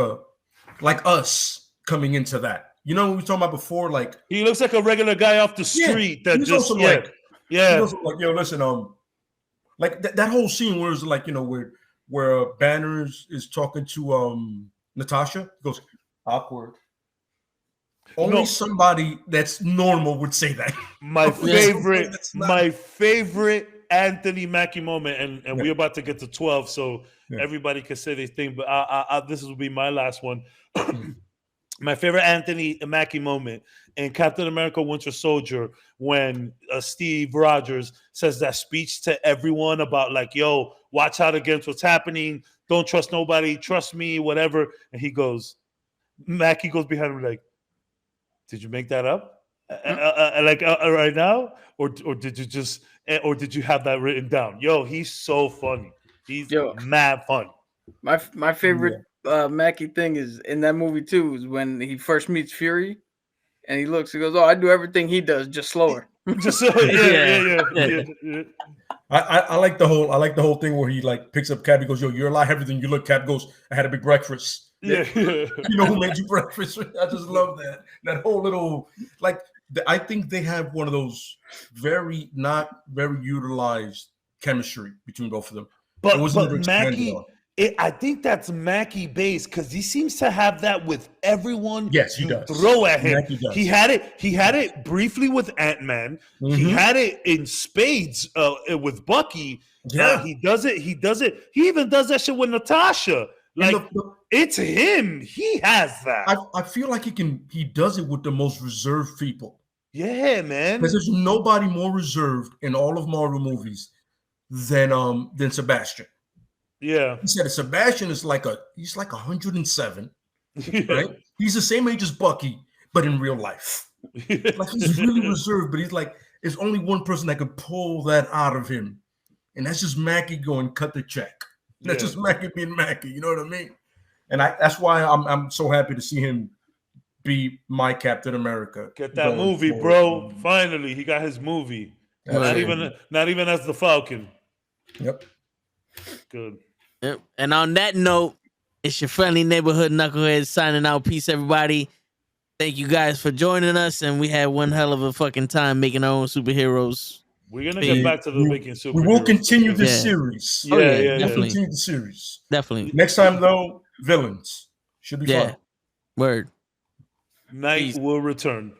S4: us coming into that. You know what we were talking about before? Like,
S2: he looks like a regular guy off the street that
S4: he's
S2: just
S4: also
S2: yeah.
S4: He also like, yo, listen, like that whole scene where it's like, you know, where Banner is talking to Natasha, he goes, awkward. Only somebody that's normal would say that.
S2: My favorite Anthony Mackie moment, and we're about to get to 12, so everybody can say their thing, but this will be my last one. My favorite Anthony Mackie moment in Captain America Winter Soldier when Steve Rogers says that speech to everyone about like, yo, watch out against what's happening. Don't trust nobody. Trust me, whatever. And Mackie goes behind him like, did you make that up? Right now? Or did you just, or did you have that written down? Yo, he's so funny. He's mad fun.
S3: My favorite Mackie thing is in that movie too is when he first meets Fury and he goes, oh, I do everything he does, just slower.
S2: Just yeah.
S4: I like the whole thing where he like picks up Cap. He goes, yo, you're a lot heavier than you look. Cap goes, I had a big breakfast.
S2: Yeah.
S4: You know who made you breakfast? I just love that whole little like. I think they have one of those not very utilized chemistry between both of them.
S2: But Mackie, I think that's Mackie based because he seems to have that with everyone.
S4: Yes, he does.
S2: Throw at him.
S4: He
S2: had it briefly with Ant-Man. Mm-hmm. He had it in spades with Bucky.
S4: Yeah,
S2: he does it. He even does that shit with Natasha. Like it's him. He has that.
S4: I feel like he does it with the most reserved people.
S2: Yeah, man.
S4: Because there's nobody more reserved in all of Marvel movies than Sebastian.
S2: Yeah.
S4: He said Sebastian is he's like 107,
S2: Yeah.
S4: right? He's the same age as Bucky, but in real life. Like he's really reserved, but he's like, there's only one person that could pull that out of him. And that's just Mackie going, cut the check. That's just Mackie being Mackie, you know what I mean? And that's why I'm so happy to see him be my Captain America.
S2: Get that movie, bro. Finally, he got his movie. Not even as the Falcon.
S4: Yep.
S2: Good.
S1: Yep. And on that note, it's your friendly neighborhood knucklehead signing out. Peace, everybody. Thank you guys for joining us, and we had one hell of a fucking time making our own superheroes.
S2: We're gonna get back to the making superheroes.
S4: We will continue this series.
S1: Definitely.
S4: Continue the series.
S1: Definitely.
S4: Next time, though, villains should be fun.
S1: Word.
S2: Night will return.